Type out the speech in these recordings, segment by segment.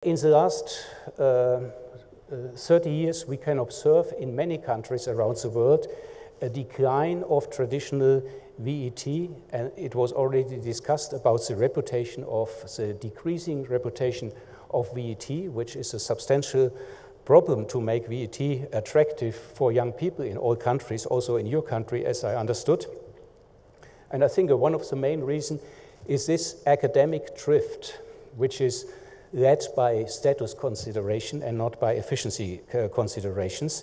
in the last 30 years, we can observe in many countries around the world a decline of traditional VET, and it was already discussed about the reputation of the decreasing reputation of VET, which is a substantial problem to make VET attractive for young people in all countries, also in your country, as I understood. And I think one of the main reasons is this academic drift, which is led by status consideration and not by efficiency considerations.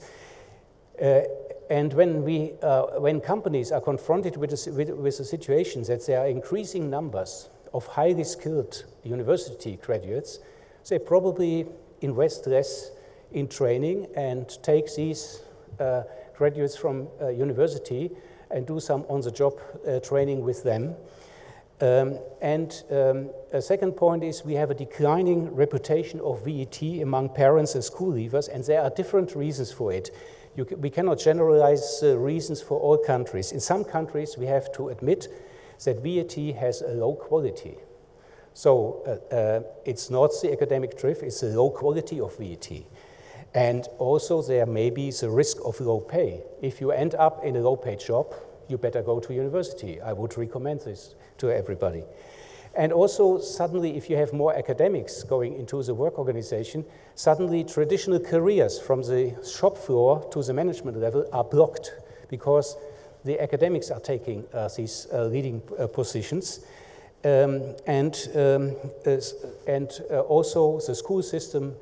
And when companies are confronted with the situation that there are increasing numbers of highly skilled university graduates, they probably invest less in training and take these graduates from university and do some on-the-job training with them. A second point is we have a declining reputation of VET among parents and school leavers, and there are different reasons for it. We cannot generalize reasons for all countries. In some countries, we have to admit that VET has a low quality. So it's not the academic drift, it's the low quality of VET. And also there may be the risk of low pay. If you end up in a low-paid job, you better go to university. I would recommend this to everybody. And also, suddenly, if you have more academics going into the work organization, suddenly traditional careers from the shop floor to the management level are blocked because the academics are taking these leading positions. Also the school system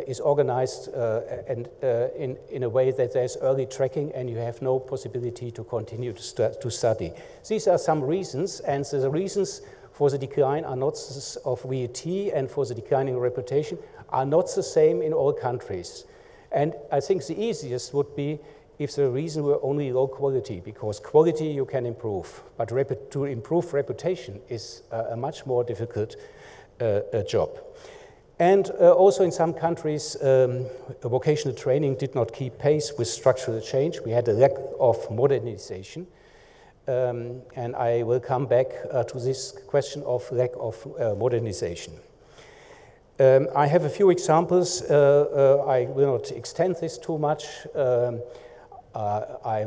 is organized in a way that there's early tracking and you have no possibility to continue to study. These are some reasons, and the reasons for the decline are not of VET and for the declining reputation are not the same in all countries. And I think the easiest would be if the reason were only low quality, because quality you can improve, but to improve reputation is a much more difficult job. And also in some countries, vocational training did not keep pace with structural change. We had a lack of modernization. And I will come back to this question of lack of modernization. I have a few examples. I will not extend this too much. I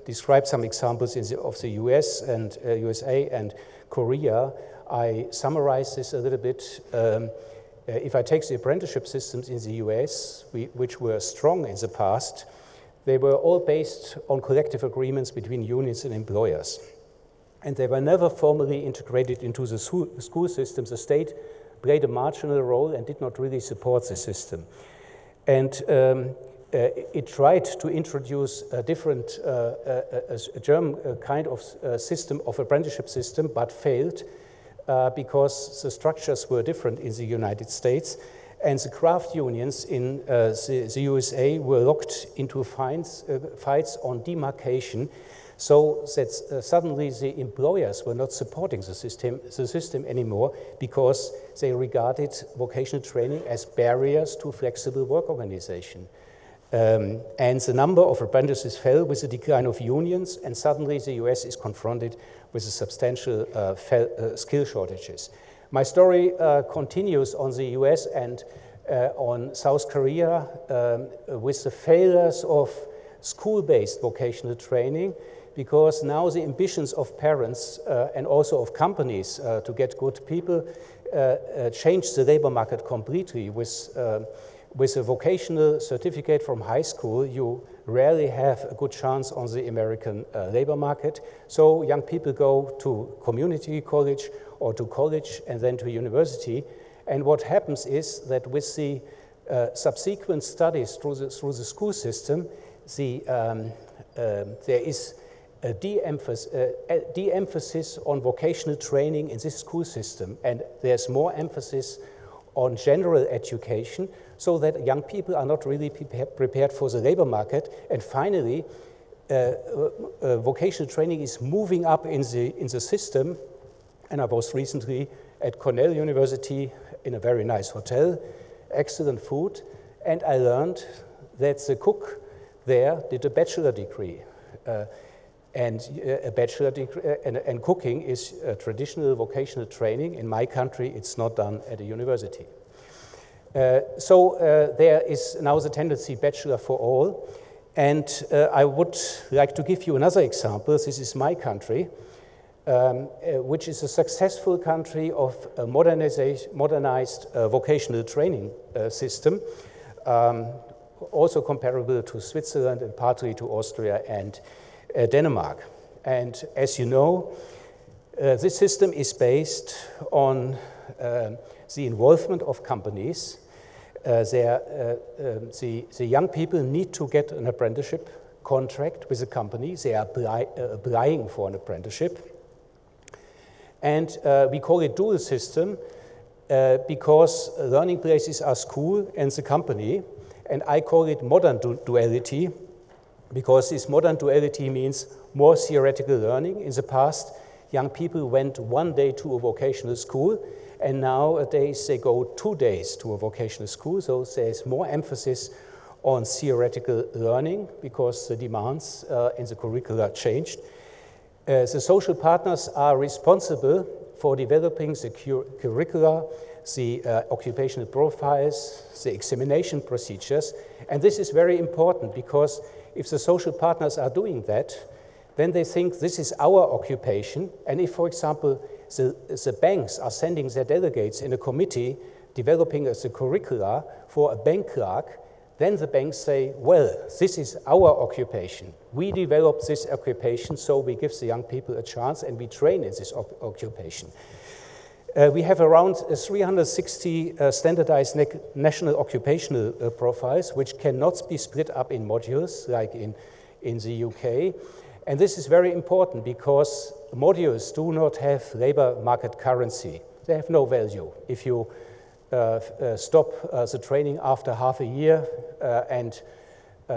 described some examples of the US and USA and Korea. I summarize this a little bit. If I take the apprenticeship systems in the US, which were strong in the past, they were all based on collective agreements between unions and employers. And they were never formally integrated into the school systems. The state played a marginal role and did not really support the system. And it tried to introduce a different, a German kind of system of apprenticeship system, but failed because the structures were different in the United States. And the craft unions in the USA were locked into fights on demarcation, so that suddenly the employers were not supporting the system anymore because they regarded vocational training as barriers to flexible work organization. And the number of apprentices fell with the decline of unions, and suddenly the US is confronted with a substantial skill shortages. My story continues on the US and on South Korea with the failures of school-based vocational training, because now the ambitions of parents and also of companies to get good people changed the labor market completely. With a vocational certificate from high school, you rarely have a good chance on the American labor market. So young people go to community college or to college and then to university. And what happens is that with the subsequent studies through the school system, there is a de-emphasis on vocational training in this school system, and there's more emphasis on general education, so that young people are not really prepared for the labor market. And finally, vocational training is moving up in the system. And I was recently at Cornell University in a very nice hotel, excellent food, and I learned that the cook there did a bachelor degree. And a bachelor degree, and cooking is a traditional vocational training. In my country, it's not done at a university. There is now the tendency bachelor for all. And I would like to give you another example. This is my country, which is a successful country of a modernized vocational training system, also comparable to Switzerland and partly to Austria and Denmark. And as you know, this system is based on the involvement of companies. The young people need to get an apprenticeship contract with a company. They are applying for an apprenticeship. And we call it dual system because learning places are school and the company. And I call it modern duality because this modern duality means more theoretical learning. In the past, young people went 1 day to a vocational school, and nowadays they go 2 days to a vocational school. So there's more emphasis on theoretical learning because the demands in the curricula changed. The social partners are responsible for developing the curricula, the occupational profiles, the examination procedures. And this is very important because if the social partners are doing that, then they think this is our occupation. And if, for example, the banks are sending their delegates in a committee developing the curricula for a bank clerk, then the banks say, well, this is our occupation. We developed this occupation, so we give the young people a chance and we train in this occupation. We have around 360 standardized national occupational profiles, which cannot be split up in modules like in the UK. And this is very important because modules do not have labor market currency. They have no value. If you stop the training after half a year and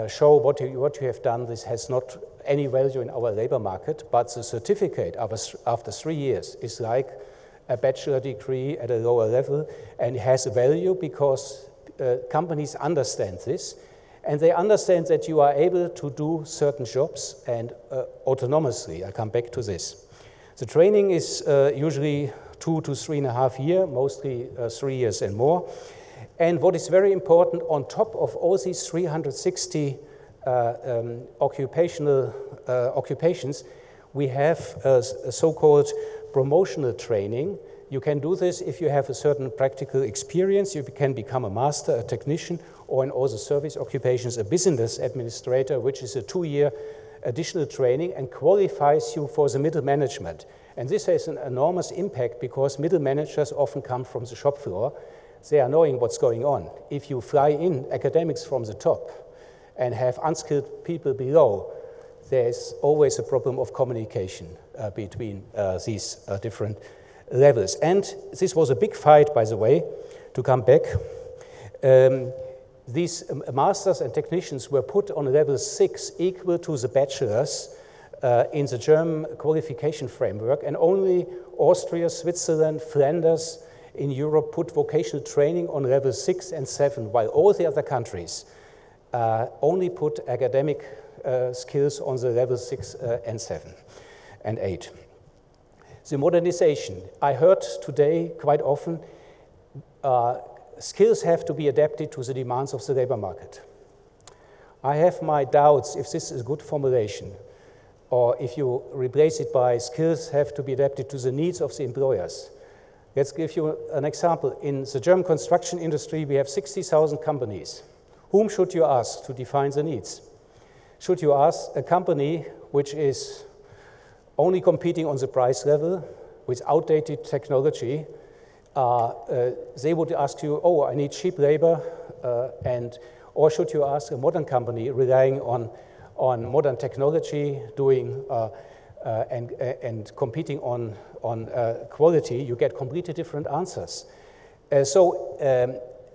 show what you have done, this has not any value in our labor market, but the certificate after 3 years is like a bachelor degree at a lower level and has a value because companies understand this, and they understand that you are able to do certain jobs and autonomously. I'll come back to this. The training is usually 2 to 3.5 years, mostly 3 years and more. And what is very important, on top of all these 360 occupations, we have a so-called promotional training. You can do this if you have a certain practical experience. You can become a master, a technician, or in all the service occupations, a business administrator, which is a 2-year additional training and qualifies you for the middle management. And this has an enormous impact because middle managers often come from the shop floor. They are knowing what's going on. If you fly in academics from the top and have unskilled people below, there's always a problem of communication between these different levels. And this was a big fight, by the way, to come back. These masters and technicians were put on level 6, equal to the bachelors in the German qualification framework, and only Austria, Switzerland, Flanders in Europe put vocational training on level 6 and 7, while all the other countries only put academic skills on the level 6 and 7 and 8. The modernization. I heard today quite often, skills have to be adapted to the demands of the labor market. I have my doubts if this is a good formulation, or if you replace it by skills have to be adapted to the needs of the employers. Let's give you an example. In the German construction industry, we have 60,000 companies. Whom should you ask to define the needs? Should you ask a company which is only competing on the price level with outdated technology? They would ask you, oh, I need cheap labor, or should you ask a modern company relying on modern technology, doing and competing on quality? You get completely different answers.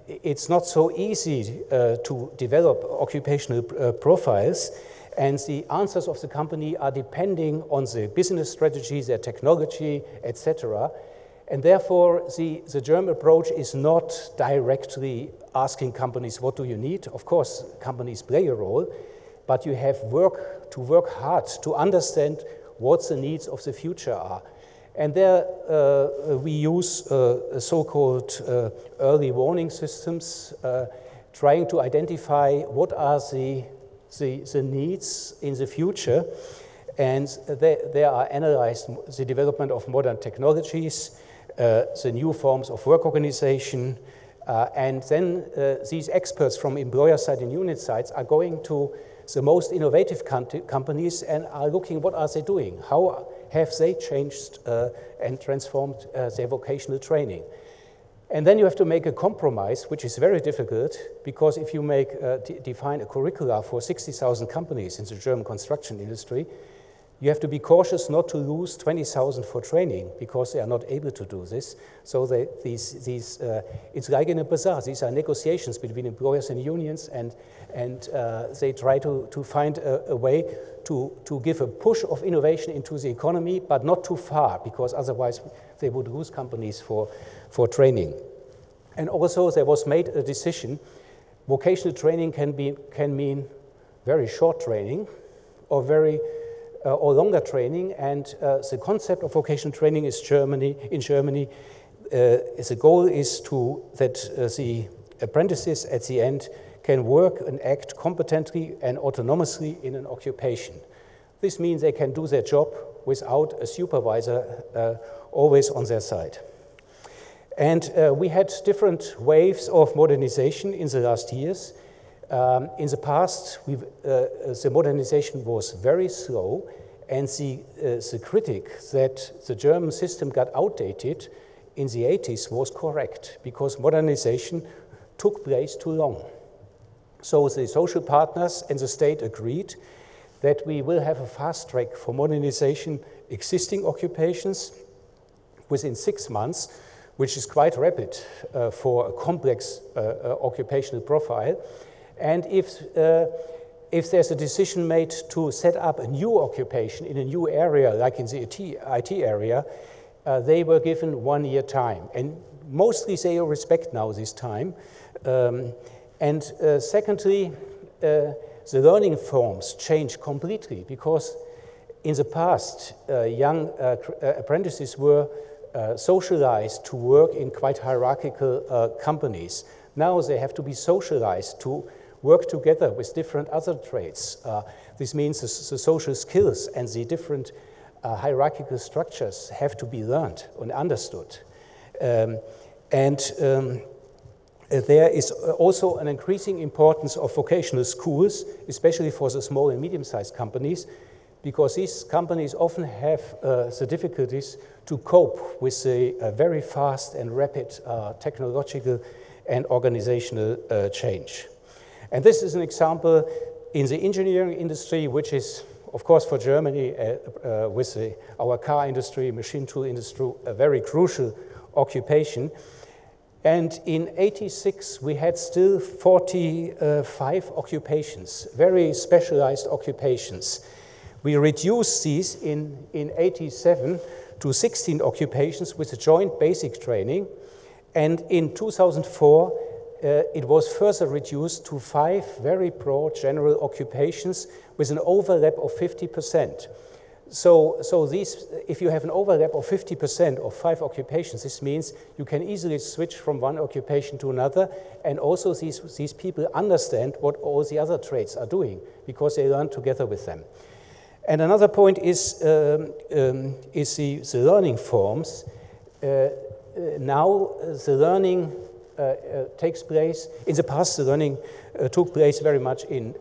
It's not so easy to develop occupational profiles, and the answers of the company are depending on the business strategy, their technology, etc. And therefore, the German approach is not directly asking companies, what do you need? Of course, companies play a role, but you have to work hard to understand what the needs of the future are. And there we use so-called early warning systems, trying to identify what are the needs in the future. And there are analyzed the development of modern technologies, the new forms of work organization, and then these experts from employer side and unit sides are going to the most innovative companies and are looking what are they doing, how have they changed and transformed their vocational training. And then you have to make a compromise, which is very difficult, because if you define a curricula for 60,000 companies in the German construction industry, you have to be cautious not to lose 20,000 for training, because they are not able to do this. So it's like in a bazaar. These are negotiations between employers and unions, and they try to find a way to give a push of innovation into the economy, but not too far, because otherwise they would lose companies for training. And also there was made a decision, vocational training can mean very short training or longer training, and the concept of vocational training in Germany, the goal is that the apprentices at the end can work and act competently and autonomously in an occupation. This means they can do their job without a supervisor always on their side. And we had different waves of modernization in the last years. In the past, the modernization was very slow, and the critic that the German system got outdated in the 80s was correct, because modernization took place too long. So the social partners and the state agreed that we will have a fast track for modernization existing occupations within 6 months, which is quite rapid for a complex occupational profile. And if there's a decision made to set up a new occupation in a new area, like in the IT area, they were given 1 year time. And mostly they respect now this time. Secondly, the learning forms change completely, because in the past, young apprentices were socialized to work in quite hierarchical companies. Now they have to be socialized to work together with different other trades. This means the social skills and the different hierarchical structures have to be learned and understood. There is also an increasing importance of vocational schools, especially for the small and medium-sized companies, because these companies often have the difficulties to cope with the very fast and rapid technological and organizational change. And this is an example in the engineering industry, which is, of course, for Germany, with our car industry, machine tool industry, a very crucial occupation. And in '86, we had still 45 occupations, very specialized occupations. We reduced these in '87 to 16 occupations with a joint basic training. And in 2004, it was further reduced to 5 very broad general occupations with an overlap of 50%. So these, if you have an overlap of 50% of 5 occupations, this means you can easily switch from one occupation to another, and also these people understand what all the other trades are doing, because they learn together with them. And another point is the learning forms. Now the learning takes place. In the past, the learning took place very much in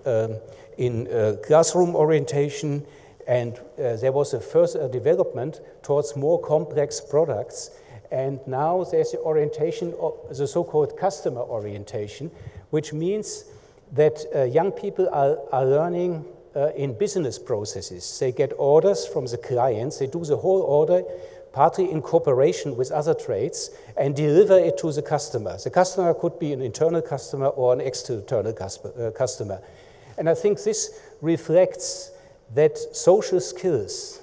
classroom orientation, and there was a further development towards more complex products. And now there's the orientation of the so-called customer orientation, which means that young people are learning in business processes. They get orders from the clients, they do the whole order, partly in cooperation with other trades, and deliver it to the customer. The customer could be an internal customer or an external customer. And I think this reflects that social skills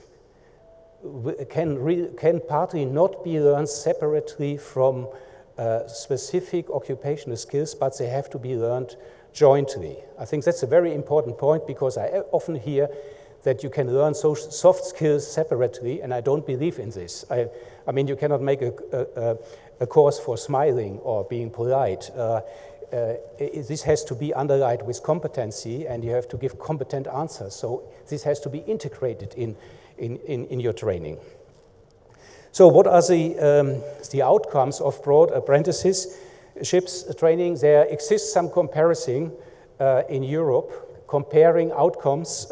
can partly not be learned separately from specific occupational skills, but they have to be learned jointly. I think that's a very important point because I often hear that you can learn soft skills separately, and I don't believe in this. I mean, you cannot make a course for smiling or being polite. This has to be underlined with competency, and you have to give competent answers. So this has to be integrated in your training. So what are the outcomes of broad apprenticeships training? There exists some comparison in Europe, comparing outcomes,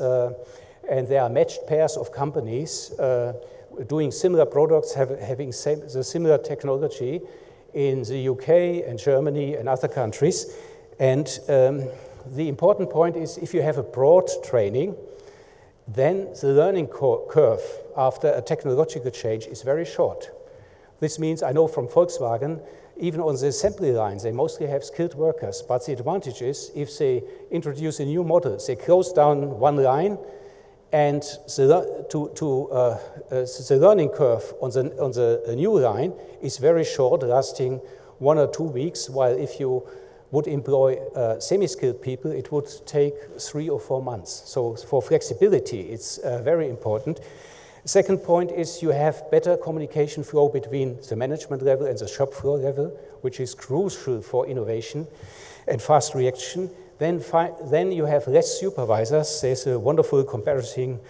and there are matched pairs of companies doing similar products, having the similar technology in the UK and Germany and other countries. And the important point is if you have a broad training, then the learning curve after a technological change is very short. This means, I know from Volkswagen, even on the assembly lines, they mostly have skilled workers, but the advantage is if they introduce a new model, they close down one line, and the learning curve on the new line is very short, lasting 1 or 2 weeks, while if you would employ semi-skilled people, it would take 3 or 4 months. So for flexibility, it's very important. Second point is you have better communication flow between the management level and the shop floor level, which is crucial for innovation and fast reaction. Then you have less supervisors. There's a wonderful comparison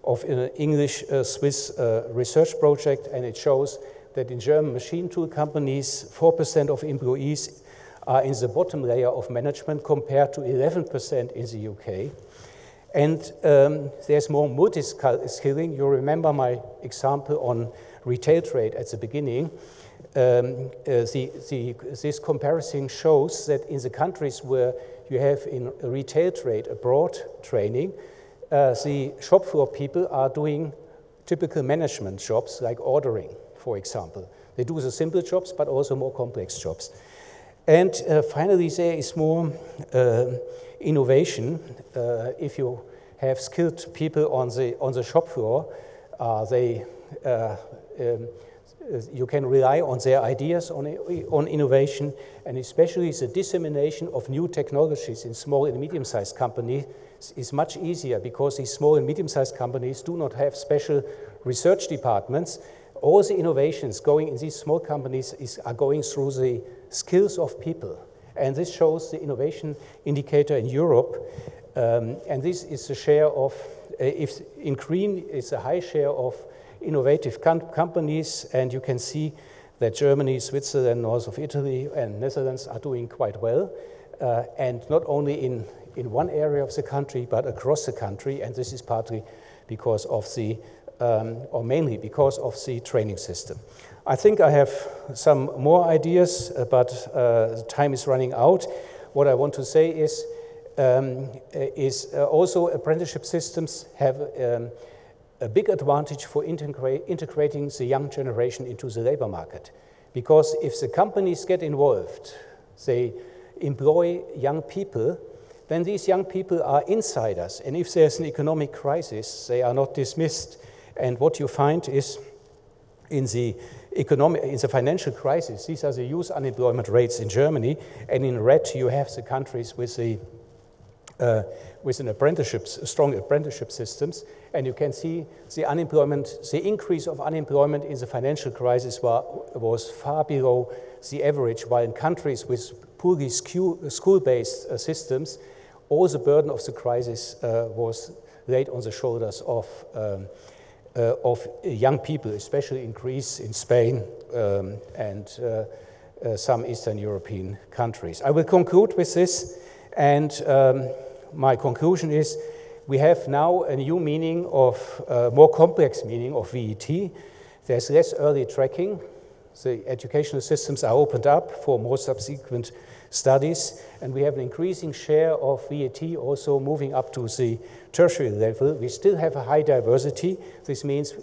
of an English-Swiss research project, and it shows that in German machine tool companies, 4% of employees are in the bottom layer of management compared to 11% in the UK. And there's more multi-skilling. You remember my example on retail trade at the beginning. This comparison shows that in the countries where you have in retail trade a broad training, the shop floor people are doing typical management jobs like ordering, for example. They do the simple jobs, but also more complex jobs. And finally, there is more innovation. If you have skilled people on the shop floor, you can rely on their ideas on innovation, and especially the dissemination of new technologies in small and medium-sized companies is much easier because these small and medium-sized companies do not have special research departments. All the innovations going in these small companies are going through the skills of people. And this shows the innovation indicator in Europe. And this is the share of, if in green is a high share of innovative companies, and you can see that Germany, Switzerland, north of Italy, and Netherlands are doing quite well, and not only in one area of the country, but across the country, and this is partly because of the, or mainly because of the training system. I think I have some more ideas, but the time is running out. What I want to say is also apprenticeship systems have a big advantage for integrating the young generation into the labor market. Because if the companies get involved, they employ young people, then these young people are insiders. And if there's an economic crisis, they are not dismissed. And what you find is in the financial crisis, these are the youth unemployment rates in Germany, and in red you have the countries with the strong apprenticeship systems, and you can see the increase of unemployment in the financial crisis was far below the average, while in countries with poorly school-based systems, all the burden of the crisis was laid on the shoulders of young people, especially in Greece, in Spain, and some Eastern European countries. I will conclude with this, and my conclusion is we have now a new meaning of, more complex meaning of VET. There's less early tracking. The educational systems are opened up for more subsequent studies, and we have an increasing share of VET also moving up to the tertiary level. We still have a high diversity. This means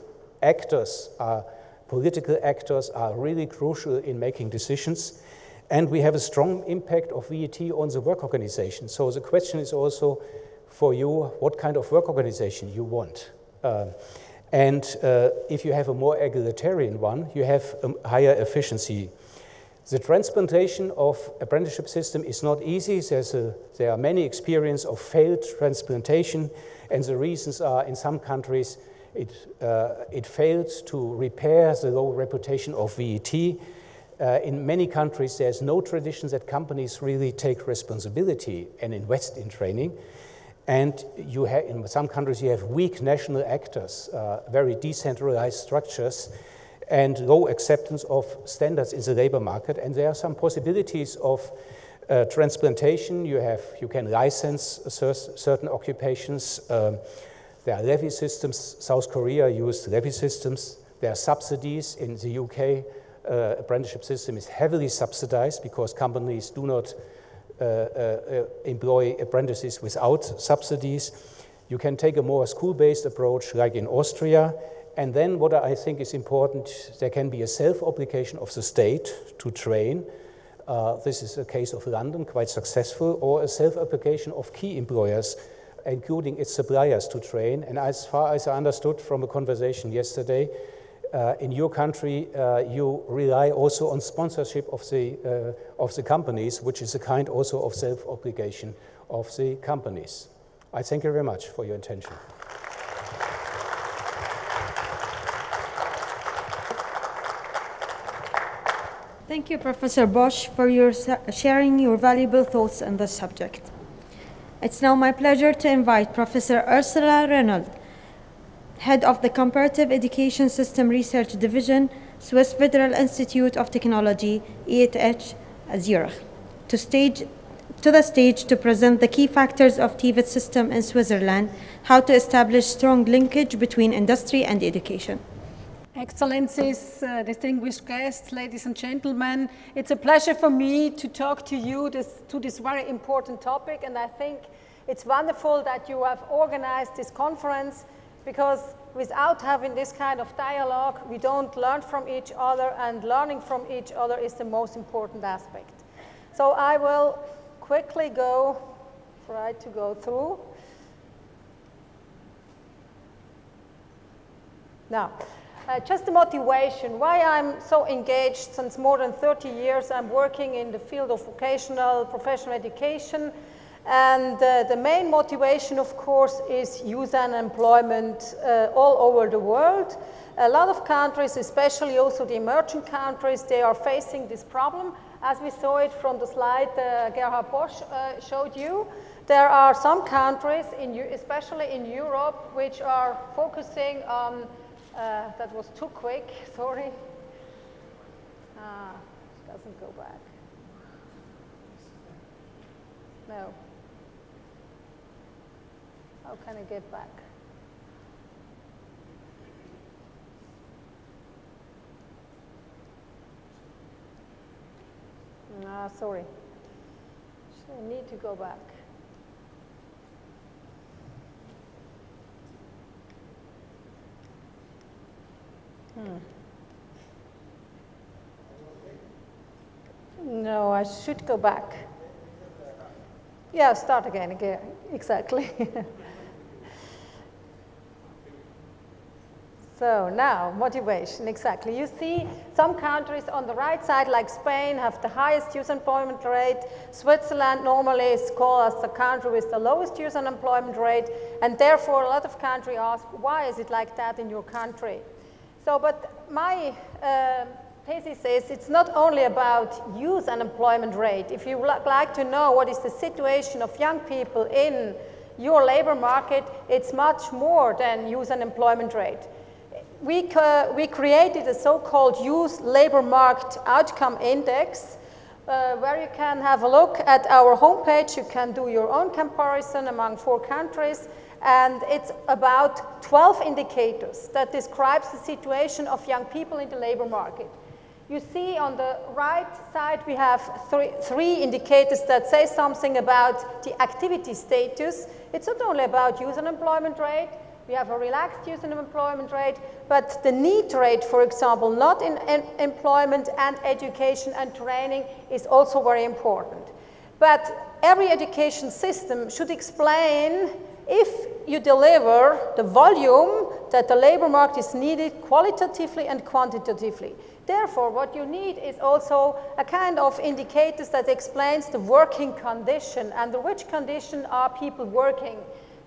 political actors are really crucial in making decisions. And we have a strong impact of VET on the work organization. So the question is also for you, what kind of work organization you want. If you have a more egalitarian one, you have a higher efficiency. The transplantation of apprenticeship system is not easy. There are many experiences of failed transplantation, and the reasons are, in some countries, it failed to repair the low reputation of VET. In many countries, there's no tradition that companies really take responsibility and invest in training. And in some countries, you have weak national actors, very decentralized structures, and low acceptance of standards in the labor market. And there are some possibilities of transplantation. You can license certain occupations. There are levy systems. South Korea used levy systems. There are subsidies. In the UK, apprenticeship system is heavily subsidized because companies do not employ apprentices without subsidies. You can take a more school-based approach like in Austria. And then what I think is important, there can be a self-obligation of the state to train. This is a case of London, quite successful, or a self-obligation of key employers, including its suppliers, to train. And as far as I understood from a conversation yesterday, in your country, you rely also on sponsorship of the companies, which is a kind also of self-obligation of the companies. I thank you very much for your attention. Thank you, Professor Bosch, for sharing your valuable thoughts on this subject. It's now my pleasure to invite Professor Ursula Reynolds, Head of the Comparative Education System Research Division, Swiss Federal Institute of Technology, ETH Zurich, to the stage to present the key factors of TVET system in Switzerland, how to establish strong linkage between industry and education. Excellencies, distinguished guests, ladies and gentlemen, it's a pleasure for me to talk to you to this very important topic, and I think it's wonderful that you have organized this conference, because without having this kind of dialogue, we don't learn from each other, and learning from each other is the most important aspect. So I will quickly try to go through. Now, just the motivation, why I'm so engaged since more than 30 years. I'm working in the field of vocational professional education, and the main motivation, of course, is youth unemployment all over the world. A lot of countries, especially also the emerging countries, they are facing this problem. As we saw it from the slide Gerhard Bosch showed you, there are some countries, especially in Europe, which are focusing on that was too quick, sorry. Doesn't go back. No. How can I get back? Sorry. I need to go back. No, I should go back. Yeah, start again, exactly. So now, motivation, exactly. You see some countries on the right side, like Spain, have the highest youth employment rate. Switzerland normally is called as the country with the lowest youth unemployment rate, and therefore a lot of countries ask, why is it like that in your country? So, but my thesis is it's not only about youth unemployment rate. If you would like to know what is the situation of young people in your labor market, it's much more than youth unemployment rate. We created a so-called Youth Labor Market Outcome Index, where you can have a look at our homepage. You can do your own comparison among 4 countries, and it's about 12 indicators that describes the situation of young people in the labor market. You see on the right side we have three indicators that say something about the activity status. It's not only about youth unemployment rate. We have a relaxed youth unemployment rate, but the need rate, for example, not in employment and education and training, is also very important. But every education system should explain if you deliver the volume that the labor market is needed qualitatively and quantitatively. Therefore, what you need is also a kind of indicators that explains the working condition and which condition are people working.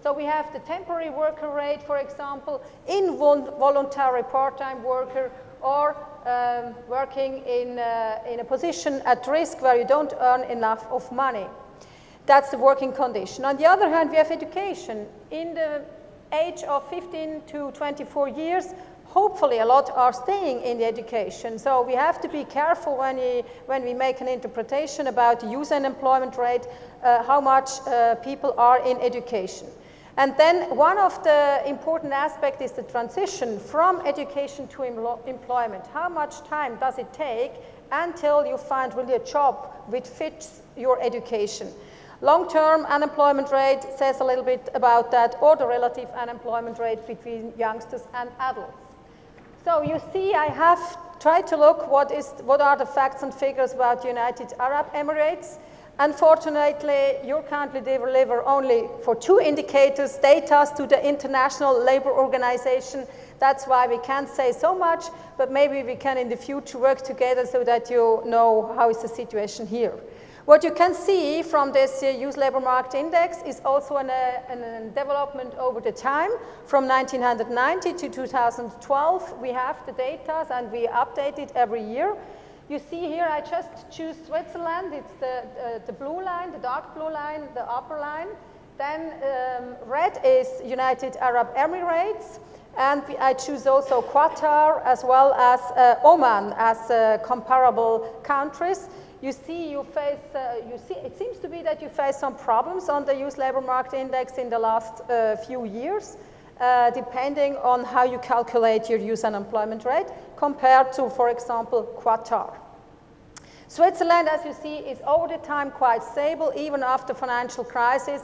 So we have the temporary worker rate, for example, involuntary part-time worker, or working in a position at risk where you don't earn enough of money. That's the working condition. On the other hand, we have education. In the age of 15 to 24 years, hopefully a lot are staying in the education. So we have to be careful when we make an interpretation about the youth unemployment rate, how much people are in education. And then one of the important aspects is the transition from education to employment. How much time does it take until you find really a job which fits your education? Long-term unemployment rate says a little bit about that, or the relative unemployment rate between youngsters and adults. So you see, I have tried to look what are the facts and figures about the United Arab Emirates. Unfortunately, your country deliver only for 2 indicators, data to the International Labour Organization. That's why we can't say so much, but maybe we can in the future work together so that you know how is the situation here. What you can see from this Youth Labour Market Index is also a development over the time. From 1990 to 2012, we have the data and we update it every year. You see here, I just choose Switzerland. It's the blue line, the dark blue line, the upper line. Then red is United Arab Emirates. And I choose also Qatar as well as Oman as comparable countries. You see, it seems to be that you face some problems on the Youth Labour Market Index in the last few years, depending on how you calculate your youth unemployment rate compared to, for example, Qatar. Switzerland, as you see, is over the time quite stable, even after financial crisis.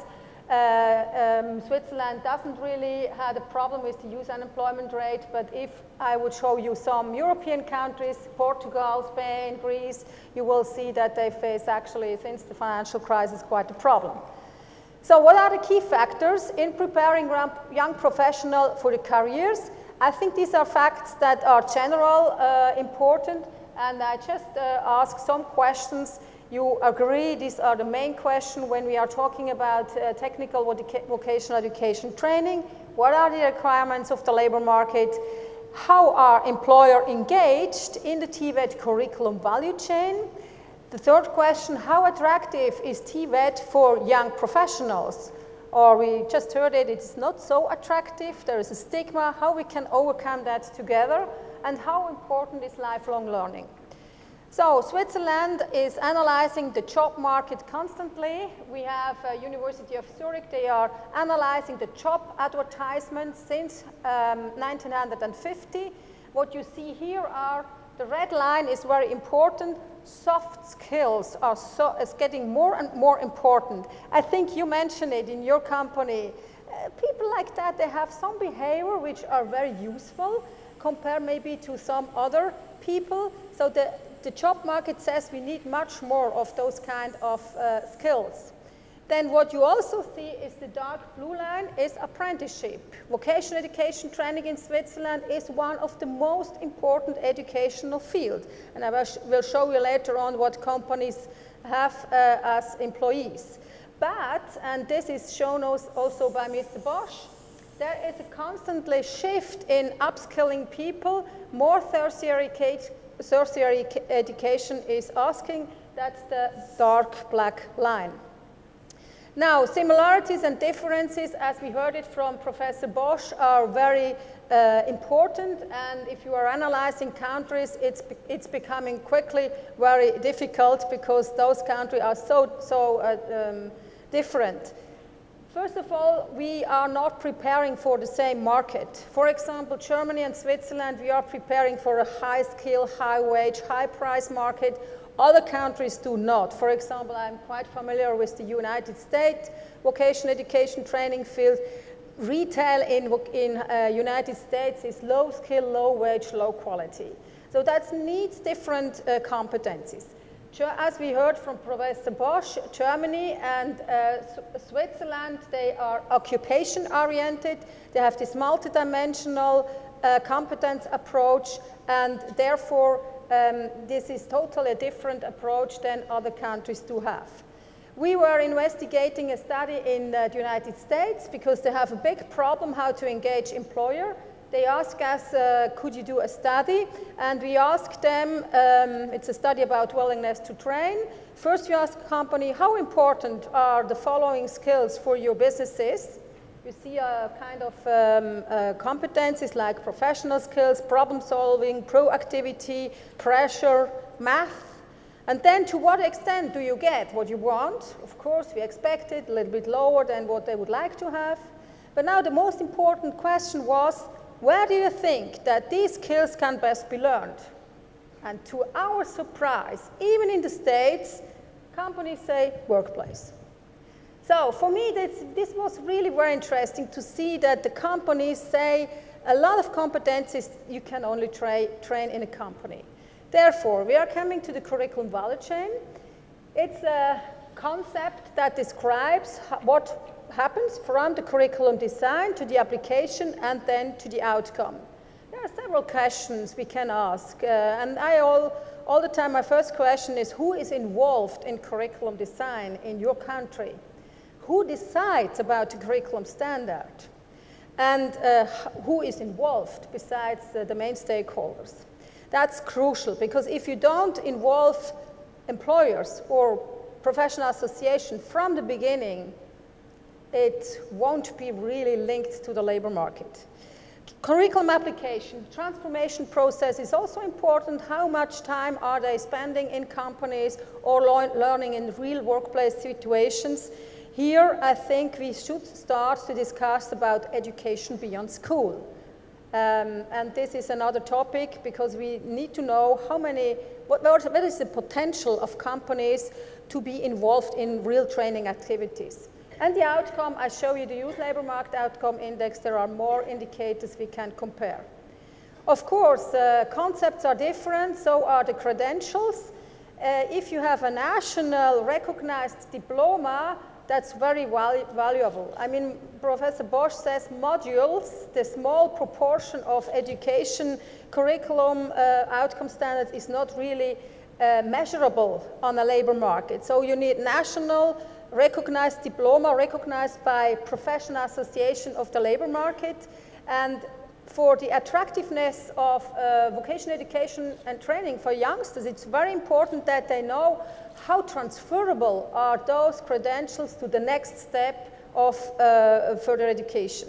Switzerland doesn't really have a problem with the youth unemployment rate, but if I would show you some European countries, Portugal, Spain, Greece, you will see that they face actually, since the financial crisis, quite a problem. So what are the key factors in preparing young professionals for the careers? I think these are facts that are general important, and I just ask some questions. You agree these are the main questions when we are talking about technical vocational education training. What are the requirements of the labor market? How are employers engaged in the TVET curriculum value chain? The third question, how attractive is TVET for young professionals? Or we just heard it's not so attractive, there is a stigma, how we can overcome that together, and how important is lifelong learning. So Switzerland is analyzing the job market constantly. We have University of Zurich, they are analyzing the job advertisements since 1950. What you see here are, the red line is very important, soft skills is getting more and more important. I think you mentioned it in your company. People like that, they have some behavior which are very useful compared maybe to some other people. So the job market says we need much more of those kind of skills. Then what you also see is the dark blue line is apprenticeship. Vocational education training in Switzerland is one of the most important educational fields. And I will show you later on what companies have as employees. But, and this is shown also by Mr. Bosch, there is a constantly shift in upskilling people. More tertiary education is asking, that's the dark black line. Now, similarities and differences, as we heard it from Professor Bosch, are very important, and if you are analyzing countries, it's becoming quickly very difficult because those countries are so different. First of all, we are not preparing for the same market. For example, Germany and Switzerland, we are preparing for a high skill, high wage, high price market. Other countries do not. For example, I'm quite familiar with the United States vocational education training field. Retail in United States is low skill, low wage, low quality. So that needs different competencies. As we heard from Professor Bosch, Germany and Switzerland, they are occupation-oriented. They have this multidimensional competence approach, and therefore this is totally a different approach than other countries do have. We were investigating a study in the United States because they have a big problem how to engage employer. They asked us, could you do a study? And we asked them, it's a study about willingness to train. First, we asked the company, how important are the following skills for your businesses? You see a kind of competencies like professional skills, problem solving, proactivity, pressure, math. And then to what extent do you get what you want? Of course, we expected a little bit lower than what they would like to have. But now the most important question was, where do you think that these skills can best be learned? And to our surprise, even in the States, companies say workplace. So for me, this was really very interesting to see that the companies say a lot of competencies you can only train in a company. Therefore, we are coming to the curriculum value chain. It's a concept that describes what happens from the curriculum design to the application and then to the outcome. There are several questions we can ask, and all the time my first question is, who is involved in curriculum design in your country? Who decides about the curriculum standard? And who is involved besides the main stakeholders? That's crucial, because if you don't involve employers or professional association from the beginning, it won't be really linked to the labor market. Curriculum application, transformation process is also important. How much time are they spending in companies or learning in real workplace situations? Here, I think we should start to discuss about education beyond school. And this is another topic, because we need to know what is the potential of companies to be involved in real training activities. And the outcome, I show you the Youth Labor Market Outcome Index. There are more indicators we can compare. Of course, concepts are different, so are the credentials. If you have a national recognized diploma, that's very valuable. I mean, Professor Bosch says modules, the small proportion of education curriculum outcome standards is not really measurable on a labor market. So you need national recognized diploma, recognized by professional association of the labor market. And for the attractiveness of vocational education and training for youngsters, it's very important that they know how transferable are those credentials to the next step of further education.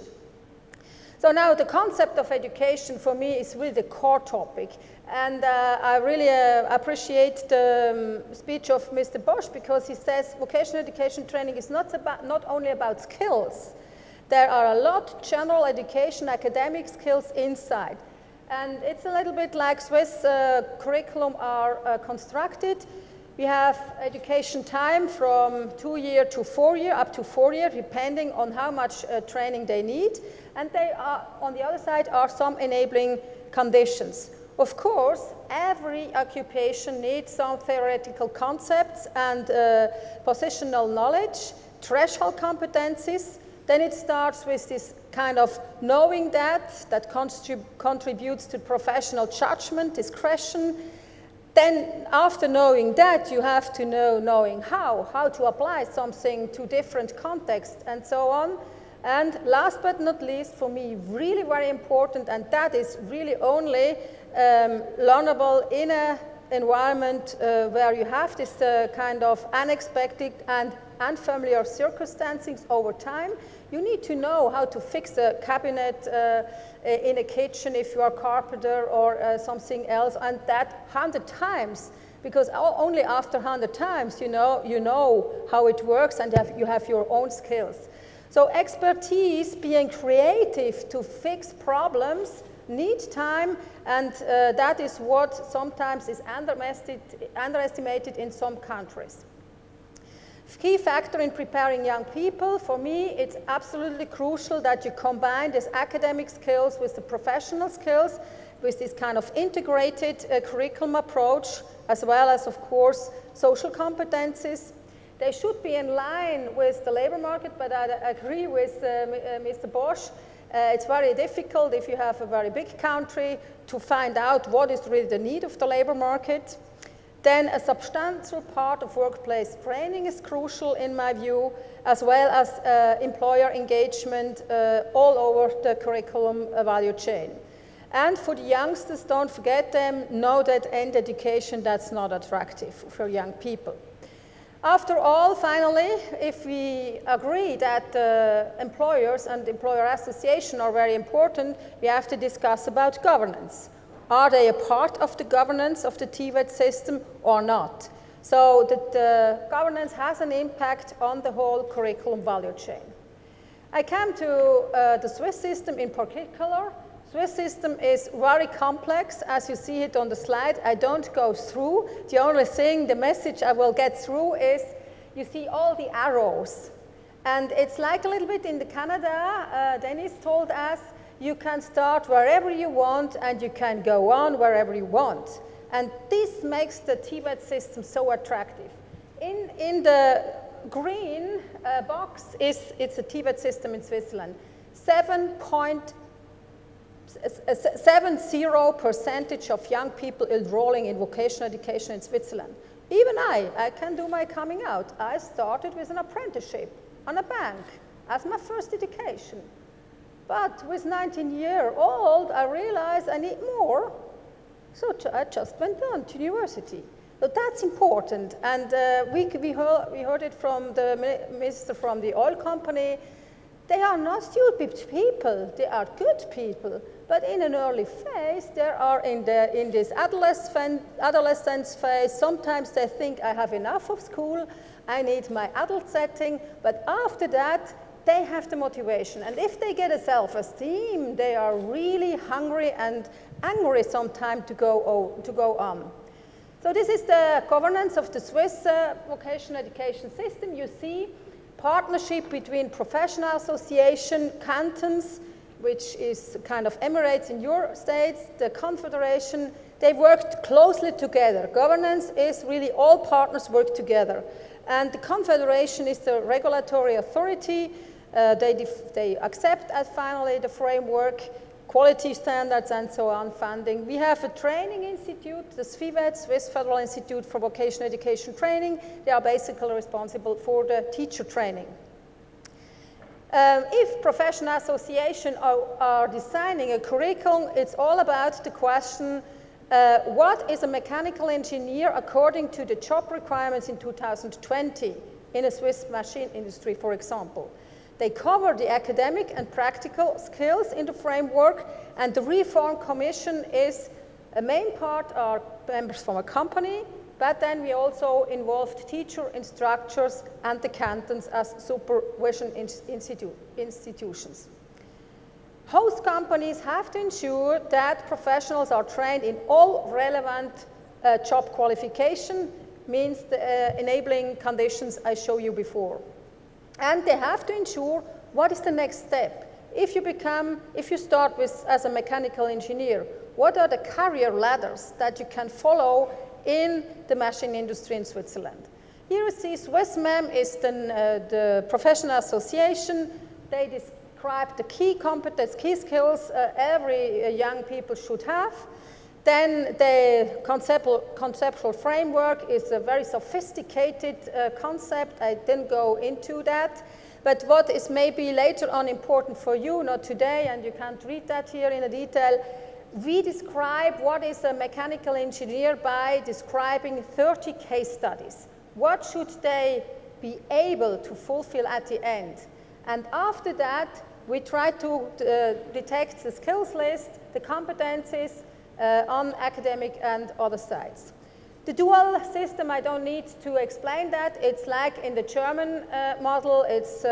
So now the concept of education for me is really the core topic. And I really appreciate the speech of Mr. Bosch, because he says vocational education training is not only about skills. There are a lot general education, academic skills inside. And it's a little bit like Swiss curriculum are constructed. We have education time from 2 years to 4 years, up to 4 years, depending on how much training they need. And they are, on the other side, are some enabling conditions. Of course, every occupation needs some theoretical concepts and positional knowledge, threshold competencies. Then it starts with this kind of knowing that contributes to professional judgment, discretion. Then after knowing that, you have to knowing how to apply something to different contexts and so on. And last but not least, for me, really very important, and that is really only learnable in an environment where you have this kind of unexpected and unfamiliar circumstances over time. You need to know how to fix a cabinet in a kitchen if you are a carpenter or something else, and that 100 times, because only after 100 times you know how it works, and you have your own skills. So expertise, being creative to fix problems, needs time, and that is what sometimes is underestimated in some countries. Key factor in preparing young people, for me, it's absolutely crucial that you combine these academic skills with the professional skills, with this kind of integrated curriculum approach, as well as, of course, social competencies. They should be in line with the labor market, but I agree with Mr. Bosch. It's very difficult if you have a very big country to find out what is really the need of the labor market. Then a substantial part of workplace training is crucial in my view, as well as employer engagement all over the curriculum value chain. And for the youngsters, don't forget them, know that end education, that's not attractive for young people. After all, finally, if we agree that employers and employer association are very important, we have to discuss about governance. Are they a part of the governance of the TVET system or not? So that the governance has an impact on the whole curriculum value chain. I come to the Swiss system in particular. Swiss system is very complex, as you see it on the slide. I don't go through. The only thing, the message I will get through is you see all the arrows. And it's like a little bit in the Canada, Dennis told us, you can start wherever you want and you can go on wherever you want. And this makes the TVET system so attractive. In the green box, it's a TVET system in Switzerland. 70% of young people enrolling in vocational education in Switzerland. Even I can do my coming out. I started with an apprenticeship on a bank as my first education. But with 19 years old, I realized I need more. So I just went on to university. But that's important. And we heard it from the minister from the oil company. They are not stupid people. They are good people. But in an early phase, they are in this adolescence phase. Sometimes they think I have enough of school. I need my adult setting. But after that, they have the motivation. And if they get a self-esteem, they are really hungry and angry sometimes to go on. So this is the governance of the Swiss vocational education system. You see partnership between professional association, cantons, which is kind of Emirates in your states, the confederation. They worked closely together. Governance is really all partners work together. And the confederation is the regulatory authority. They accept finally the framework, quality standards, and so on, funding. We have a training institute, the TVET, Swiss Federal Institute for Vocational Education Training. They are basically responsible for the teacher training. If professional associations are designing a curriculum, it's all about the question, what is a mechanical engineer according to the job requirements in 2020 in a Swiss machine industry, for example. They cover the academic and practical skills in the framework, and the Reform Commission is a main part are members from a company, but then we also involved teacher, instructors, and the cantons as supervision institutions. Host companies have to ensure that professionals are trained in all relevant job qualification, means the enabling conditions I showed you before. And they have to ensure what is the next step. If you start as a mechanical engineer, what are the career ladders that you can follow in the machine industry in Switzerland? Here you see SwissMem is the professional association. They describe the key competence, key skills every young people should have. Then the conceptual framework is a very sophisticated concept. I didn't go into that. But what is maybe later on important for you, not today, and you can't read that here in a detail, we describe what is a mechanical engineer by describing 30 case studies. What should they be able to fulfill at the end? And after that, we try to detect the skills list, the competencies, on academic and other sides. The dual system, I don't need to explain that. It's like in the German model, it's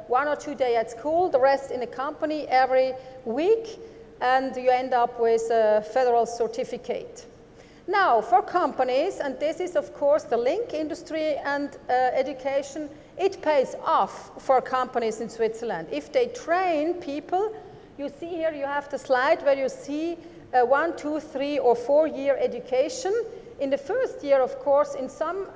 1 or 2 days at school, the rest in a company every week, and you end up with a federal certificate. Now, for companies, and this is of course the link industry and education, it pays off for companies in Switzerland. If they train people, you see here, you have the slide where you see 1, 2, 3, or 4 year education. In the first year, of course, in some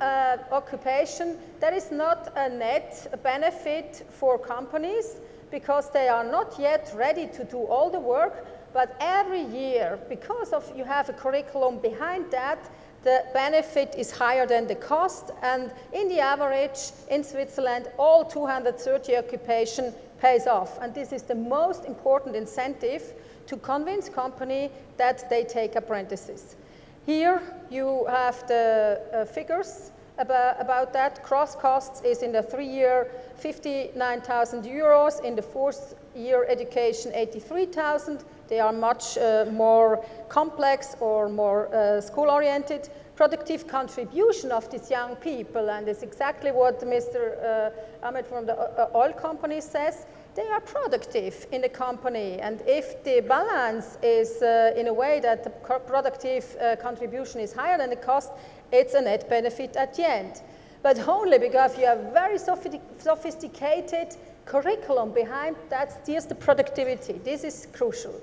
occupation, there is not a net benefit for companies because they are not yet ready to do all the work, but every year, because of you have a curriculum behind that, the benefit is higher than the cost, and in the average in Switzerland, all 230 occupation pays off. And this is the most important incentive to convince company that they take apprentices. Here you have the figures about that. Cross costs is in the 3-year 59,000 euros, in the 4th year education 83,000. They are much more complex or more school-oriented. Productive contribution of these young people, and it's exactly what Mr. Ahmed from the oil company says, they are productive in the company, and if the balance is in a way that the productive contribution is higher than the cost, it's a net benefit at the end. But only because you have very sophisticated curriculum behind that steers the productivity. This is crucial.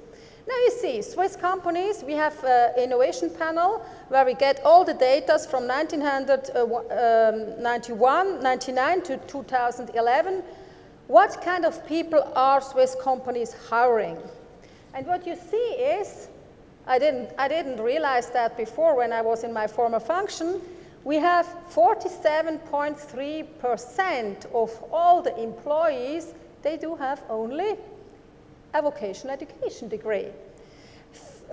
Now you see, Swiss companies, we have an innovation panel where we get all the data from 1991, 99 to 2011. What kind of people are Swiss companies hiring? And what you see is, I didn't realize that before when I was in my former function, we have 47.3% of all the employees, they do have only a vocational education degree.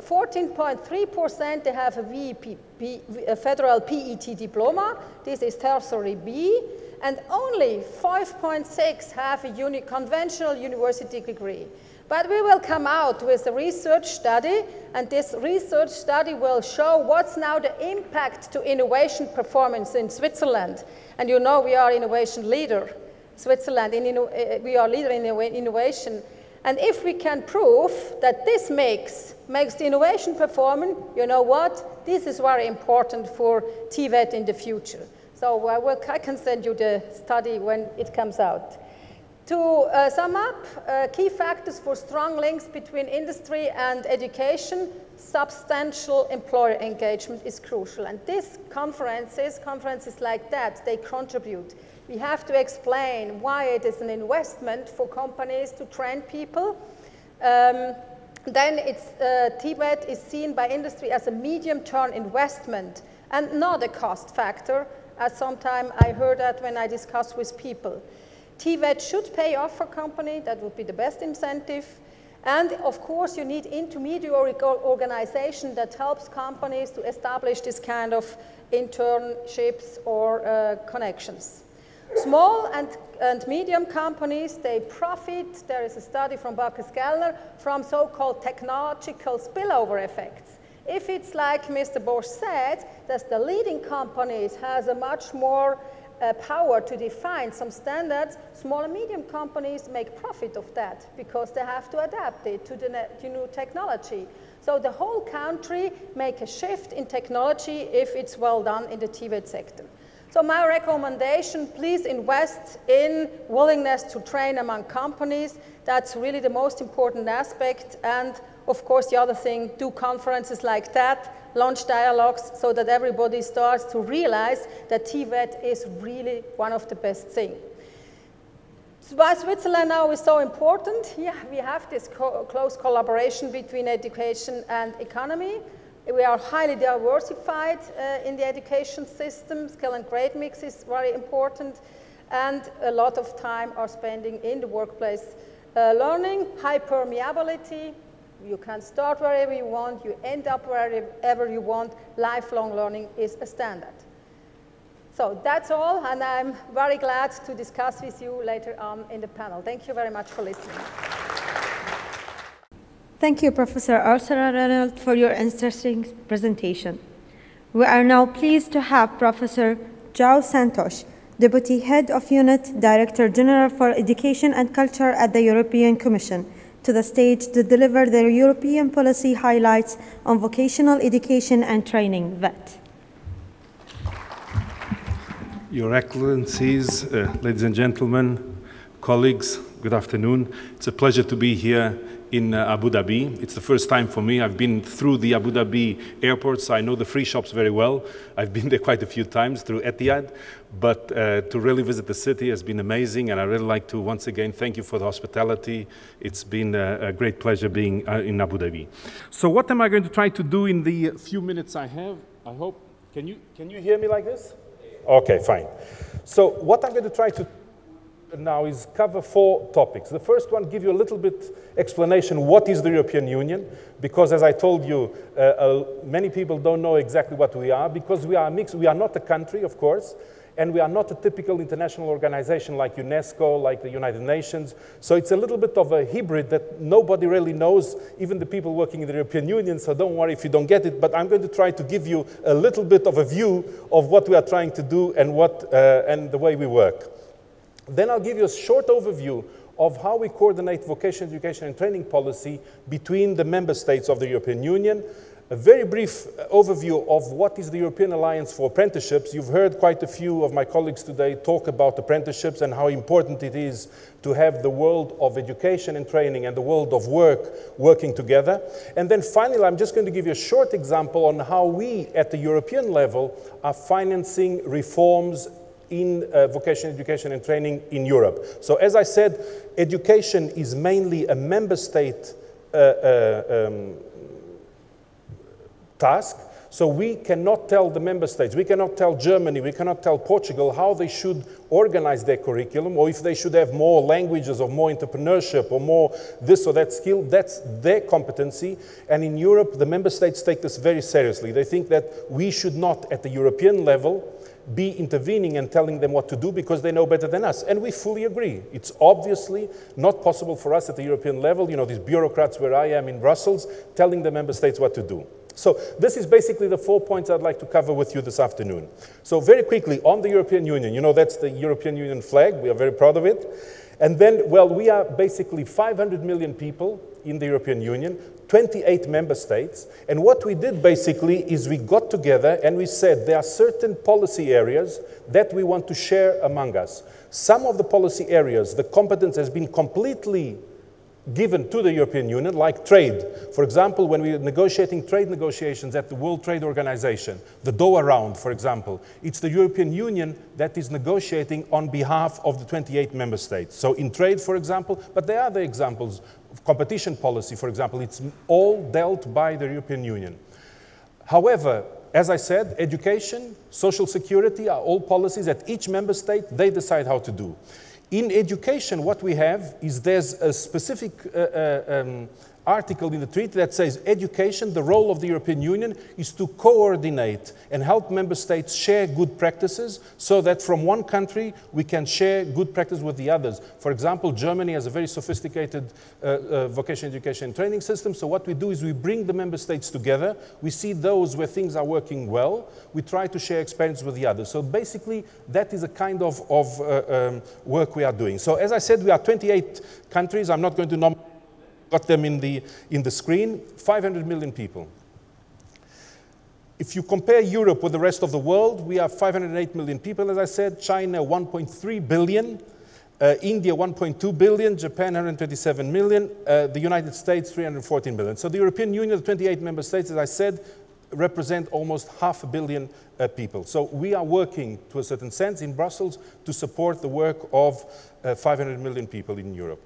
14.3% they have a federal PET diploma, this is tertiary B, and only 5.6 have a conventional university degree. But we will come out with a research study, and this research study will show what's now the impact to innovation performance in Switzerland. And you know we are innovation leader, Switzerland, we are leader in innovation. And if we can prove that this makes the innovation performance, you know what? This is very important for TVET in the future. So I can send you the study when it comes out. To sum up, key factors for strong links between industry and education, substantial employer engagement is crucial. And these conferences like that, they contribute. We have to explain why it is an investment for companies to train people. Then TVET is seen by industry as a medium-term investment and not a cost factor, as sometimes I heard that when I discuss with people. TVET should pay off for company, that would be the best incentive. And of course, you need intermediary organization that helps companies to establish this kind of internships or connections. Small and medium companies, they profit, there is a study from Bacchus-Gellner, from so-called technological spillover effects. If it's like Mr. Bosch said, that the leading companies has a much more power to define some standards, small and medium companies make profit of that because they have to adapt it to the new technology. So the whole country make a shift in technology if it's well done in the TVET sector. So my recommendation, please invest in willingness to train among companies. That's really the most important aspect. And of course, the other thing, do conferences like that, launch dialogues so that everybody starts to realize that TVET is really one of the best things. So why Switzerland now is so important? Yeah, we have this close collaboration between education and economy. We are highly diversified in the education system. Skill and grade mix is very important. And a lot of time are spending in the workplace learning. High permeability. You can start wherever you want. You end up wherever you want. Lifelong learning is a standard. So that's all. And I'm very glad to discuss with you later on in the panel. Thank you very much for listening. Thank you, Professor Ursula Reynolds, for your interesting presentation. We are now pleased to have Professor João Santos, Deputy Head of Unit, Director General for Education and Culture at the European Commission, to the stage to deliver the European policy highlights on vocational education and training, VET. Your Excellencies, ladies and gentlemen, colleagues, good afternoon. It's a pleasure to be here in Abu Dhabi. It's the first time for me. I've been through the Abu Dhabi airport, so I know the free shops very well. I've been there quite a few times through Ettihad, but to really visit the city has been amazing, and I really like to once again thank you for the hospitality. It's been a great pleasure being in Abu Dhabi. So what am I going to try to do in the few minutes I have? I hope, can you hear me like this? Okay, fine. So what I'm going to try to now is cover 4 topics. The first one, give you a little bit explanation what is the European Union, because as I told you, many people don't know exactly what we are, because we are a mix. We are not a country, of course, and we are not a typical international organization like UNESCO, like the United Nations. So it's a little bit of a hybrid that nobody really knows, even the people working in the European Union, so don't worry if you don't get it, but I'm going to try to give you a little bit of a view of what we are trying to do and, and the way we work. Then I'll give you a short overview of how we coordinate vocational education and training policy between the member states of the European Union. A very brief overview of what is the European Alliance for Apprenticeships. You've heard quite a few of my colleagues today talk about apprenticeships and how important it is to have the world of education and training and the world of work working together. And then finally, I'm just going to give you a short example on how we at the European level are financing reforms in vocational education and training in Europe. So as I said, education is mainly a member state task. So we cannot tell the member states, we cannot tell Germany, we cannot tell Portugal how they should organize their curriculum, or if they should have more languages or more entrepreneurship or more this or that skill. That's their competency. And in Europe, the member states take this very seriously. They think that we should not, at the European level, be intervening and telling them what to do because they know better than us. And we fully agree. It's obviously not possible for us at the European level, you know, these bureaucrats where I am in Brussels, telling the member states what to do. So this is basically the 4 points I'd like to cover with you this afternoon. So very quickly, on the European Union, you know, that's the European Union flag. We are very proud of it. And then, well, we are basically 500 million people in the European Union, 28 member states. And what we did basically is we got together and we said there are certain policy areas that we want to share among us. Some of the policy areas, the competence has been completely given to the European Union, like trade. For example, when we are negotiating trade negotiations at the World Trade Organization, the Doha round, for example, it's the European Union that is negotiating on behalf of the 28 member states. So in trade, for example, but there are other examples. Competition policy, for example, it's all dealt by the European Union. However, as I said, education, social security are all policies that each member state, they decide how to do. In education, what we have is there's a specific article in the treaty that says education, the role of the European Union is to coordinate and help member states share good practices so that from one country we can share good practice with the others. For example, Germany has a very sophisticated vocational education and training system. So what we do is we bring the member states together. We see those where things are working well. We try to share experience with the others. So basically, that is a kind of work we are doing. So as I said, we are 28 countries. I'm not going to got them in the screen, 500 million people. If you compare Europe with the rest of the world, we have 508 million people, as I said, China 1.3 billion, India 1.2 billion, Japan 127 million, the United States 314 million. So the European Union, the 28 member states, as I said, represent almost 500 million people. So we are working, to a certain sense, in Brussels to support the work of 500 million people in Europe.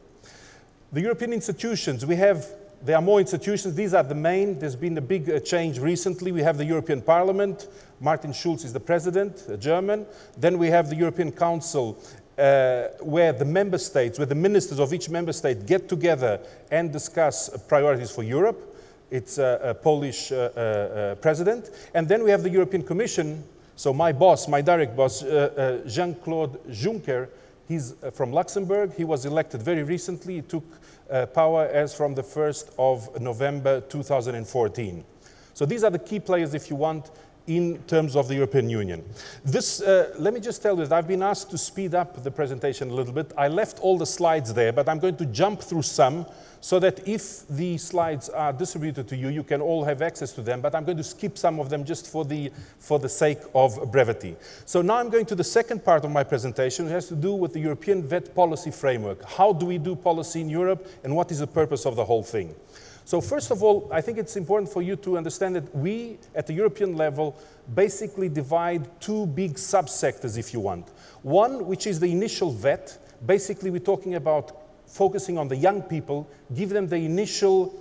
The European institutions, there are more institutions. These are the main. There's been a big change recently. We have the European Parliament. Martin Schulz is the president, a German. Then we have the European Council, where the member states, where the ministers of each member state get together and discuss priorities for Europe. It's a Polish president. And then we have the European Commission. So my boss, my direct boss, Jean-Claude Juncker, he's from Luxembourg. He was elected very recently. He took power as from the 1st of November 2014. So these are the key players, if you want, in terms of the European Union. This, let me just tell you that I've been asked to speed up the presentation a little bit. I left all the slides there, but I'm going to jump through some so that if the slides are distributed to you, you can all have access to them, but I'm going to skip some of them just for the sake of brevity. So now I'm going to the second part of my presentation, which has to do with the European VET policy framework. How do we do policy in Europe, and what is the purpose of the whole thing? So first of all, I think it's important for you to understand that we, at the European level, basically divide two big subsectors, if you want. One, which is the initial VET. Basically, we're talking about focusing on the young people, give them the initial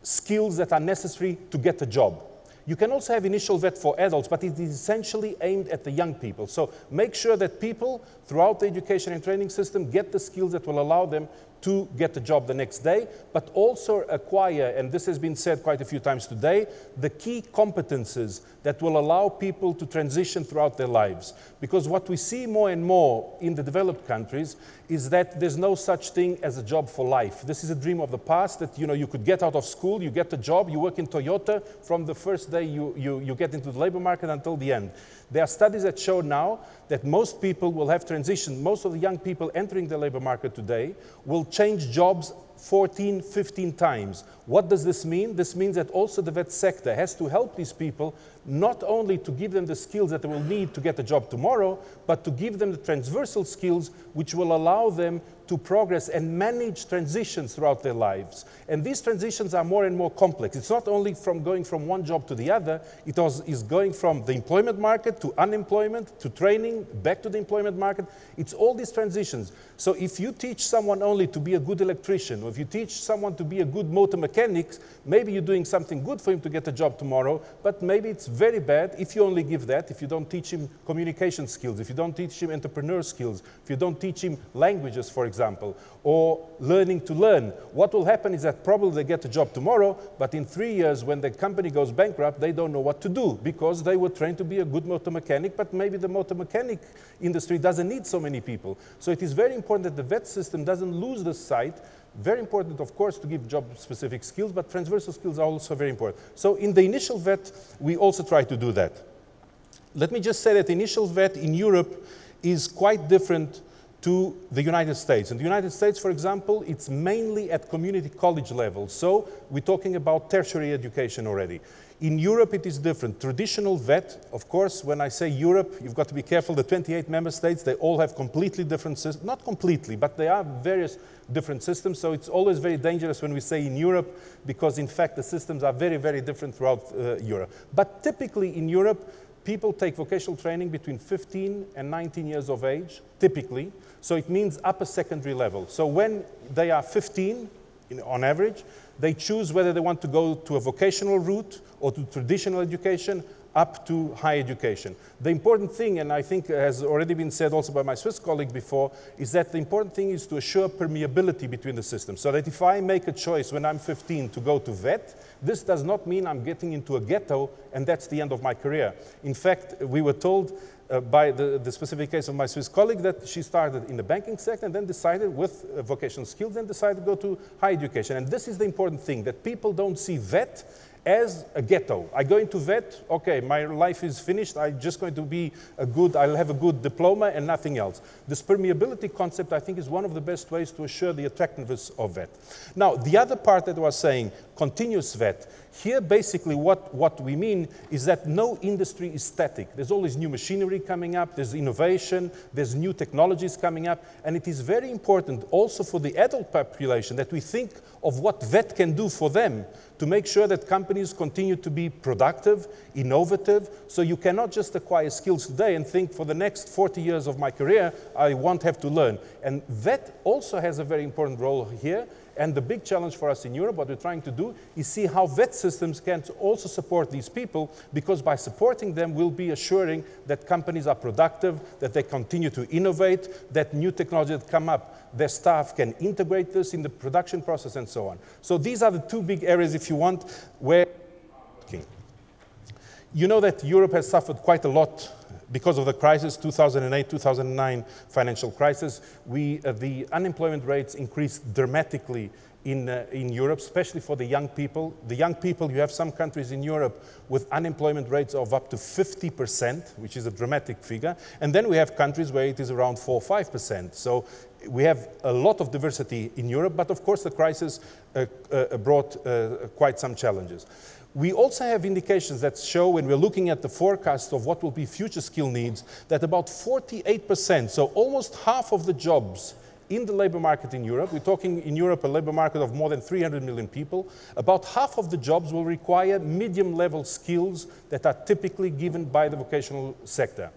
skills that are necessary to get a job. You can also have initial VET for adults, but it is essentially aimed at the young people. So make sure that people throughout the education and training system get the skills that will allow them to get a job the next day, but also acquire, and this has been said quite a few times today, the key competences that will allow people to transition throughout their lives. Because what we see more and more in the developed countries is that there's no such thing as a job for life. This is a dream of the past, that you could get out of school, you get a job, you work in Toyota, from the first day you get into the labor market until the end. There are studies that show now that most people will have transitioned, most of the young people entering the labor market today will change jobs 14, 15 times. What does this mean? This means that also the VET sector has to help these people not only to give them the skills that they will need to get a job tomorrow, but to give them the transversal skills which will allow them to progress and manage transitions throughout their lives. And these transitions are more and more complex. It's not only from going from one job to the other, it is going from the employment market to unemployment, to training, back to the employment market. It's all these transitions. So if you teach someone only to be a good electrician, or if you teach someone to be a good motor mechanic, maybe you're doing something good for him to get a job tomorrow, but maybe it's very bad if you only give that, if you don't teach him communication skills, if you don't teach him entrepreneur skills, if you don't teach him languages, for example, or learning to learn. What will happen is that probably they get a job tomorrow, but in 3 years when the company goes bankrupt, they don't know what to do because they were trained to be a good motor mechanic, but maybe the motor mechanic industry doesn't need so many people. So it is very important that the VET system doesn't lose the sight. Very important, of course, to give job-specific skills, but transversal skills are also very important. So in the initial VET, we also try to do that. Let me just say that initial VET in Europe is quite different to the United States. In the United States, for example, it's mainly at community college level. So we're talking about tertiary education already. In Europe, it is different. Traditional VET, of course, when I say Europe, you've got to be careful. The 28 member states, they all have completely different systems. Not completely, but they are various different systems. So it's always very dangerous when we say in Europe, because in fact, the systems are very, very different throughout Europe. But typically in Europe, people take vocational training between 15 and 19 years of age, typically. So it means upper secondary level. So when they are 15, on average, they choose whether they want to go to a vocational route or to traditional education up to higher education. The important thing, and I think has already been said also by my Swiss colleague before, is that the important thing is to assure permeability between the systems. So that if I make a choice when I'm 15 to go to VET, this does not mean I'm getting into a ghetto and that's the end of my career. In fact, we were told by the specific case of my Swiss colleague that she started in the banking sector and then decided with vocational skills and decided to go to higher education. And this is the important thing, that people don't see VET as a ghetto. I go into VET, okay, my life is finished, I'm just going to be I'll have a good diploma and nothing else. This permeability concept, I think, is one of the best ways to assure the attractiveness of VET. Now, the other part that I was saying, continuous VET, here basically what we mean is that no industry is static. There's always new machinery coming up, there's innovation, there's new technologies coming up, and it is very important also for the adult population that we think of what VET can do for them to make sure that companies continue to be productive, innovative. So you cannot just acquire skills today and think for the next 40 years of my career, I won't have to learn. And VET also has a very important role here. And the big challenge for us in Europe, what we're trying to do, is see how VET systems can also support these people, because by supporting them, we'll be assuring that companies are productive, that they continue to innovate, that new technologies that come up, their staff can integrate this in the production process and so on. So these are the two big areas, if you want, where we're working. You know that Europe has suffered quite a lot because of the crisis, 2008, 2009 financial crisis, the unemployment rates increased dramatically in Europe, especially for the young people. The young people, you have some countries in Europe with unemployment rates of up to 50%, which is a dramatic figure. And then we have countries where it is around 4 or 5%. So we have a lot of diversity in Europe, but of course the crisis brought quite some challenges. We also have indications that show, when we're looking at the forecast of what will be future skill needs, that about 48%, so almost half of the jobs in the labor market in Europe, we're talking in Europe a labor market of more than 300 million people, about half of the jobs will require medium-level skills that are typically given by the vocational sector.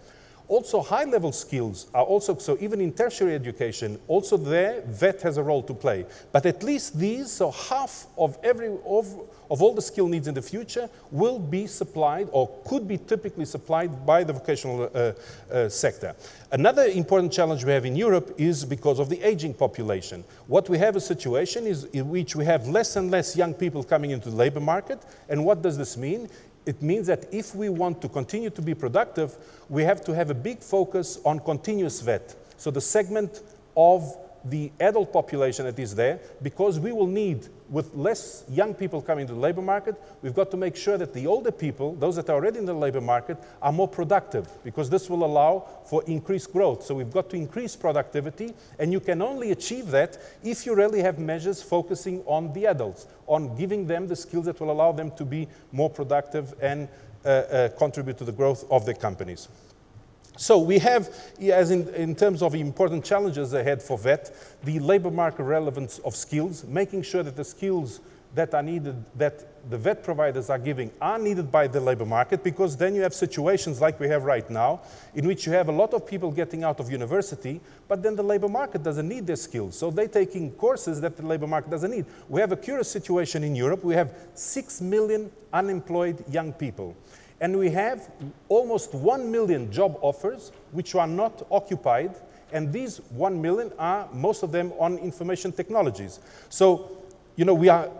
Also, high-level skills are also, so even in tertiary education, also there, VET has a role to play. But at least these, so half of all the skill needs in the future will be supplied, or could be typically supplied by the vocational sector. Another important challenge we have in Europe is because of the aging population. What we have a situation is in which we have less and less young people coming into the labor market. And what does this mean? It means that if we want to continue to be productive, we have to have a big focus on continuous VET. So the segment of the adult population that is there, because we will need, with less young people coming to the labor market, we've got to make sure that the older people, those that are already in the labor market, are more productive, because this will allow for increased growth. So we've got to increase productivity, and you can only achieve that if you really have measures focusing on the adults, on giving them the skills that will allow them to be more productive and contribute to the growth of their companies. So we have, as in terms of important challenges ahead for VET, the labor market relevance of skills, making sure that the skills that are needed, that the VET providers are giving, are needed by the labor market, because then you have situations like we have right now, in which you have a lot of people getting out of university, but then the labor market doesn't need their skills. So they're taking courses that the labor market doesn't need. We have a curious situation in Europe. We have 6 million unemployed young people. And we have almost 1 million job offers which are not occupied, and these 1 million are, most of them, on information technologies. So, you know, we are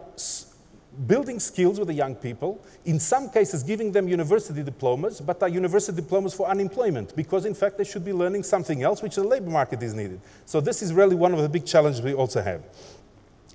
building skills with the young people, in some cases giving them university diplomas, but are university diplomas for unemployment, because in fact they should be learning something else which the labor market is needed. So this is really one of the big challenges we also have.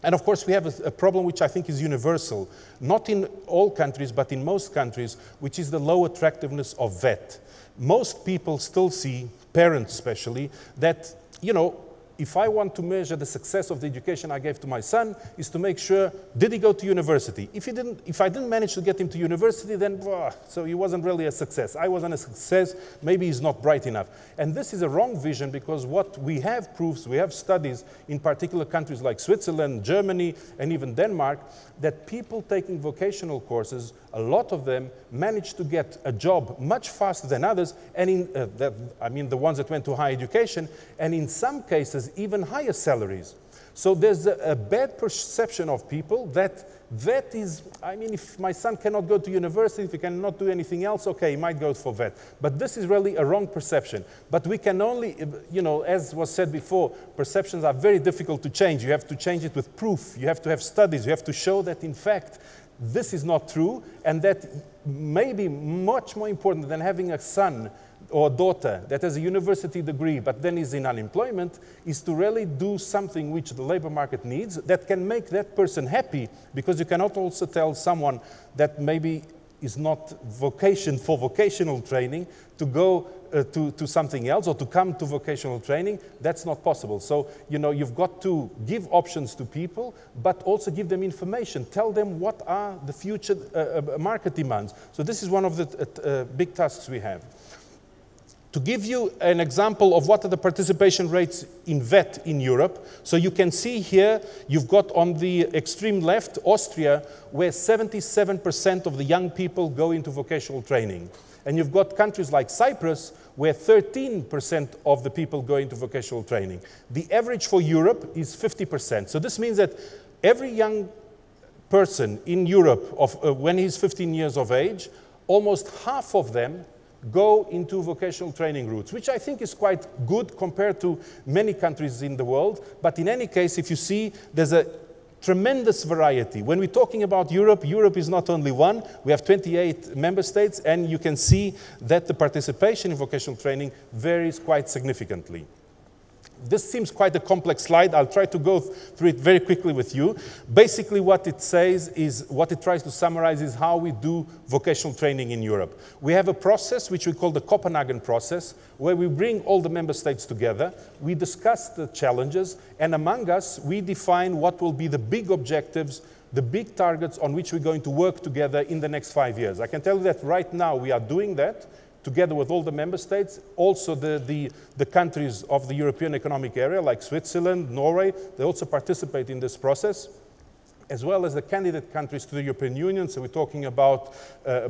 And of course we have a problem which I think is universal, not in all countries, but in most countries, which is the low attractiveness of VET. Most people still see, parents especially, that, you know, if I want to measure the success of the education I gave to my son, is to make sure, did he go to university? If I didn't manage to get him to university, then, so he wasn't really a success. I wasn't a success, maybe he's not bright enough. And this is a wrong vision, because what we have proofs, we have studies in particular countries like Switzerland, Germany, and even Denmark, that people taking vocational courses, a lot of them manage to get a job much faster than others, and the ones that went to higher education, and in some cases even higher salaries. So there's a bad perception of people that VET is, I mean, if my son cannot go to university, if he cannot do anything else, okay, he might go for VET. But this is really a wrong perception. But we can only, you know, as was said before, perceptions are very difficult to change. You have to change it with proof. You have to have studies. You have to show that, in fact, this is not true, and that maybe much more important than having a son or daughter that has a university degree but then is in unemployment, is to really do something which the labor market needs that can make that person happy, because you cannot also tell someone that maybe is not for vocational training to go to something else, or to come to vocational training. That's not possible. So, you know, you've got to give options to people, but also give them information. Tell them what are the future market demands. So this is one of the big tasks we have. To give you an example of what are the participation rates in VET in Europe, so you can see here, you've got on the extreme left, Austria, where 77% of the young people go into vocational training. And you've got countries like Cyprus, where 13% of the people go into vocational training. The average for Europe is 50%. So this means that every young person in Europe, when he's 15 years of age, almost half of them go into vocational training routes, which I think is quite good compared to many countries in the world. But in any case, if you see, there's a tremendous variety. When we're talking about Europe, Europe is not only one. We have 28 member states, and you can see that the participation in vocational training varies quite significantly. This seems quite a complex slide. I'll try to go through it very quickly with you. Basically, what it says is, what it tries to summarize is how we do vocational training in Europe. We have a process which we call the Copenhagen process, where we bring all the member states together, we discuss the challenges, and among us, we define what will be the big objectives, the big targets on which we're going to work together in the next 5 years. I can tell you that right now we are doing that, together with all the member states, also the countries of the European Economic Area, like Switzerland, Norway, they also participate in this process, as well as the candidate countries to the European Union. So we're talking about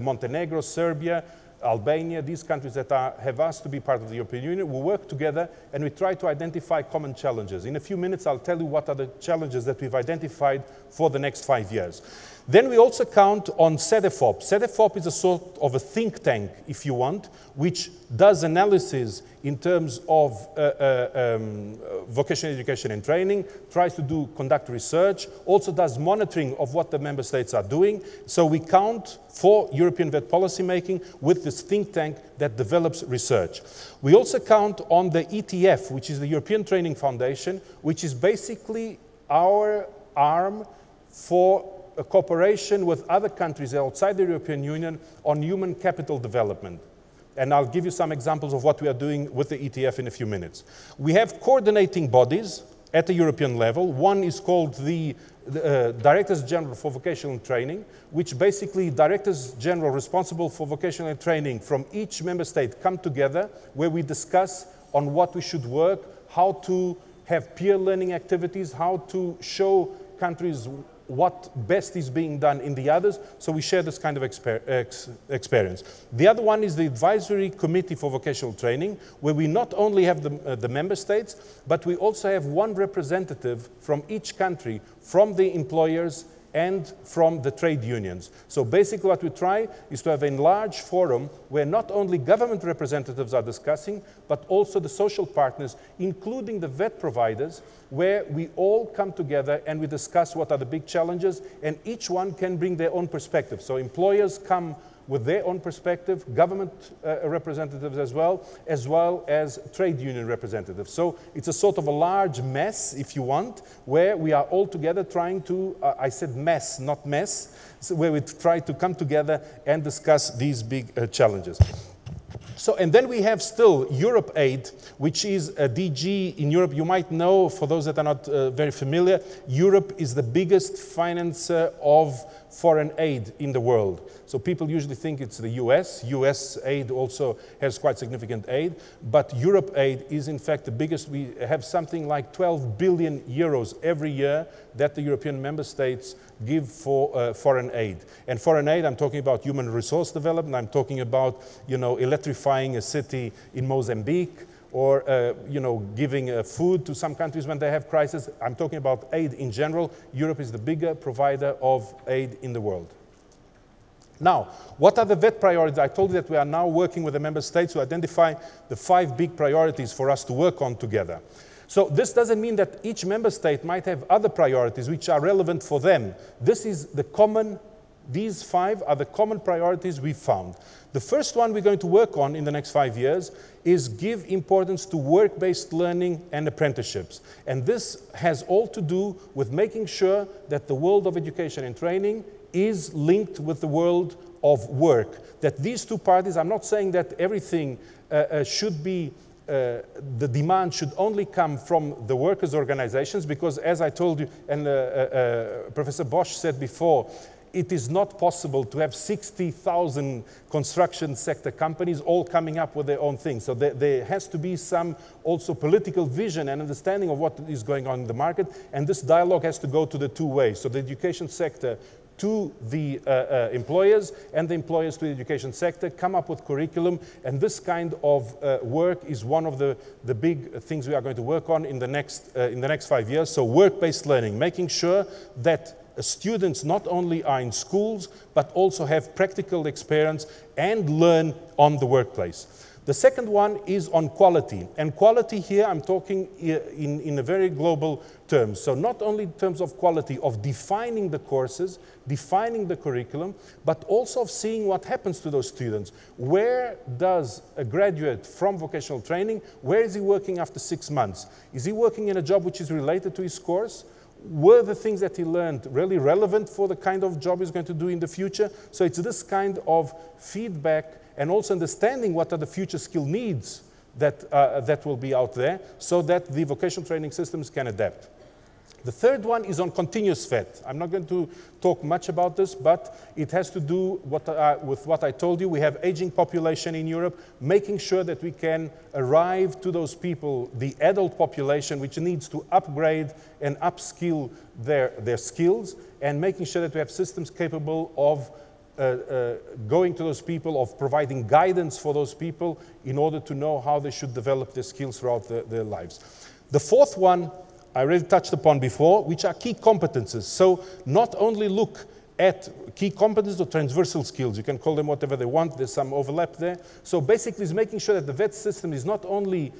Montenegro, Serbia, Albania, these countries that have asked to be part of the European Union. We work together and we try to identify common challenges. In a few minutes, I'll tell you what are the challenges that we've identified for the next 5 years. Then we also count on CEDEFOP. CEDEFOP is a sort of a think tank, if you want, which does analysis in terms of vocational education and training, tries to conduct research, also does monitoring of what the member states are doing. So we count for European VET policy making with this think tank that develops research. We also count on the ETF, which is the European Training Foundation, which is basically our arm for a cooperation with other countries outside the European Union on human capital development. And I'll give you some examples of what we are doing with the ETF in a few minutes. We have coordinating bodies at the European level. One is called the Directors General for Vocational Training, which basically Directors General responsible for vocational training from each member state come together, where we discuss on what we should work, how to have peer learning activities, how to show countries what best is being done in the others, so we share this kind of experience. The other one is the Advisory Committee for Vocational Training, where we not only have the member states, but we also have one representative from each country, from the employers and from the trade unions. So basically what we try is to have a large forum where not only government representatives are discussing, but also the social partners, including the VET providers, where we all come together and we discuss what are the big challenges, and each one can bring their own perspective. So employers come with their own perspective, government representatives as well as trade union representatives. So it's a sort of a large mess, if you want, where we are all together trying to, I said mess, not mess, so where we try to come together and discuss these big challenges. So, and then we have still Europe Aid, which is a DG in Europe. You might know, for those that are not very familiar, Europe is the biggest financer of foreign aid in the world. So people usually think it's the US. US aid also has quite significant aid, but Europe Aid is in fact the biggest. We have something like 12 billion euros every year that the European member states give for foreign aid. And foreign aid, I'm talking about human resource development, I'm talking about, you know, electrifying a city in Mozambique, or you know, giving food to some countries when they have crisis. I'm talking about aid in general. Europe is the bigger provider of aid in the world. Now, what are the VET priorities? I told you that we are now working with the member states to identify the 5 big priorities for us to work on together. So this doesn't mean that each member state might have other priorities which are relevant for them. This is the common, these 5 are the common priorities we found. The first one we're going to work on in the next 5 years is give importance to work-based learning and apprenticeships. And this has all to do with making sure that the world of education and training is linked with the world of work. That these two parties, I'm not saying that everything should be, the demand should only come from the workers' organizations, because as I told you, and Professor Bosch said before, it is not possible to have 60,000 construction sector companies all coming up with their own thing. So there has to be some also political vision and understanding of what is going on in the market, and this dialogue has to go to the 2 ways. So the education sector to the employers, and the employers to the education sector, come up with curriculum, and this kind of work is one of the big things we are going to work on in the next 5 years. So work-based learning, making sure that students not only are in schools, but also have practical experience and learn on the workplace. The second one is on quality. And quality here, I'm talking in a very global terms. So not only in terms of quality of defining the courses, defining the curriculum, but also of seeing what happens to those students. Where does a graduate from vocational training, where is he working after 6 months? Is he working in a job which is related to his course? Were the things that he learned really relevant for the kind of job he's going to do in the future? So it's this kind of feedback and also understanding what are the future skill needs that will be out there so that the vocational training systems can adapt. The third one is on continuous VET. I'm not going to talk much about this, but it has to do with what I told you. We have aging population in Europe, making sure that we can arrive to those people, the adult population, which needs to upgrade and upskill their skills, and making sure that we have systems capable of going to those people, of providing guidance for those people in order to know how they should develop their skills throughout their lives. The fourth one I already touched upon before, which are key competences. So not only look at key competences or transversal skills, you can call them whatever they want, there's some overlap there. So basically it's making sure that the VET system is not only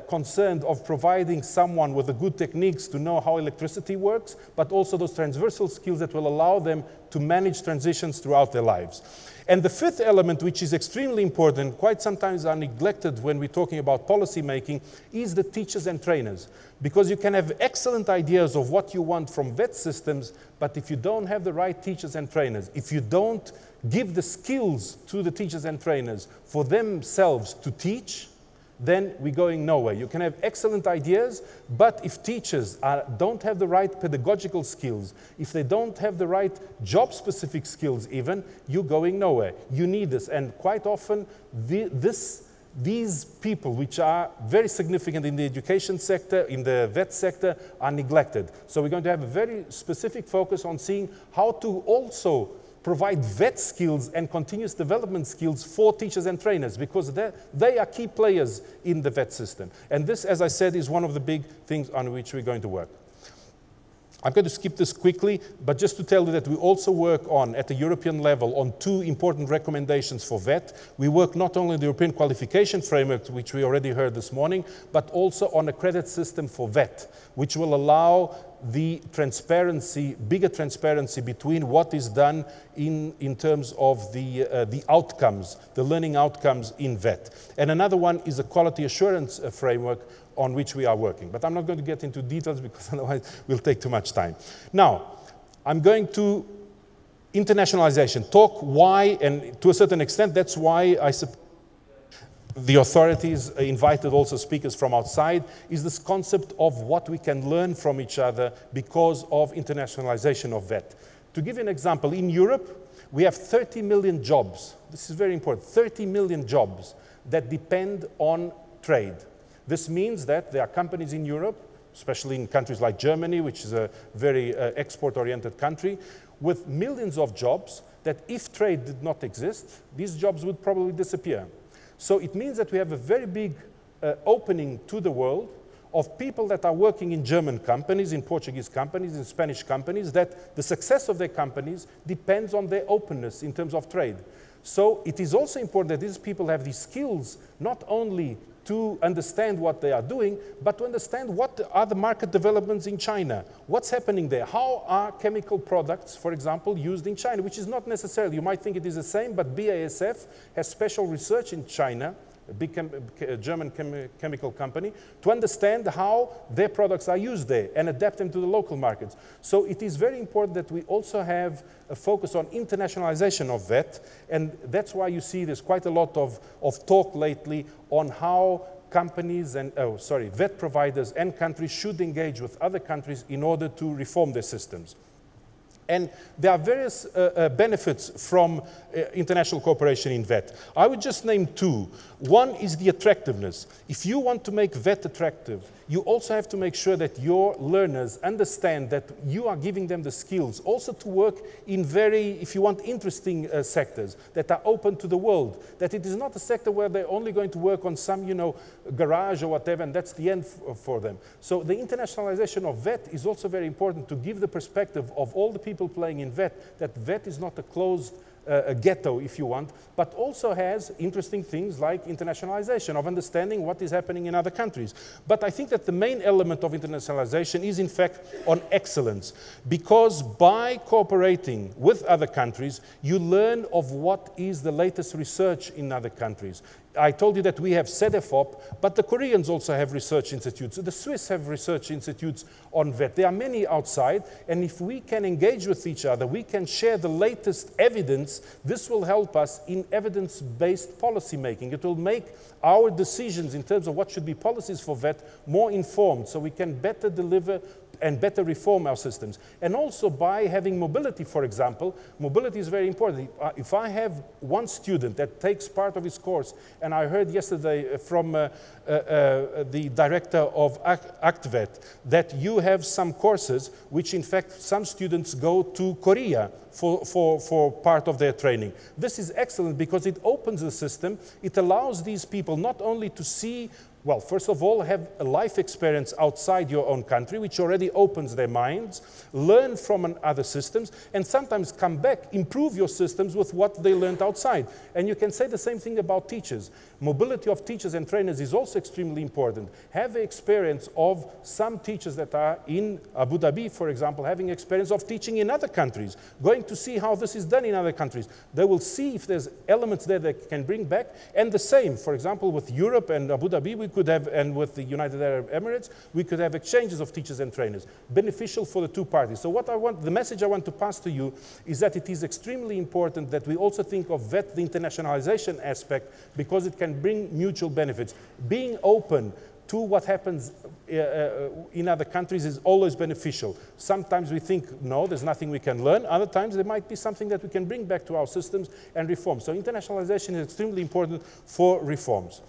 concerned of providing someone with the good techniques to know how electricity works, but also those transversal skills that will allow them to manage transitions throughout their lives. And the fifth element, which is extremely important, quite sometimes are neglected when we're talking about policy making, is the teachers and trainers. Because you can have excellent ideas of what you want from VET systems, but if you don't have the right teachers and trainers, if you don't give the skills to the teachers and trainers for themselves to teach, then we're going nowhere. You can have excellent ideas, but if teachers don't have the right pedagogical skills, if they don't have the right job-specific skills even, you're going nowhere. You need this, and quite often these people, which are very significant in the education sector, in the VET sector, are neglected. So we're going to have a very specific focus on seeing how to also provide VET skills and continuous development skills for teachers and trainers, because they are key players in the VET system. And this, as I said, is one of the big things on which we're going to work. I'm going to skip this quickly, but just to tell you that we also work on, at the European level, on 2 important recommendations for VET. We work not only on the European qualification framework, which we already heard this morning, but also on a credit system for VET, which will allow the transparency, bigger transparency between what is done in terms of the outcomes, the learning outcomes in VET. And another one is a quality assurance framework on which we are working. But I'm not going to get into details because otherwise we'll take too much time. Now, I'm going to internationalization, talk why, and to a certain extent, that's why I suppose the authorities invited also speakers from outside, is this concept of what we can learn from each other because of internationalization of VET. To give you an example, in Europe, we have 30 million jobs. This is very important, 30 million jobs that depend on trade. This means that there are companies in Europe, especially in countries like Germany, which is a very export-oriented country, with millions of jobs that if trade did not exist, these jobs would probably disappear. So it means that we have a very big opening to the world of people that are working in German companies, in Portuguese companies, in Spanish companies, that the success of their companies depends on their openness in terms of trade. So it is also important that these people have these skills, not only to understand what they are doing, but to understand what are the market developments in China. What's happening there? How are chemical products, for example, used in China, which is not necessarily, you might think it is the same, but BASF has special research in China, a big German chemical company, to understand how their products are used there and adapt them to the local markets. So it is very important that we also have a focus on internationalization of VET, and that's why you see there's quite a lot of talk lately on how companies and, VET providers and countries should engage with other countries in order to reform their systems. And there are various benefits from international cooperation in VET. I would just name 2. One is the attractiveness. If you want to make VET attractive, you also have to make sure that your learners understand that you are giving them the skills also to work in very, if you want, interesting sectors that are open to the world. That it is not a sector where they're only going to work on some, garage or whatever, and that's the end for them. So the internationalization of VET is also very important to give the perspective of all the people playing in VET, that VET is not a closed a ghetto, if you want, but also has interesting things like internationalization, of understanding what is happening in other countries. But I think that the main element of internationalization is, in fact, on excellence, because by cooperating with other countries, you learn of what is the latest research in other countries. I told you that we have CEDEFOP, but the Koreans also have research institutes. The Swiss have research institutes on VET. There are many outside, and if we can engage with each other, we can share the latest evidence. This will help us in evidence-based policy making. It will make our decisions in terms of what should be policies for VET more informed, so we can better deliver and better reform our systems. And also by having mobility, for example, mobility is very important. If I have one student that takes part of his course, and I heard yesterday from the director of ACTVET that you have some courses which in fact some students go to Korea for part of their training. This is excellent because it opens the system. It allows these people not only to see, well, first of all, have a life experience outside your own country, which already opens their minds, learn from other systems, and sometimes come back, improve your systems with what they learned outside. And you can say the same thing about teachers. Mobility of teachers and trainers is also extremely important. Have the experience of some teachers that are in Abu Dhabi, for example, having experience of teaching in other countries, going to see how this is done in other countries. They will see if there's elements there that can bring back. And the same, for example, with Europe and Abu Dhabi, we could have, and with the United Arab Emirates, we could have exchanges of teachers and trainers, beneficial for the two parties. So what I want, the message I want to pass to you is that it is extremely important that we also think of VET, the internationalization aspect, because it can bring mutual benefits. Being open to what happens in other countries is always beneficial. Sometimes we think, no, there's nothing we can learn. Other times there might be something that we can bring back to our systems and reform. So internationalization is extremely important for reforms.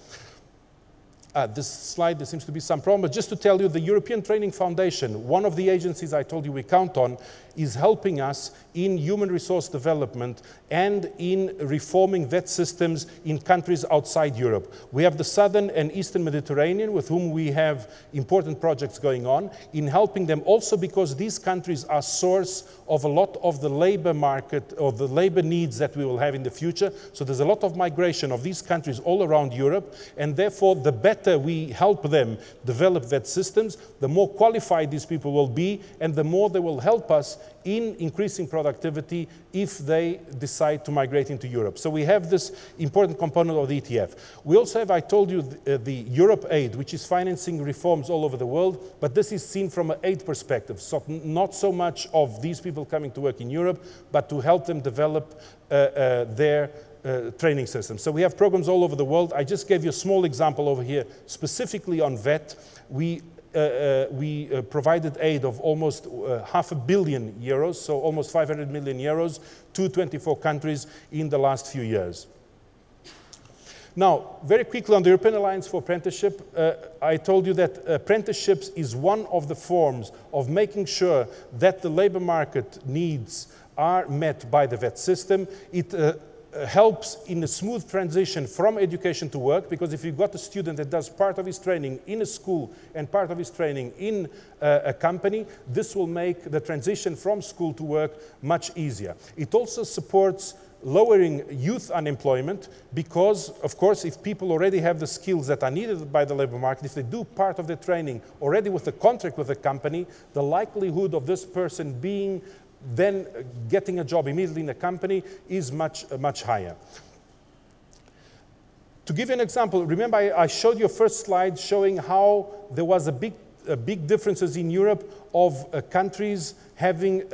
This slide, there seems to be some problem, but just to tell you, the European Training Foundation, one of the agencies I told you we count on, is helping us in human resource development and in reforming VET systems in countries outside Europe. We have the Southern and Eastern Mediterranean with whom we have important projects going on in helping them also because these countries are source of a lot of the labor market or the labor needs that we will have in the future. So there's a lot of migration of these countries all around Europe, and therefore the better we help them develop VET systems, the more qualified these people will be and the more they will help us in increasing productivity if they decide to migrate into Europe. So we have this important component of the ETF. We also have, I told you, the Europe Aid, which is financing reforms all over the world, but this is seen from an aid perspective. So not so much of these people coming to work in Europe, but to help them develop their training system. So we have programs all over the world. I just gave you a small example over here, specifically on VET. We provided aid of almost €500 million, so almost 500 million euros to 24 countries in the last few years. Now, very quickly on the European Alliance for Apprenticeship, I told you that apprenticeships is one of the forms of making sure that the labor market needs are met by the VET system. It helps in a smooth transition from education to work, because if you've got a student that does part of his training in a school and part of his training in a company, this will make the transition from school to work much easier. It also supports lowering youth unemployment because, of course, if people already have the skills that are needed by the labor market, if they do part of their training already with a contract with a company, the likelihood of this person being then getting a job immediately in a company is much higher. To give you an example, remember I showed you a first slide showing how there was a big differences in Europe of countries having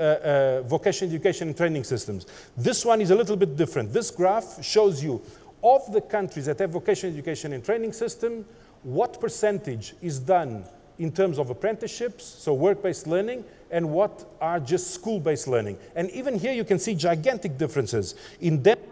vocational education and training systems. This one is a little bit different. This graph shows you of the countries that have vocational education and training system, what percentage is done in terms of apprenticeships, so work-based learning, and what are just school-based learning. And even here you can see gigantic differences. In Denmark,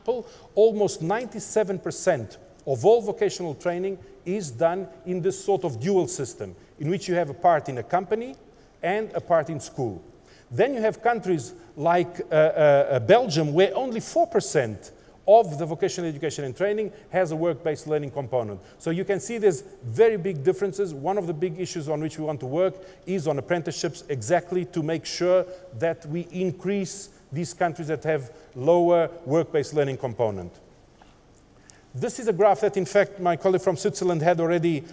for example, almost 97% of all vocational training is done in this sort of dual system, in which you have a part in a company and a part in school. Then you have countries like Belgium, where only 4% of the vocational education and training has a work-based learning component. So you can see there's very big differences. One of the big issues on which we want to work is on apprenticeships, exactly to make sure that we increase these countries that have lower work-based learning component. This is a graph that, in fact, my colleague from Switzerland had already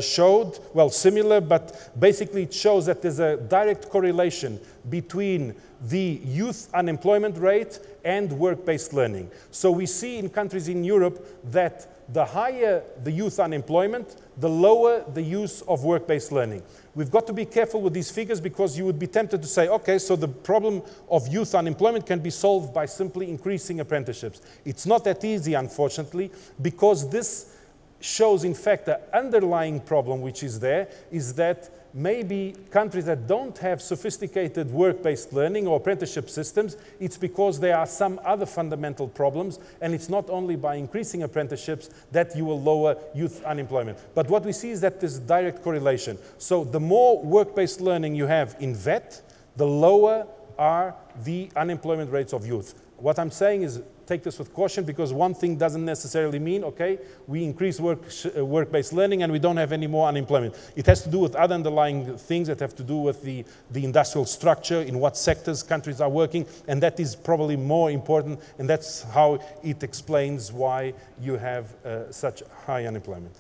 showed, well, similar, but basically it shows that there's a direct correlation between the youth unemployment rate and work-based learning. So we see in countries in Europe that the higher the youth unemployment, the lower the use of work-based learning. We've got to be careful with these figures because you would be tempted to say, okay, so the problem of youth unemployment can be solved by simply increasing apprenticeships. It's not that easy, unfortunately, because this shows, in fact, the underlying problem which is there is that maybe countries that don't have sophisticated work-based learning or apprenticeship systems, it's because there are some other fundamental problems, and it's not only by increasing apprenticeships that you will lower youth unemployment. But what we see is that there's direct correlation. So the more work-based learning you have in VET, the lower are the unemployment rates of youth. What I'm saying is take this with caution because one thing doesn't necessarily mean, okay, we increase work-based learning and we don't have any more unemployment. It has to do with other underlying things that have to do with the industrial structure, in what sectors countries are working, and that is probably more important, and that's how it explains why you have such high unemployment.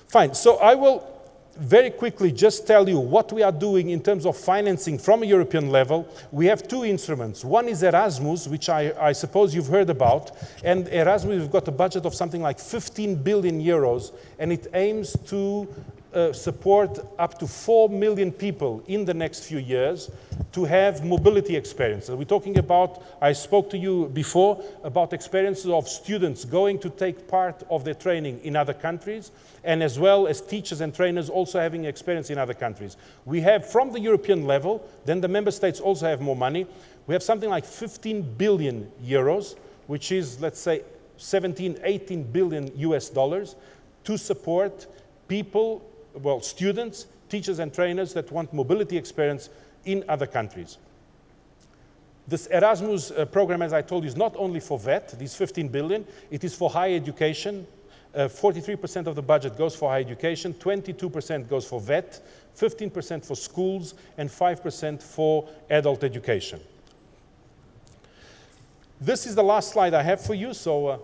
Fine, so I will very quickly just tell you what we are doing in terms of financing from a European level. We have two instruments. One is Erasmus, which I suppose you've heard about. And Erasmus, we've got a budget of something like 15 billion euros, and it aims to support up to 4 million people in the next few years to have mobility experiences. We're talking about, I spoke to you before, about experiences of students going to take part of their training in other countries, and as well as teachers and trainers also having experience in other countries. We have, from the European level, then the member states also have more money. We have something like 15 billion euros, which is, let's say, 17, 18 billion US dollars to support people, well, students, teachers and trainers that want mobility experience in other countries. This Erasmus program, as I told you, is not only for VET, these 15 billion, it is for higher education. 43% of the budget goes for higher education, 22% goes for VET, 15% for schools, and 5% for adult education. This is the last slide I have for you, so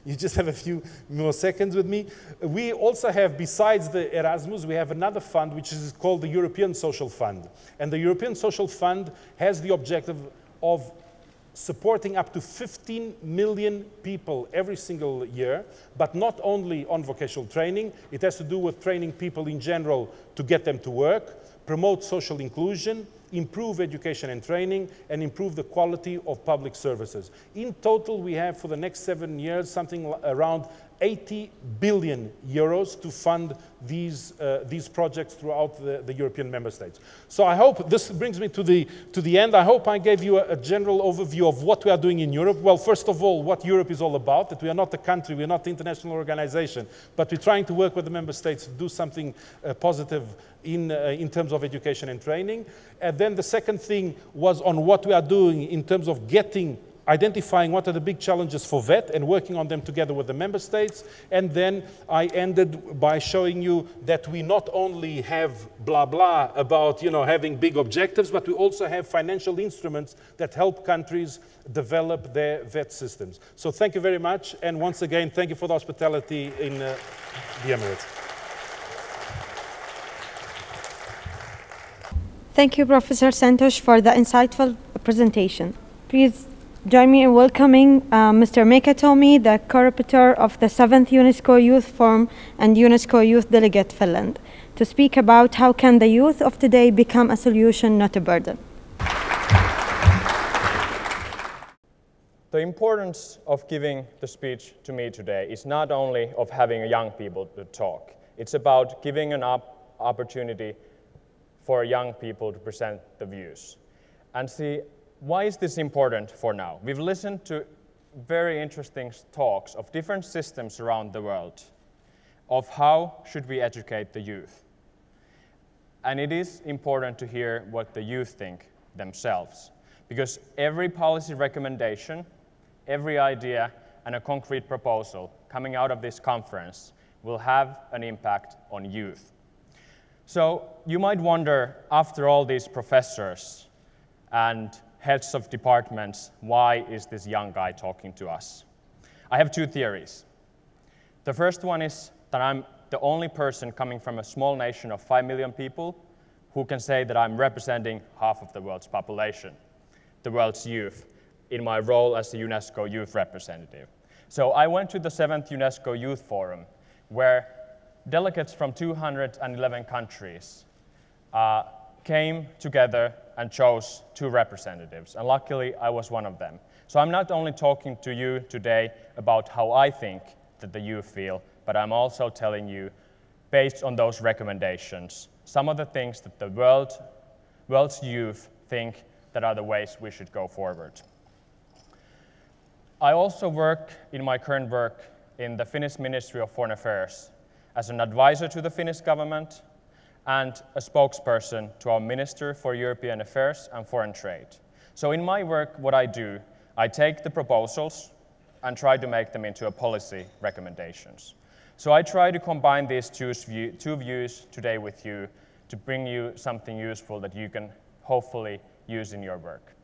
you just have a few more seconds with me. We also have, besides the Erasmus, we have another fund which is called the European Social Fund. And the European Social Fund has the objective of supporting up to 15 million people every single year, but not only on vocational training. It has to do with training people in general to get them to work, promote social inclusion, improve education and training, and improve the quality of public services. In total, we have for the next 7 years something around 80 billion euros to fund these projects throughout the European member states. So I hope, this brings me to the end, I hope I gave you a general overview of what we are doing in Europe. Well, first of all, what Europe is all about, that we are not a country, we are not an international organization, but we're trying to work with the member states to do something positive in terms of education and training. And then the second thing was on what we are doing in terms of identifying what are the big challenges for VET and working on them together with the member states. And then I ended by showing you that we not only have blah blah about having big objectives, but we also have financial instruments that help countries develop their VET systems. So thank you very much, and once again thank you for the hospitality in the Emirates. Thank you, Professor Santos, for the insightful presentation. Please join me in welcoming Mr. Mika Tomi, the co-rapporteur of the 7th UNESCO Youth Forum and UNESCO Youth Delegate Finland, to speak about how can the youth of today become a solution, not a burden. The importance of giving the speech to me today is not only of having young people to talk. It's about giving an opportunity for young people to present the views. And see, why is this important for now? We've listened to very interesting talks of different systems around the world of how should we educate the youth. And it is important to hear what the youth think themselves, because every policy recommendation, every idea, and a concrete proposal coming out of this conference will have an impact on youth. So you might wonder, after all these professors and heads of departments, why is this young guy talking to us? I have two theories. The first one is that I'm the only person coming from a small nation of 5 million people who can say that I'm representing half of the world's population, the world's youth, in my role as the UNESCO youth representative. So I went to the 7th UNESCO Youth Forum, where delegates from 211 countries came together and chose 2 representatives, and luckily I was one of them. So I'm not only talking to you today about how I think that the youth feel, but I'm also telling you, based on those recommendations, some of the things that the world's youth think that are the ways we should go forward. I also work in my current work in the Finnish Ministry of Foreign Affairs as an advisor to the Finnish government and a spokesperson to our Minister for European Affairs and Foreign Trade. So in my work, what I do, I take the proposals and try to make them into a policy recommendations. So I try to combine these two views today with you to bring you something useful that you can hopefully use in your work.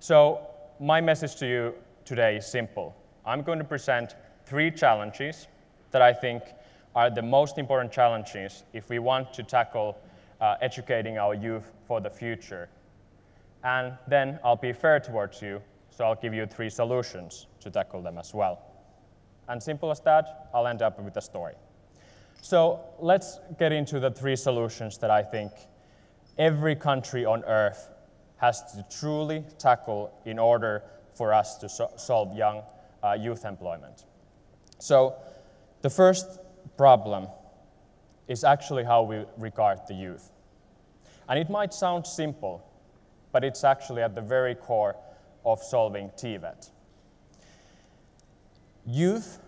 So my message to you today is simple. I'm going to present 3 challenges that I think are the most important challenges if we want to tackle educating our youth for the future. And then I'll be fair towards you, so I'll give you 3 solutions to tackle them as well. And simple as that, I'll end up with a story. So let's get into the 3 solutions that I think every country on earth has to truly tackle in order for us to solve young youth employment. So the first problem is actually how we regard the youth. And it might sound simple, but it's actually at the very core of solving TVET. Youth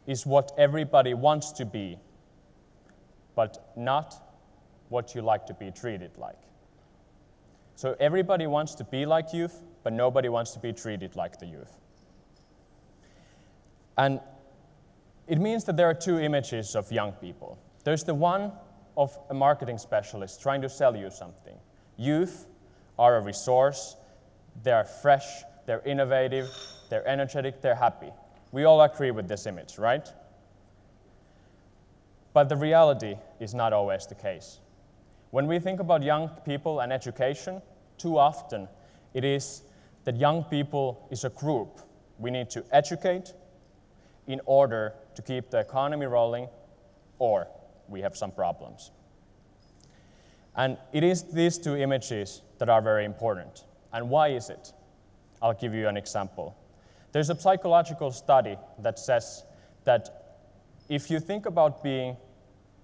is what everybody wants to be, but not what you like to be treated like. So everybody wants to be like youth, but nobody wants to be treated like the youth. And it means that there are 2 images of young people. There's the one of a marketing specialist trying to sell you something. Youth are a resource, they're fresh, they're innovative, they're energetic, they're happy. We all agree with this image, right? But the reality is not always the case. When we think about young people and education, too often it is that young people is a group we need to educate in order to keep the economy rolling, or we have some problems. And it is these 2 images that are very important. And why is it? I'll give you an example. There's a psychological study that says that if you think about being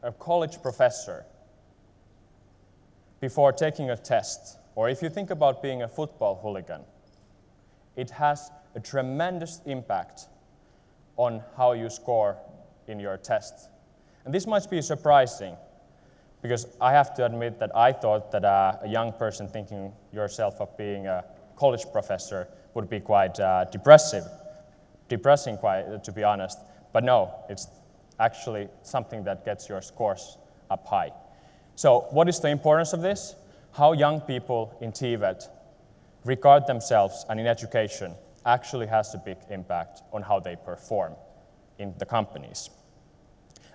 a college professor before taking a test, or if you think about being a football hooligan, it has a tremendous impact on how you score in your test. And this might be surprising, because I have to admit that I thought that a young person thinking yourself of being a college professor would be quite depressing, quite, to be honest. But no, it's actually something that gets your scores up high. So what is the importance of this? How young people in TVET regard themselves and in education actually has a big impact on how they perform in the companies.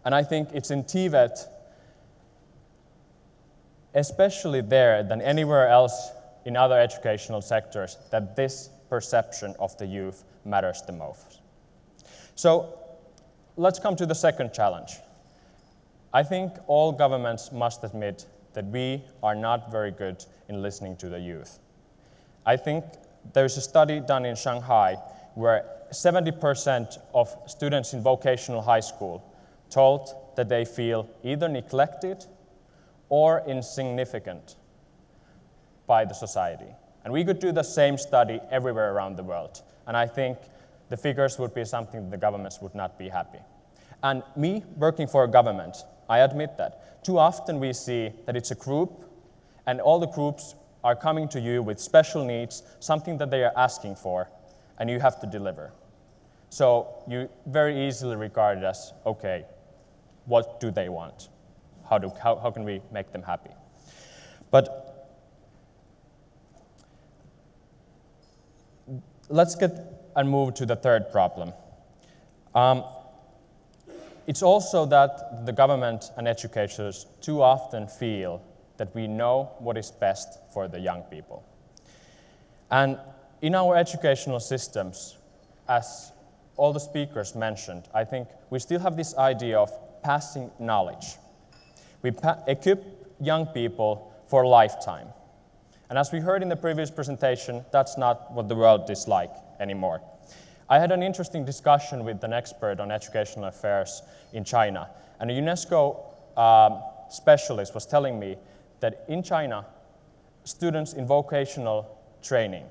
And I think it's in TVET, especially there than anywhere else in other educational sectors, that this perception of the youth matters the most. So let's come to the second challenge. I think all governments must admit that we are not very good in listening to the youth. I think there's a study done in Shanghai where 70% of students in vocational high school told that they feel either neglected or insignificant by the society. And we could do the same study everywhere around the world. And I think the figures would be something that the governments would not be happy. And me, working for a government, I admit that. Too often we see that it's a group, and all the groups are coming to you with special needs, something that they are asking for, and you have to deliver. So you very easily regard it as, okay, what do they want? How can we make them happy? But let's get and move to the third problem. It's also that the government and educators too often feel that we know what is best for the young people. And in our educational systems, as all the speakers mentioned, I think we still have this idea of passing knowledge. We equip young people for a lifetime. And as we heard in the previous presentation, that's not what the world is like anymore. I had an interesting discussion with an expert on educational affairs in China, and a UNESCO specialist was telling me that in China, students in vocational training,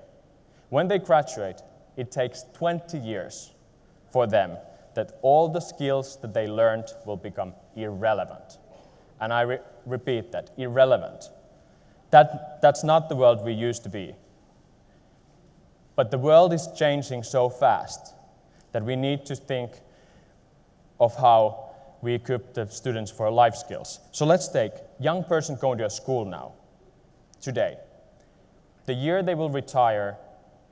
when they graduate, it takes 20 years for them that all the skills that they learned will become irrelevant. And I repeat that, irrelevant. That's not the world we used to be. But the world is changing so fast that we need to think of how we equip the students for life skills. So let's take a young person going to a school now, today. The year they will retire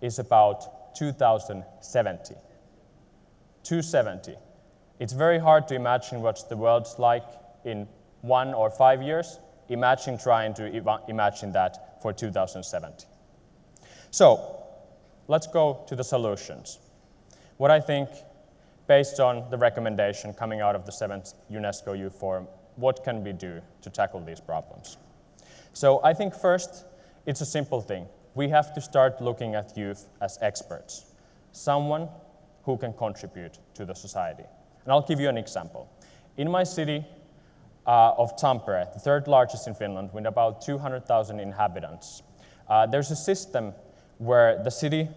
is about 2070. 270. It's very hard to imagine what the world's like in 1 or 5 years. Imagine trying to imagine that for 2070. So, let's go to the solutions. What I think, based on the recommendation coming out of the 7th UNESCO Youth Forum, what can we do to tackle these problems? So I think first, it's a simple thing. We have to start looking at youth as experts, someone who can contribute to the society. And I'll give you an example. In my city of Tampere, the third largest in Finland, with about 200,000 inhabitants, there's a system where the city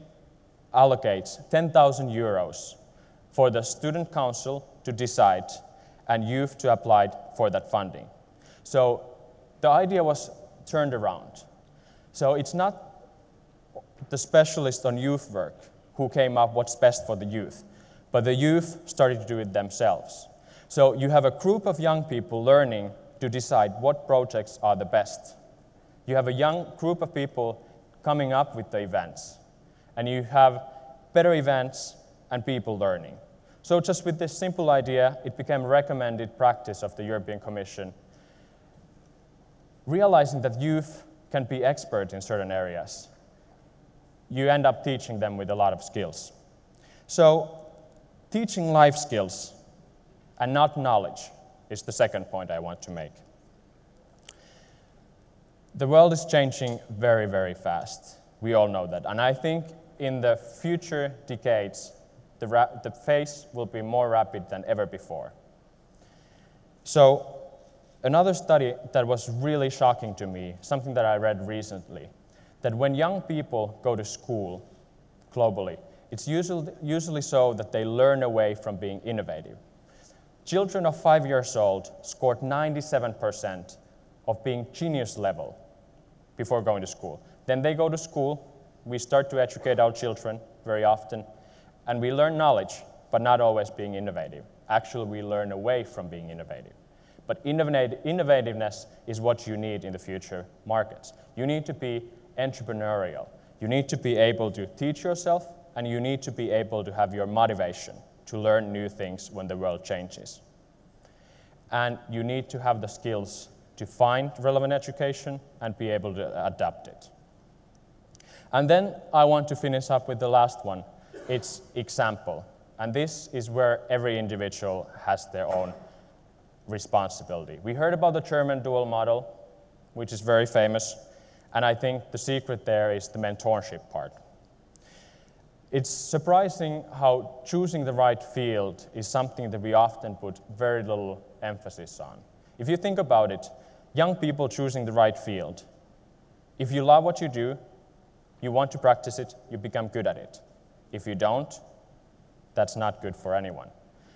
allocates 10,000 euros for the student council to decide and youth to apply for that funding. So the idea was turned around. So it's not the specialist on youth work who came up what's best for the youth, but the youth started to do it themselves. So you have a group of young people learning to decide what projects are the best. You have a young group of people coming up with the events, and you have better events and people learning. So just with this simple idea, it became a recommended practice of the European Commission, realizing that youth can be expert in certain areas. You end up teaching them with a lot of skills. So teaching life skills and not knowledge is the second point I want to make. The world is changing very, very fast. We all know that. And I think in the future decades, the pace will be more rapid than ever before. So another study that was really shocking to me, something that I read recently, that when young people go to school globally, it's usually so that they learn away from being innovative. Children of 5 years old scored 97% of being genius level before going to school. Then they go to school, we start to educate our children very often, and we learn knowledge, but not always being innovative. Actually, we learn away from being innovative. But innovativeness is what you need in the future markets. You need to be entrepreneurial. You need to be able to teach yourself, and you need to be able to have your motivation to learn new things when the world changes. And you need to have the skills to find relevant education and be able to adapt it. And then I want to finish up with the last one. It's example. And this is where every individual has their own responsibility. We heard about the German dual model, which is very famous, and I think the secret there is the mentorship part. It's surprising how choosing the right field is something that we often put very little emphasis on. If you think about it, young people choosing the right field, if you love what you do, you want to practice it, you become good at it. If you don't, that's not good for anyone.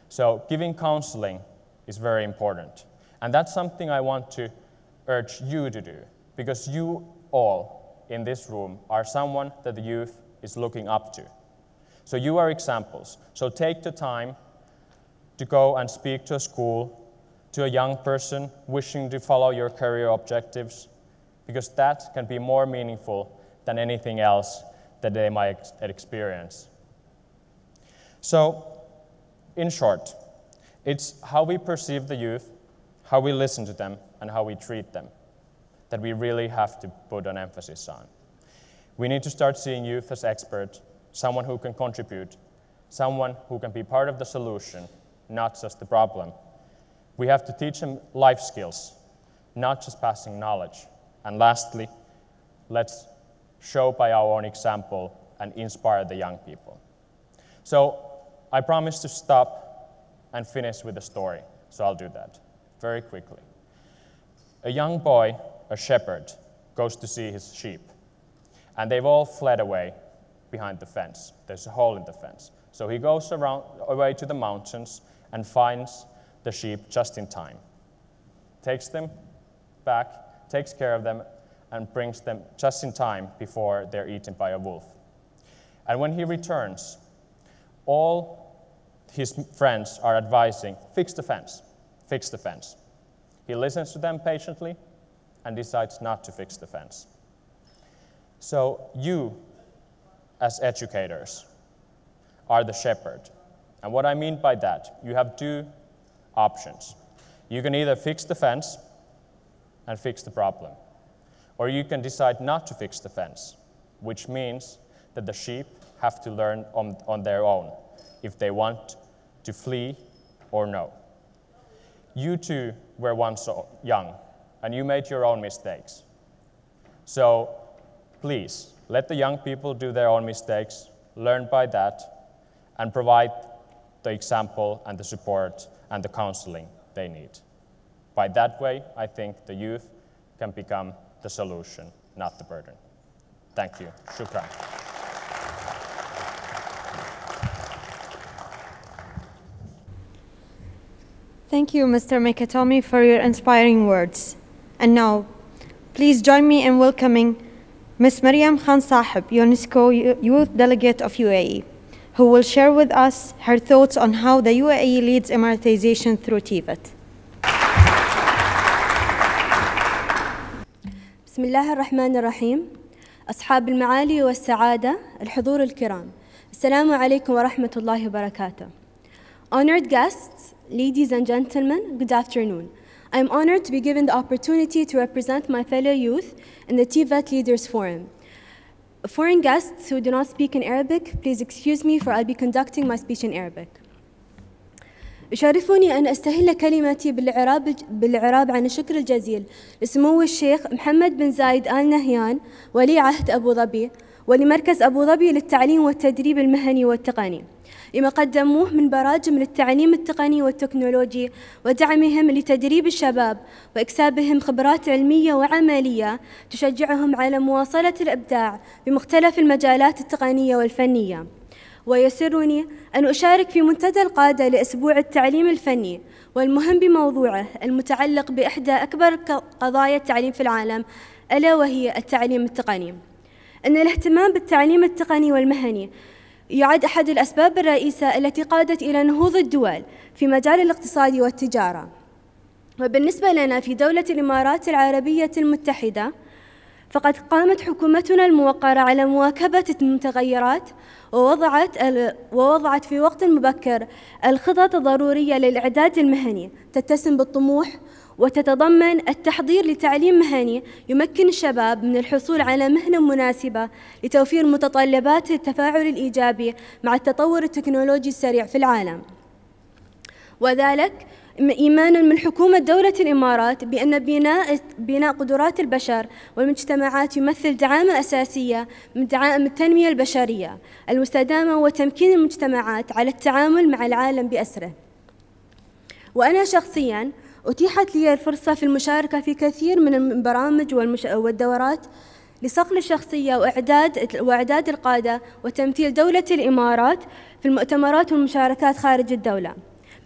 So giving counseling is very important. And that's something I want to urge you to do, because you all in this room are someone that the youth is looking up to. So you are examples. So take the time to go and speak to a school, to a young person wishing to follow your career objectives, because that can be more meaningful than anything else that they might experience. So, in short, it's how we perceive the youth, how we listen to them, and how we treat them that we really have to put an emphasis on. We need to start seeing youth as experts, someone who can contribute, someone who can be part of the solution, not just the problem. We have to teach them life skills, not just passing knowledge. And lastly, let's show by our own example and inspire the young people. So I promise to stop and finish with a story, so I'll do that very quickly. A young boy, a shepherd, goes to see his sheep, and they've all fled away behind the fence. There's a hole in the fence. So he goes away to the mountains and finds the sheep just in time, takes them back, takes care of them, and brings them just in time before they're eaten by a wolf. And when he returns, all his friends are advising, fix the fence, fix the fence. He listens to them patiently and decides not to fix the fence. So you, as educators, are the shepherd. And what I mean by that, you have two options. You can either fix the fence and fix the problem, or you can decide not to fix the fence, which means that the sheep have to learn on their own if they want to flee or no. You too were once young, and you made your own mistakes. So please, let the young people do their own mistakes, learn by that, and provide the example and the support and the counseling they need. By that way, I think the youth can become the solution, not the burden. Thank you. Shukran. Thank you, Mr. Mikatomi, for your inspiring words. And now, please join me in welcoming Ms. Mariam Khan Sahib, UNESCO Youth Delegate of UAE, who will share with us her thoughts on how the UAE leads Emiratization through TVET. بسم الله الرحمن الرحيم. أصحاب المعالي والسعادة، الحضور الكرام، السلام عليكم ورحمة الله وبركاته. Honored guests, ladies and gentlemen, good afternoon. I am honored to be given the opportunity to represent my fellow youth in the TVET Leaders Forum. Foreign guests who do not speak in Arabic, please excuse me, for I'll be conducting my speech in Arabic. يشرفني أن أستهل كلمتي بالإعراب عن الشكر الجزيل لسمو الشيخ محمد بن زايد آل نهيان ولي عهد أبو ظبي ولمركز أبو ظبي للتعليم والتدريب المهني والتقني لما قدموه من براجم للتعليم التقني والتكنولوجي ودعمهم لتدريب الشباب وإكسابهم خبرات علمية وعملية تشجعهم على مواصلة الإبداع بمختلف المجالات التقنية والفنية. ويسرني أن أشارك في منتدى القادة لأسبوع التعليم الفني والمهم بموضوعه المتعلق بإحدى أكبر قضايا التعليم في العالم، ألا وهي التعليم التقني. أن الاهتمام بالتعليم التقني والمهني يعد أحد الأسباب الرئيسة التي قادت إلى نهوض الدول في مجال الاقتصاد والتجارة. وبالنسبة لنا في دولة الإمارات العربية المتحدة، فقد قامت حكومتنا الموقرة على مواكبة المتغيرات ووضعت في وقت مبكر الخطط الضرورية للإعداد المهني تتسم بالطموح وتتضمن التحضير لتعليم مهني يمكن الشباب من الحصول على مهنة مناسبة لتوفير متطلبات التفاعل الإيجابي مع التطور التكنولوجي السريع في العالم. وذلك إيماناً من حكومة دولة الإمارات بأن بناء قدرات البشر والمجتمعات يمثل دعامة أساسية من دعائم التنمية البشرية المستدامة وتمكين المجتمعات على التعامل مع العالم بأسره. وأنا شخصياً أتيحت لي الفرصة في المشاركة في كثير من البرامج والدورات لصقل الشخصية وإعداد القادة وتمثيل دولة الإمارات في المؤتمرات والمشاركات خارج الدولة،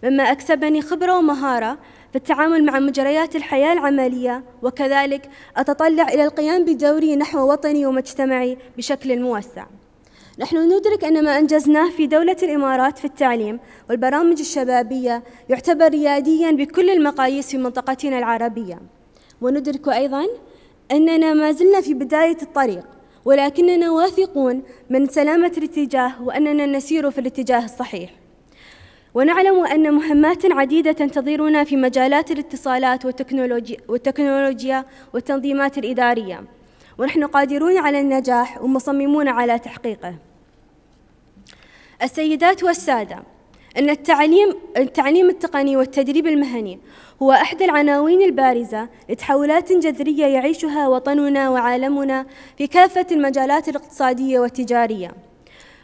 مما أكسبني خبرة ومهارة في التعامل مع مجريات الحياة العملية، وكذلك أتطلع إلى القيام بدوري نحو وطني ومجتمعي بشكل موسع. نحن ندرك أن ما أنجزناه في دولة الإمارات في التعليم والبرامج الشبابية يعتبر ريادياً بكل المقاييس في منطقتنا العربية، وندرك أيضاً أننا ما زلنا في بداية الطريق ولكننا واثقون من سلامة الاتجاه وأننا نسير في الاتجاه الصحيح. ونعلم أن مهمات عديدة تنتظرنا في مجالات الاتصالات والتكنولوجيا والتنظيمات الإدارية، ونحن قادرون على النجاح ومصممون على تحقيقه. السيدات والسادة، أن التعليم التقني والتدريب المهني هو أحد العناوين البارزة لتحولات جذرية يعيشها وطننا وعالمنا في كافة المجالات الاقتصادية والتجارية.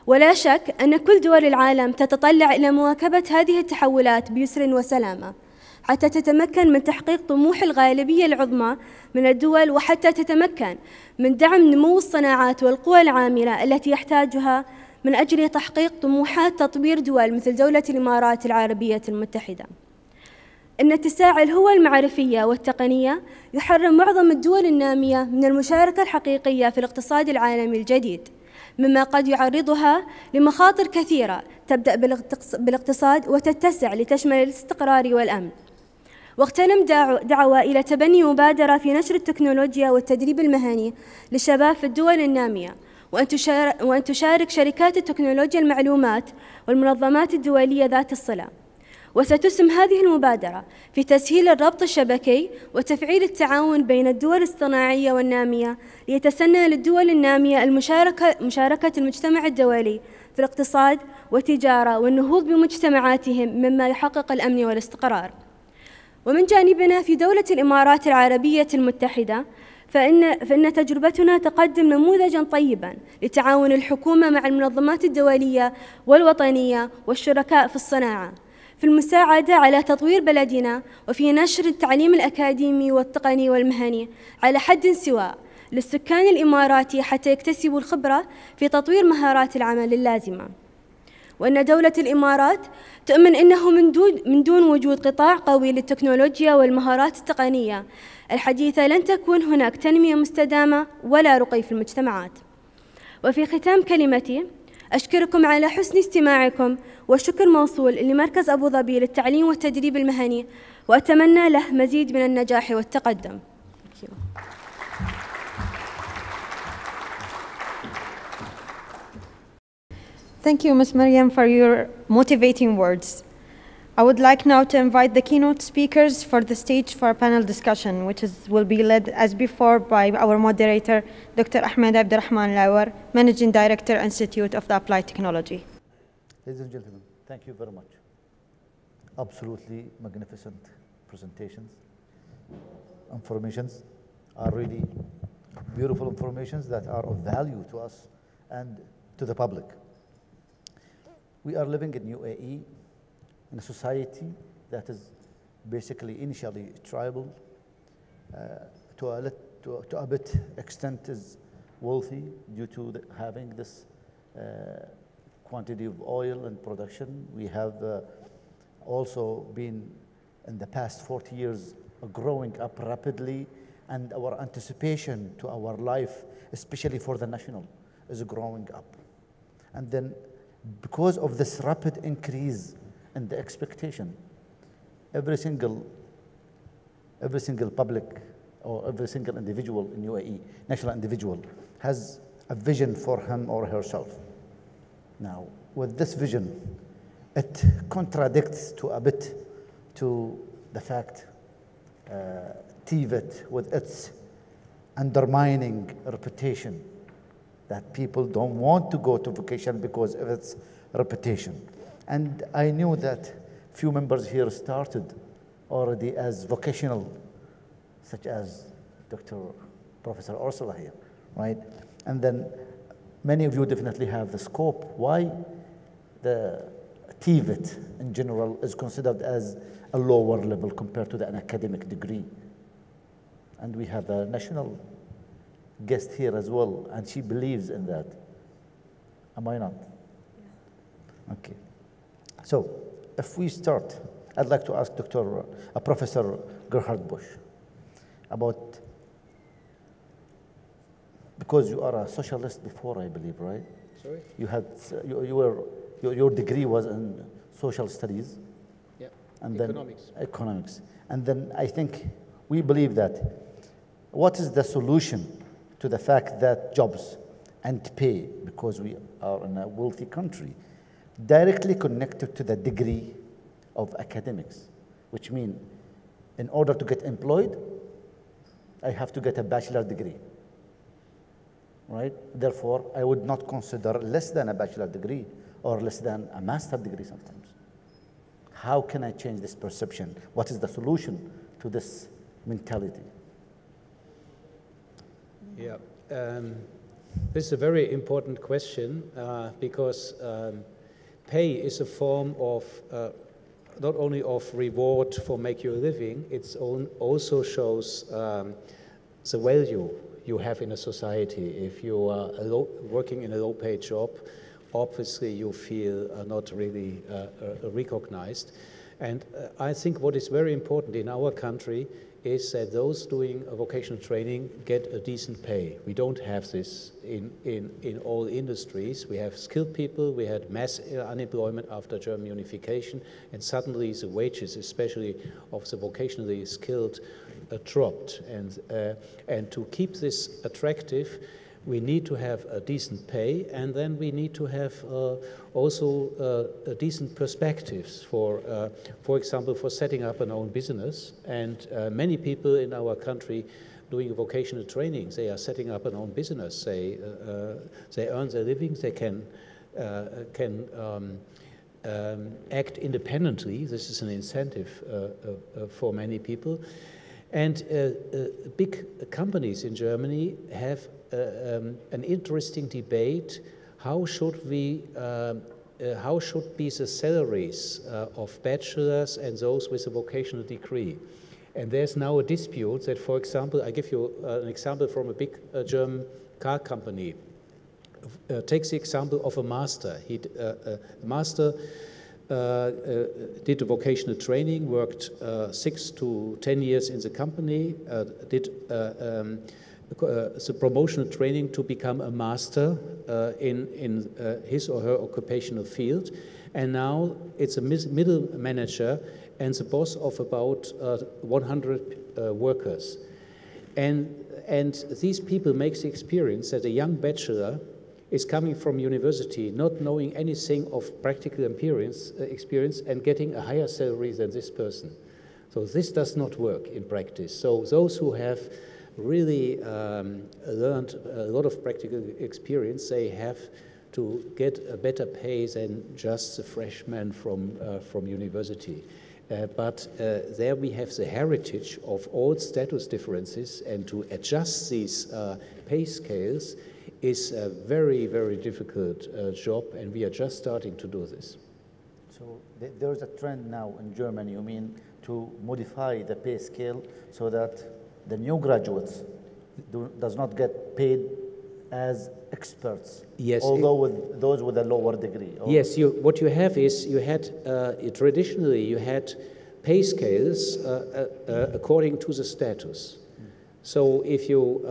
ولا شك أن كل دول العالم تتطلع إلى مواكبة هذه التحولات بيسر وسلامة، حتى تتمكن من تحقيق طموح الغالبية العظمى من الدول، وحتى تتمكن من دعم نمو الصناعات والقوى العاملة التي يحتاجها من أجل تحقيق طموحات تطوير دول مثل دولة الإمارات العربية المتحدة. إن اتساع الهوى المعرفية والتقنية يحرم معظم الدول النامية من المشاركة الحقيقية في الاقتصاد العالمي الجديد، مما قد يعرضها لمخاطر كثيرة تبدأ بالاقتصاد وتتسع لتشمل الاستقرار والأمن. واغتنم دعوة إلى تبني مبادرة في نشر التكنولوجيا والتدريب المهني للشباب في الدول النامية، وأن تشارك شركات التكنولوجيا المعلومات والمنظمات الدولية ذات الصلة. وستسهم هذه المبادرة في تسهيل الربط الشبكي وتفعيل التعاون بين الدول الصناعية والنامية، ليتسنى للدول النامية مشاركة المجتمع الدولي في الاقتصاد والتجارة والنهوض بمجتمعاتهم، مما يحقق الأمن والاستقرار. ومن جانبنا في دولة الإمارات العربية المتحدة، فإن تجربتنا تقدم نموذجاً طيباً لتعاون الحكومة مع المنظمات الدولية والوطنية والشركاء في الصناعة، في المساعدة على تطوير بلدنا وفي نشر التعليم الأكاديمي والتقني والمهني على حد سواء للسكان الإماراتي، حتى يكتسبوا الخبرة في تطوير مهارات العمل اللازمة. وأن دولة الإمارات تؤمن أنه من دون وجود قطاع قوي للتكنولوجيا والمهارات التقنية الحديثة لن تكون هناك تنمية مستدامة ولا رقي في المجتمعات. وفي ختام كلمتي أشكركم على حسن استماعكم، والشكر موصول لمركز أبو ظبي للتعليم والتدريب المهني، وأتمنى له مزيد من النجاح والتقدم. Thank you, Ms. Mariam, for your motivating words. I would like now to invite the keynote speakers for the stage for a panel discussion, which will be led as before by our moderator, Dr. Ahmed Abdurrahman Lawar, Managing Director, Institute of the Applied Technology. Ladies and gentlemen, thank you very much. Absolutely magnificent presentations. Informations are really beautiful informations that are of value to us and to the public. We are living in UAE, in a society that is basically initially tribal, to a bit extent is wealthy due to having this quantity of oil and production. We have also been, in the past 40 years, growing up rapidly, and our anticipation to our life, especially for the national, is growing up. And then, because of this rapid increase in the expectation, every single public or every single individual in UAE, national individual, has a vision for him or herself. Now, with this vision, it contradicts a bit to the fact TVET, with its undermining reputation, that people don't want to go to vocation because of its reputation. And I knew that few members here started already as vocational, such as Professor Ursula here, right? And then many of you definitely have the scope why the TVET in general is considered as a lower level compared to an academic degree. And we have a national guest here as well, and she believes in that. Am I not? Yeah. Okay. So, if we start, I'd like to ask Professor Gerhard Busch about, because you are a socialist before, I believe, right? Sorry? You had, your degree was in social studies. Yeah, and economics. Then economics. And then I think we believe that what is the solution to the fact that jobs and pay, because we are in a wealthy country, directly connected to the degree of academics, which means in order to get employed, I have to get a bachelor degree, right? Therefore, I would not consider less than a bachelor degree or less than a master degree sometimes. How can I change this perception? What is the solution to this mentality? Yeah, this is a very important question because pay is a form of not only of reward for make your living, it also shows the value you have in a society. If you are working in a low-paid job, obviously you feel not really recognized. And I think what is very important in our country is that those doing a vocational training get a decent pay. We don't have this in all industries. We have skilled people, we had mass unemployment after German unification, and suddenly the wages, especially of the vocationally skilled, dropped. And to keep this attractive, we need to have a decent pay, and then we need to have also decent perspectives for example, for setting up an own business. And many people in our country doing vocational training, they are setting up an own business. They earn their living, they can act independently. This is an incentive for many people. And big companies in Germany have an interesting debate. How should be the salaries of bachelors and those with a vocational degree? And there's now a dispute that, for example, I give you an example from a big German car company. Takes the example of a master. A master did a vocational training, worked 6 to 10 years in the company, did the promotional training to become a master in his or her occupational field, and now it's a middle manager and the boss of about 100 workers. And these people make the experience that a young bachelor is coming from university, not knowing anything of practical experience and getting a higher salary than this person. So this does not work in practice. So those who have really learned a lot of practical experience, they have to get a better pay than just the freshman from university. But there we have the heritage of all status differences, and to adjust these pay scales is a very, very difficult job, and we are just starting to do this. So there is a trend now in Germany, you mean, to modify the pay scale so that the new graduates does not get paid as experts, yes, although with those with a lower degree. Yes, what you have is you had, traditionally you had pay scales according to the status. So if you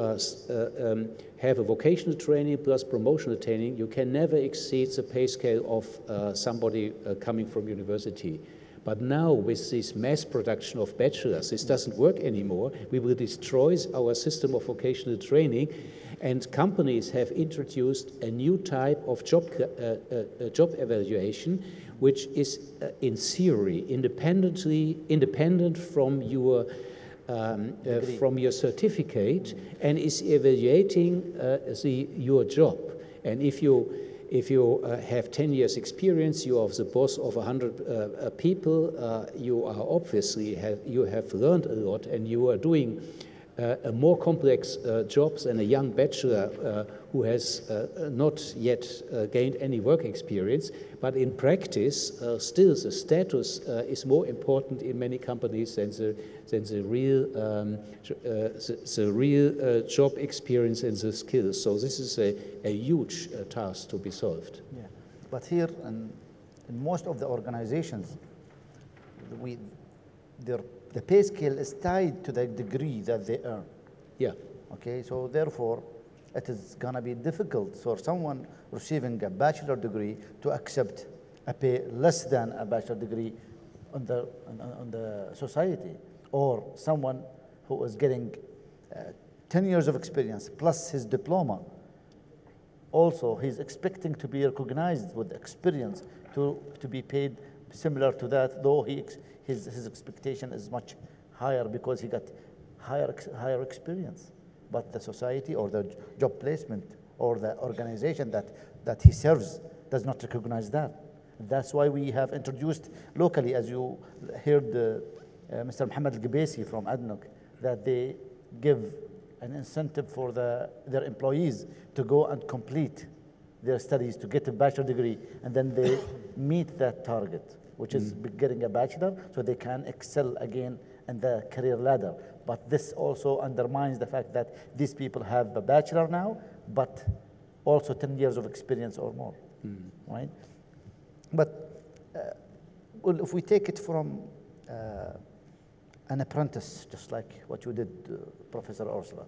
have a vocational training plus promotional training, you can never exceed the pay scale of somebody coming from university. But now with this mass production of bachelors, this doesn't work anymore. We will destroy our system of vocational training, and companies have introduced a new type of job evaluation, which is in theory independent from your certificate, and is evaluating your job. And if you have 10 years experience, you are the boss of 100 people, you are obviously you have learned a lot, and you are doing a more complex jobs than a young bachelor who has not yet gained any work experience. But in practice, still the status is more important in many companies than the real job experience and the skills. So this is a huge task to be solved. Yeah, but here in most of the organizations, the pay scale is tied to the degree that they earn. Yeah. Okay, so therefore, it is going to be difficult for someone receiving a bachelor degree to accept a pay less than a bachelor degree on the society, or someone who is getting 10 years of experience plus his diploma also he's expecting to be recognized with experience to be paid similar to that, though his expectation is much higher because he got higher experience. But the society or the job placement or the organization that he serves does not recognize that. That's why we have introduced locally, as you heard Mr. Mohammed Al-Gabesi from ADNOC, that they give an incentive for their employees to go and complete their studies to get a bachelor degree, and then they meet that target, which is getting a bachelor, so they can excel again in the career ladder. But this also undermines the fact that these people have a bachelor now, but also 10 years of experience or more, right? But well, if we take it from an apprentice, just like what you did, Professor Ursula,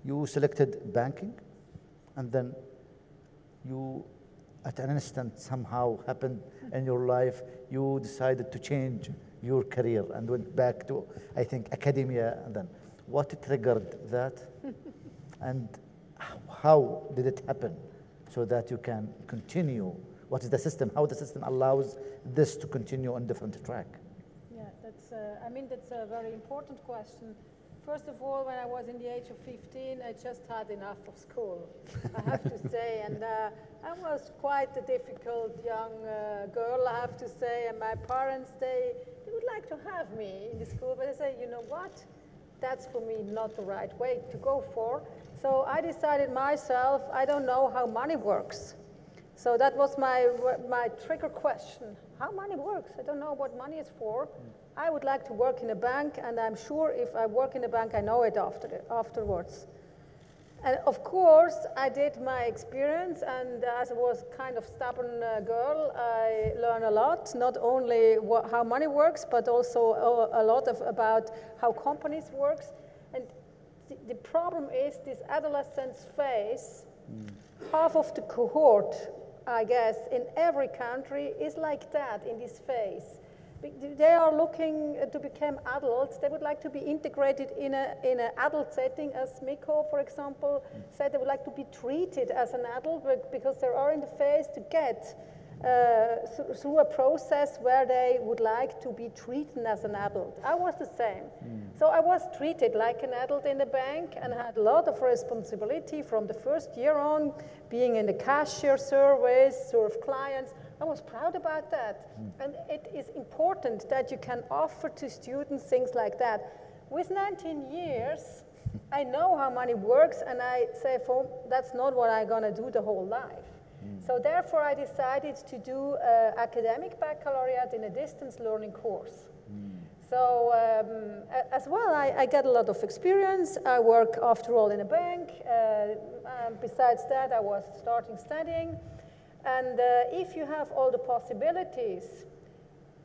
you selected banking, and then you, at an instant, somehow happened in your life, you decided to change your career and went back to, I think, academia. And then what triggered that? And how did it happen so that you can continue? What is the system? How the system allows this to continue on different track? Yeah, I mean, that's a very important question. First of all, when I was in the age of 15, I just had enough of school, I have to say. And I was quite a difficult young girl, I have to say. And my parents, they would like to have me in the school, but I say, you know what? That's for me not the right way to go for. So I decided myself, I don't know how money works. So that was my trigger question. How money works? I don't know what money is for. I would like to work in a bank, and I'm sure if I work in a bank, I know it afterwards. And of course, I did my experience, and as I was kind of stubborn girl, I learned a lot, not only how money works, but also a lot about how companies work. And the problem is this adolescence phase, half of the cohort, I guess, in every country is like that in this phase. They are looking to become adults. They would like to be integrated in an adult setting, as Miko, for example, said they would like to be treated as an adult because they are in the phase to get through a process where they would like to be treated as an adult. I was the same. So I was treated like an adult in the bank and had a lot of responsibility from the first year on, being in the cashier service, serve clients. I was proud about that. And it is important that you can offer to students things like that. With 19 years, I know how money works, and I say, that's not what I'm going to do the whole life. So therefore, I decided to do academic baccalaureate in a distance learning course. So as well, I get a lot of experience. I work, after all, in a bank. Besides that, I was starting studying. And if you have all the possibilities,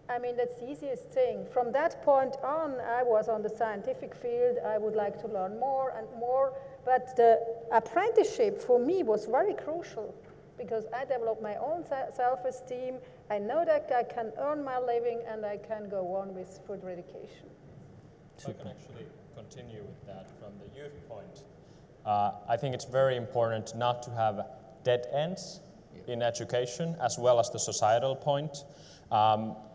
I mean, that's the easiest thing. From that point on, I was on the scientific field. I would like to learn more and more. But the apprenticeship, for me, was very crucial because I developed my own self-esteem. I know that I can earn my living and I can go on with further education. So I can actually continue with that from the youth point. I think it's very important not to have dead ends in education, as well as the societal point.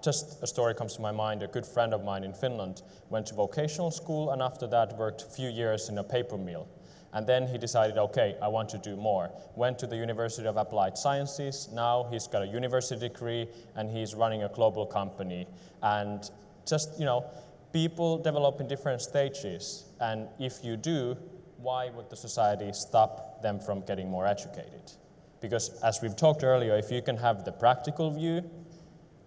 Just a story comes to my mind. A good friend of mine in Finland went to vocational school and after that worked a few years in a paper mill. And then he decided, okay, I want to do more. Went to the University of Applied Sciences. Now he's got a university degree and he's running a global company. And just, you know, people develop in different stages. And if you do, why would the society stop them from getting more educated? Because as we've talked earlier, if you can have the practical view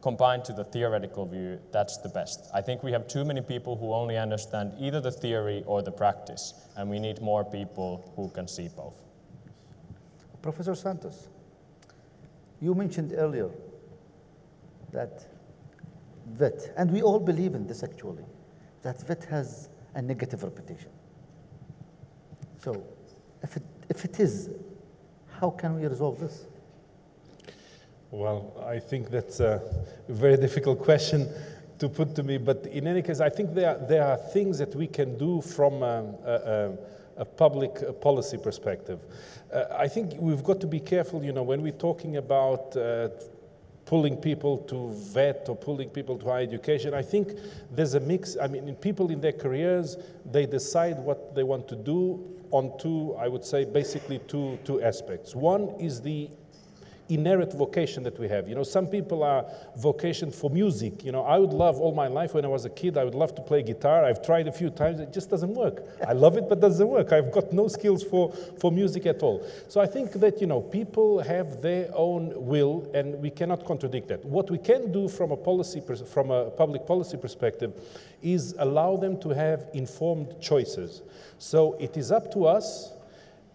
combined to the theoretical view, that's the best. I think we have too many people who only understand either the theory or the practice, and we need more people who can see both. Professor Santos, you mentioned earlier that VET, and we all believe in this actually, that VET has a negative reputation. So if it is, how can we resolve this? Well, I think that's a very difficult question to put to me, but in any case, I think there are things that we can do from public policy perspective. I think we've got to be careful, you know, when we're talking about pulling people to VET or pulling people to higher education. I think there's a mix. I mean, people in their careers, they decide what they want to do on two, I would say, basically two aspects. One is the inherent vocation that we have. You know, some people are vocation for music. You know, I would love all my life when I was a kid, I would love to play guitar. I've tried a few times, it just doesn't work. I love it, but it doesn't work. I've got no skills for music at all. So I think that, you know, people have their own will and we cannot contradict that. What we can do from a public policy perspective is allow them to have informed choices. So it is up to us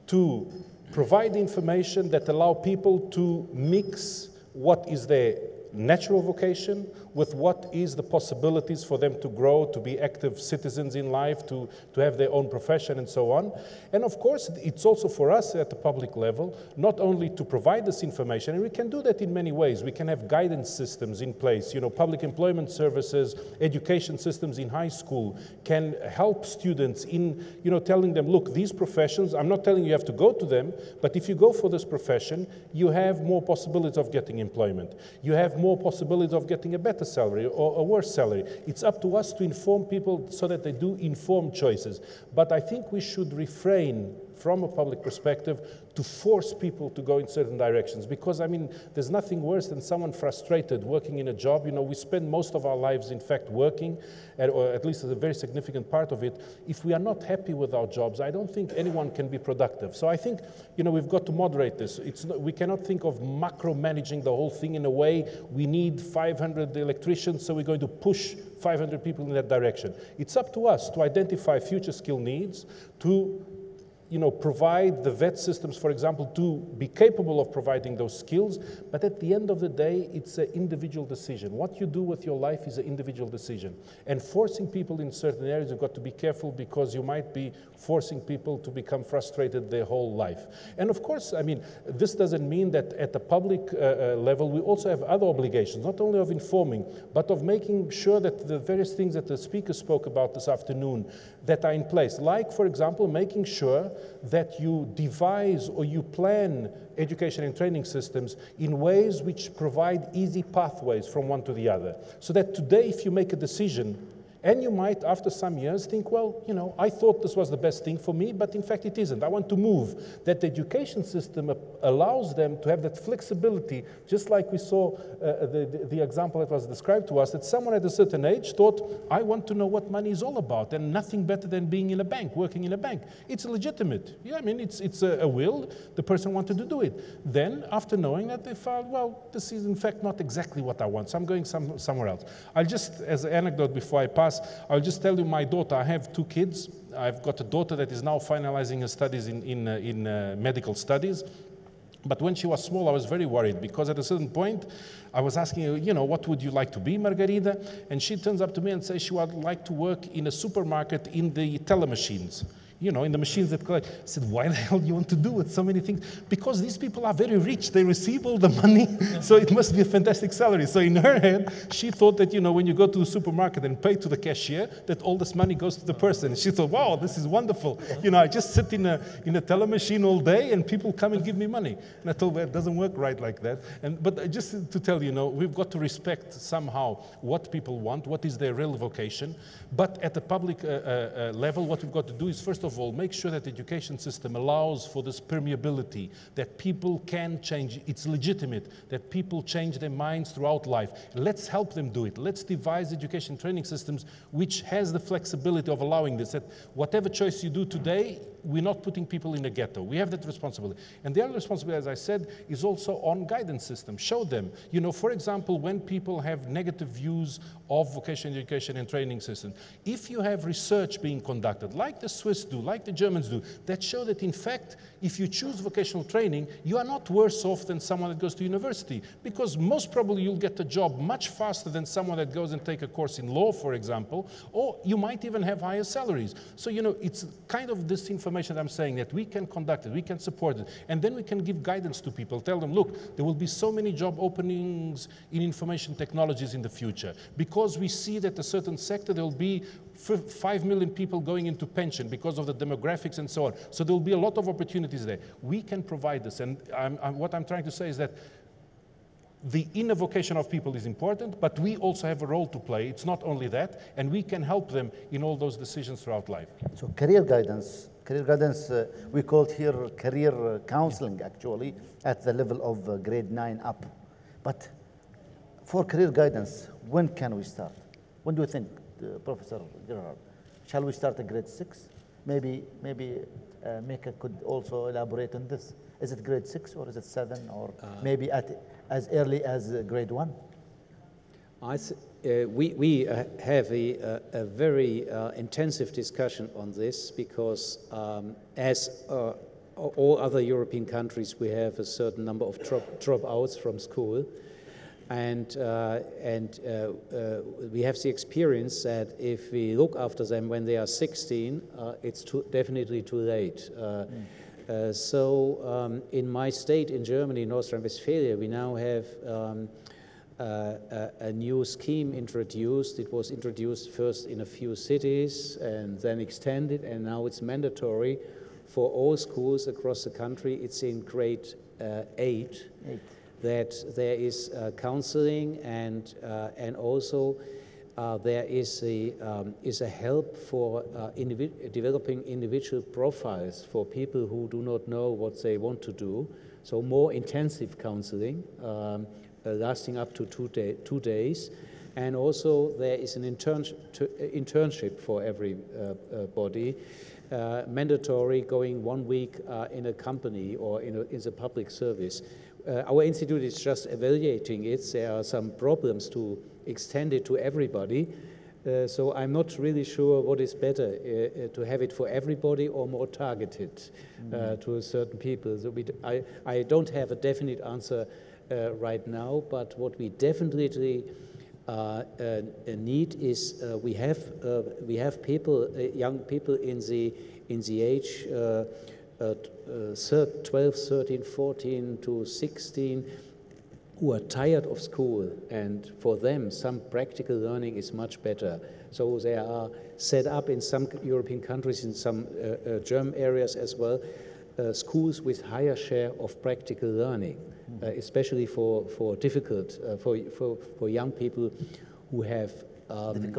to provide information that allow people to mix what is their natural vocation with what is the possibilities for them to grow, to be active citizens in life, to have their own profession and so on. And of course, it's also for us at the public level, not only to provide this information, and we can do that in many ways. We can have guidance systems in place, you know, public employment services, education systems in high school can help students in, you know, telling them, look, these professions, I'm not telling you have to go to them, but if you go for this profession, you have more possibilities of getting employment. You have more possibilities of getting a better salary or a worse salary. It's up to us to inform people so that they do informed choices. But I think we should refrain from a public perspective to force people to go in certain directions, because I mean, there's nothing worse than someone frustrated working in a job. You know, we spend most of our lives, in fact, working, or at least a very significant part of it. If we are not happy with our jobs, I don't think anyone can be productive. So I think, you know, we've got to moderate this. We cannot think of macro-managing the whole thing in a way, we need 500 electricians, so we're going to push 500 people in that direction. It's up to us to identify future skill needs, to, you know, provide the VET systems, for example, to be capable of providing those skills. But at the end of the day, it's an individual decision. What you do with your life is an individual decision. And forcing people in certain areas, you've got to be careful, because you might be forcing people to become frustrated their whole life. And of course, I mean, this doesn't mean that at the public level, we also have other obligations, not only of informing, but of making sure that the various things that the speaker spoke about this afternoon that are in place. Like, for example, making sure that you devise or you plan education and training systems in ways which provide easy pathways from one to the other. So that today, if you make a decision, and you might, after some years, think, well, you know, I thought this was the best thing for me, but in fact it isn't. I want to move. That the education system allows them to have that flexibility, just like we saw the example that was described to us, that someone at a certain age thought, I want to know what money is all about, and nothing better than being in a bank, working in a bank. It's legitimate. Yeah, I mean, it's a will. The person wanted to do it. Then, after knowing that, they found, well, this is in fact not exactly what I want, so I'm going somewhere else. I'll just, as an anecdote before I pass, I'll just tell you my daughter. I have two kids. I've got a daughter that is now finalizing her studies in medical studies. But when she was small, I was very worried, because at a certain point, I was asking her, you know, what would you like to be, Margarida? And she turns up to me and says she would like to work in a supermarket in the telemachines. You know, in the machines that collect. I said, why the hell do you want to do with so many things? Because these people are very rich. They receive all the money, so it must be a fantastic salary. So in her head, she thought that, you know, when you go to the supermarket and pay to the cashier, that all this money goes to the person. She thought, wow, this is wonderful. You know, I just sit in a telemachine all day and people come and give me money. And I told her, it doesn't work right like that. But just to tell you, we've got to respect somehow what people want, what is their real vocation. But at the public level, what we've got to do is, first of all, make sure that the education system allows for this permeability, that people can change. It's legitimate that people change their minds throughout life. Let's help them do it. Let's devise education training systems which has the flexibility of allowing this, that whatever choice you do today, we're not putting people in a ghetto. We have that responsibility. And the other responsibility, as I said, is also on guidance systems. Show them, you know, for example, when people have negative views of vocational education and training systems, if you have research being conducted, like the Swiss do, like the Germans do, that show that, in fact, if you choose vocational training, you are not worse off than someone that goes to university, because most probably you'll get a job much faster than someone that goes and take a course in law, for example, or you might even have higher salaries. So, you know, it's kind of this information that I'm saying, that we can conduct it, we can support it, and then we can give guidance to people, tell them, look, there will be so many job openings in information technologies in the future, because we see that a certain sector, there will be 5 million people going into pension because of the the demographics and so on. So there will be a lot of opportunities there. We can provide this, and what I'm trying to say is that the inner vocation of people is important, but we also have a role to play. It's not only that, and we can help them in all those decisions throughout life. So career guidance, we call it here career counseling actually, at the level of grade 9 up. But for career guidance, when can we start? When do you think, Professor Gerhard? Shall we start at grade 6? Maybe Mecca could also elaborate on this. Is it grade 6 or is it 7 or maybe as early as grade 1? We have a very intensive discussion on this because as all other European countries, we have a certain number of dropouts from school. And we have the experience that if we look after them when they are 16, it's definitely too late. So in my state in Germany, North Rhine-Westphalia, we now have a new scheme introduced. It was introduced first in a few cities and then extended, and now it's mandatory for all schools across the country. It's in grade 8. That there is counseling and also there is a help for developing individual profiles for people who do not know what they want to do. So more intensive counseling lasting up to 2 days. And also there is an internship for everybody, mandatory, going 1 week in a company or in the public service. Our institute is just evaluating it. There are some problems to extend it to everybody. So I'm not really sure what is better, to have it for everybody or more targeted to certain people. So I don't have a definite answer right now, but what we definitely need is we have people, young people in the age 12, 13, 14 to 16 who are tired of school, and for them some practical learning is much better. So they are set up in some European countries, in some German areas as well, schools with higher share of practical learning, especially for young people who have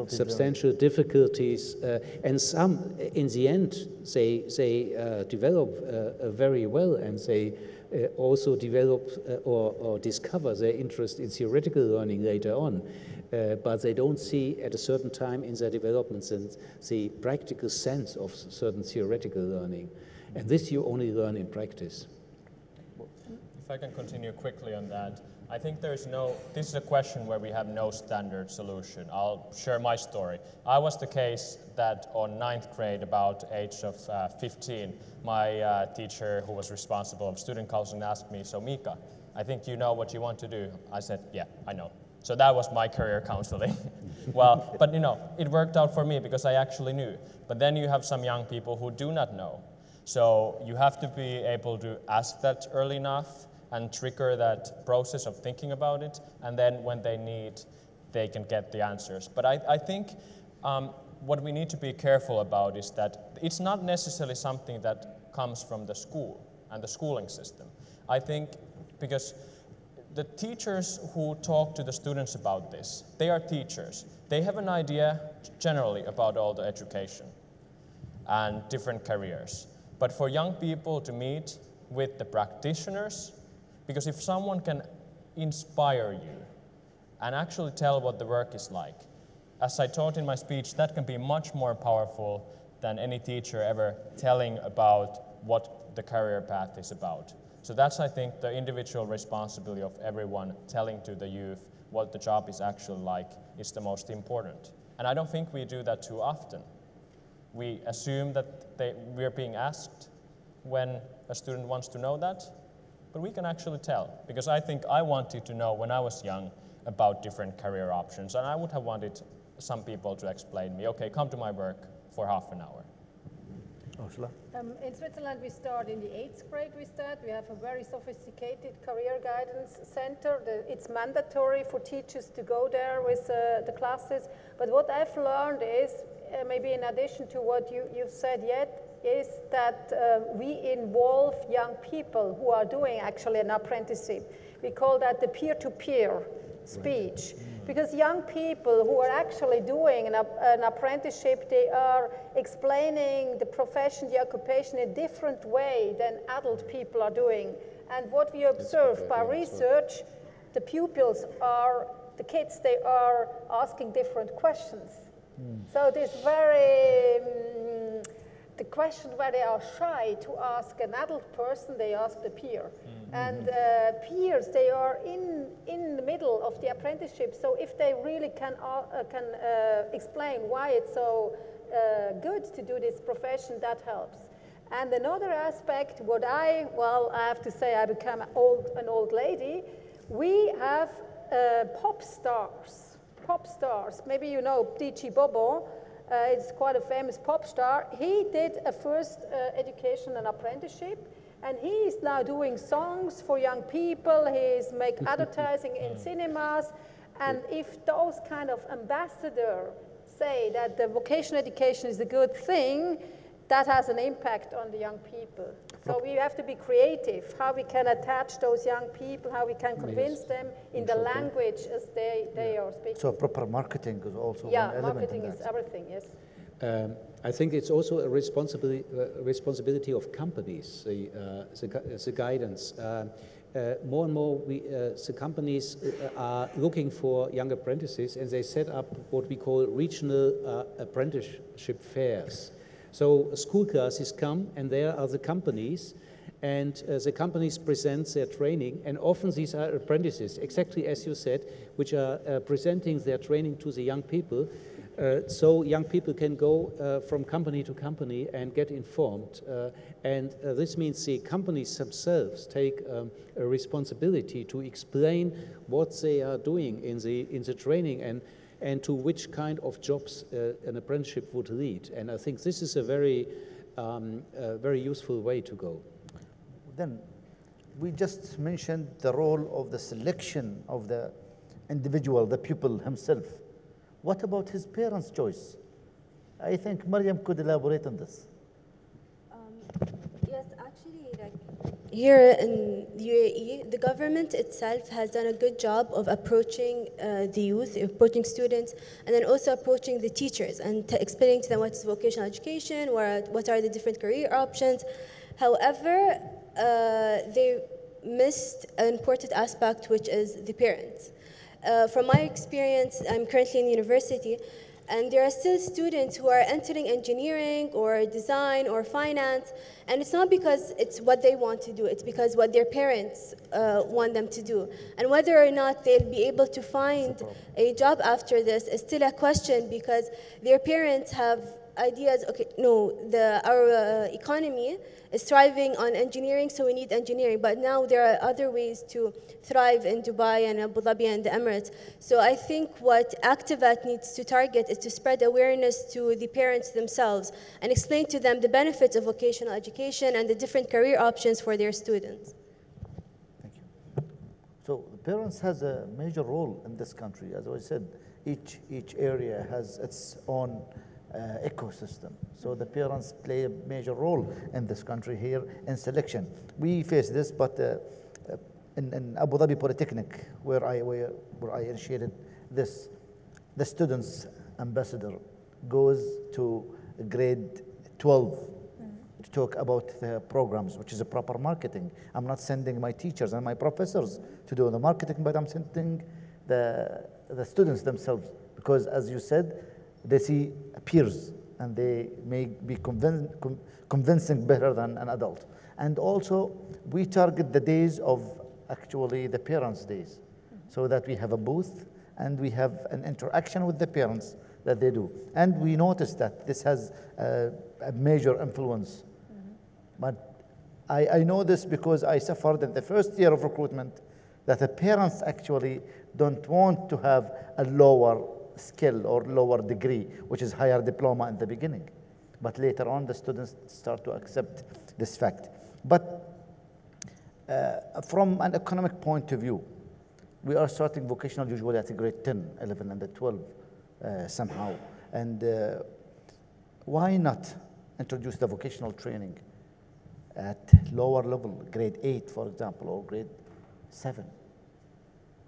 substantial difficulties, and some, in the end, they develop very well, and they also develop or discover their interest in theoretical learning later on, but they don't see at a certain time in their developments and the practical sense of certain theoretical learning, and this you only learn in practice. If I can continue quickly on that. I think this is a question where we have no standard solution. I'll share my story. I was the case that on 9th grade, about age of 15, my teacher who was responsible of student counseling asked me, so Mika, I think you know what you want to do. I said, yeah, I know. So that was my career counseling. Well, but it worked out for me because I actually knew. But then you have some young people who do not know. So you have to be able to ask that early enough and trigger that process of thinking about it, and then when they need, they can get the answers. But I think what we need to be careful about is that it's not necessarily something that comes from the school and the schooling system. I think because the teachers who talk to the students about this, they are teachers. They have an idea generally about all the education and different careers. But for young people to meet with the practitioners, because if someone can inspire you and actually tell what the work is like, as I taught in my speech, that can be much more powerful than any teacher ever telling about what the career path is about. So that's, I think, the individual responsibility of everyone telling to the youth what the job is actually like is the most important. And I don't think we do that too often. We assume that we're being asked when a student wants to know that, but we can actually tell, because I think I wanted to know when I was young about different career options, and I would have wanted some people to explain me, okay, come to my work for half an hour. In Switzerland, we start in the 8th grade with that. We have a very sophisticated career guidance center. It's mandatory for teachers to go there with the classes. But what I've learned is, maybe in addition to what you've said yet, is that we involve young people who are doing actually an apprenticeship. We call that the peer-to-peer speech. Because young people who are actually doing an apprenticeship, they are explaining the profession, the occupation in a different way than adult people are doing. And what we observe by research, the pupils are, the kids, they are asking different questions. So this very, the question where they are shy to ask an adult person, they ask the peer. And peers, they are in the middle of the apprenticeship, so if they really can explain why it's so good to do this profession, that helps. And another aspect, I have to say I become an old lady, we have pop stars. Maybe you know DJ Bobo, it's quite a famous pop star. He did a first education and apprenticeship, and he is now doing songs for young people. He's making advertising in cinemas. And if those kind of ambassadors say that the vocational education is a good thing, that has an impact on the young people. So we have to be creative, how we can attach those young people, how we can convince them in the language as they are speaking. So proper marketing is also one element. Yeah, marketing is everything, yes. I think it's also a responsibility of companies, the guidance. More and more, the companies are looking for young apprentices, and they set up what we call regional apprenticeship fairs. So school classes come, and there are the companies, and the companies present their training, and often these are apprentices, exactly as you said, which are presenting their training to the young people. So young people can go from company to company and get informed. And this means the companies themselves take a responsibility to explain what they are doing in the training and to which kind of jobs an apprenticeship would lead. And I think this is a very useful way to go. Then we just mentioned the role of the selection of the individual, the pupil himself. What about his parents' choice? I think Mariam could elaborate on this. Yes, actually, like here in the UAE, the government itself has done a good job of approaching the youth, approaching students, and then also approaching the teachers and explaining to them what is vocational education, what are the different career options. However, they missed an important aspect, which is the parents. From my experience, I'm currently in university, and there are still students who are entering engineering or design or finance, and it's not because it's what they want to do, it's because what their parents want them to do. And whether or not they'll be able to find a job after this is still a question, because their parents have ideas, okay, no, our economy is thriving on engineering, so we need engineering. But now there are other ways to thrive in Dubai and Abu Dhabi and the Emirates. So I think what ACTVET needs to target is to spread awareness to the parents themselves and explain to them the benefits of vocational education and the different career options for their students. Thank you. So the parents has a major role in this country. As I said, each area has its own ecosystem. So the parents play a major role in this country here in selection. We face this, but in Abu Dhabi Polytechnic, where I initiated this, the students ambassador goes to grade 12 to talk about the programs, which is a proper marketing. I'm not sending my teachers and my professors to do the marketing, but I'm sending the students themselves, because as you said, they see peers and they may be convincing better than an adult. And also, we target the days of actually the parents' days, so that we have a booth and we have an interaction with the parents that they do. And we notice that this has a major influence. But I know this because I suffered in the first year of recruitment that the parents actually don't want to have a lower skill or lower degree, which is higher diploma in the beginning. But later on, the students start to accept this fact. But from an economic point of view, we are starting vocational usually at grade 10, 11, and 12 somehow. And why not introduce the vocational training at lower level, grade 8, for example, or grade 7?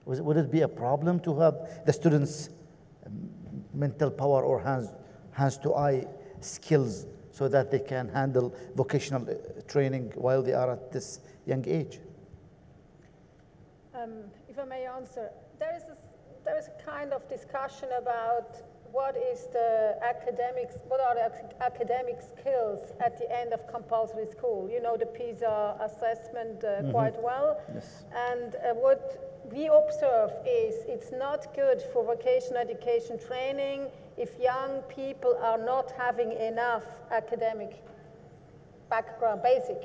Would it be a problem to have the students' mental power or hands-to-eye skills so that they can handle vocational training while they are at this young age? If I may answer, there is a kind of discussion about what is the academics, what are the academic skills at the end of compulsory school. You know the PISA assessment quite well. Yes. And what we observe is it's not good for vocational education training if young people are not having enough academic background, basic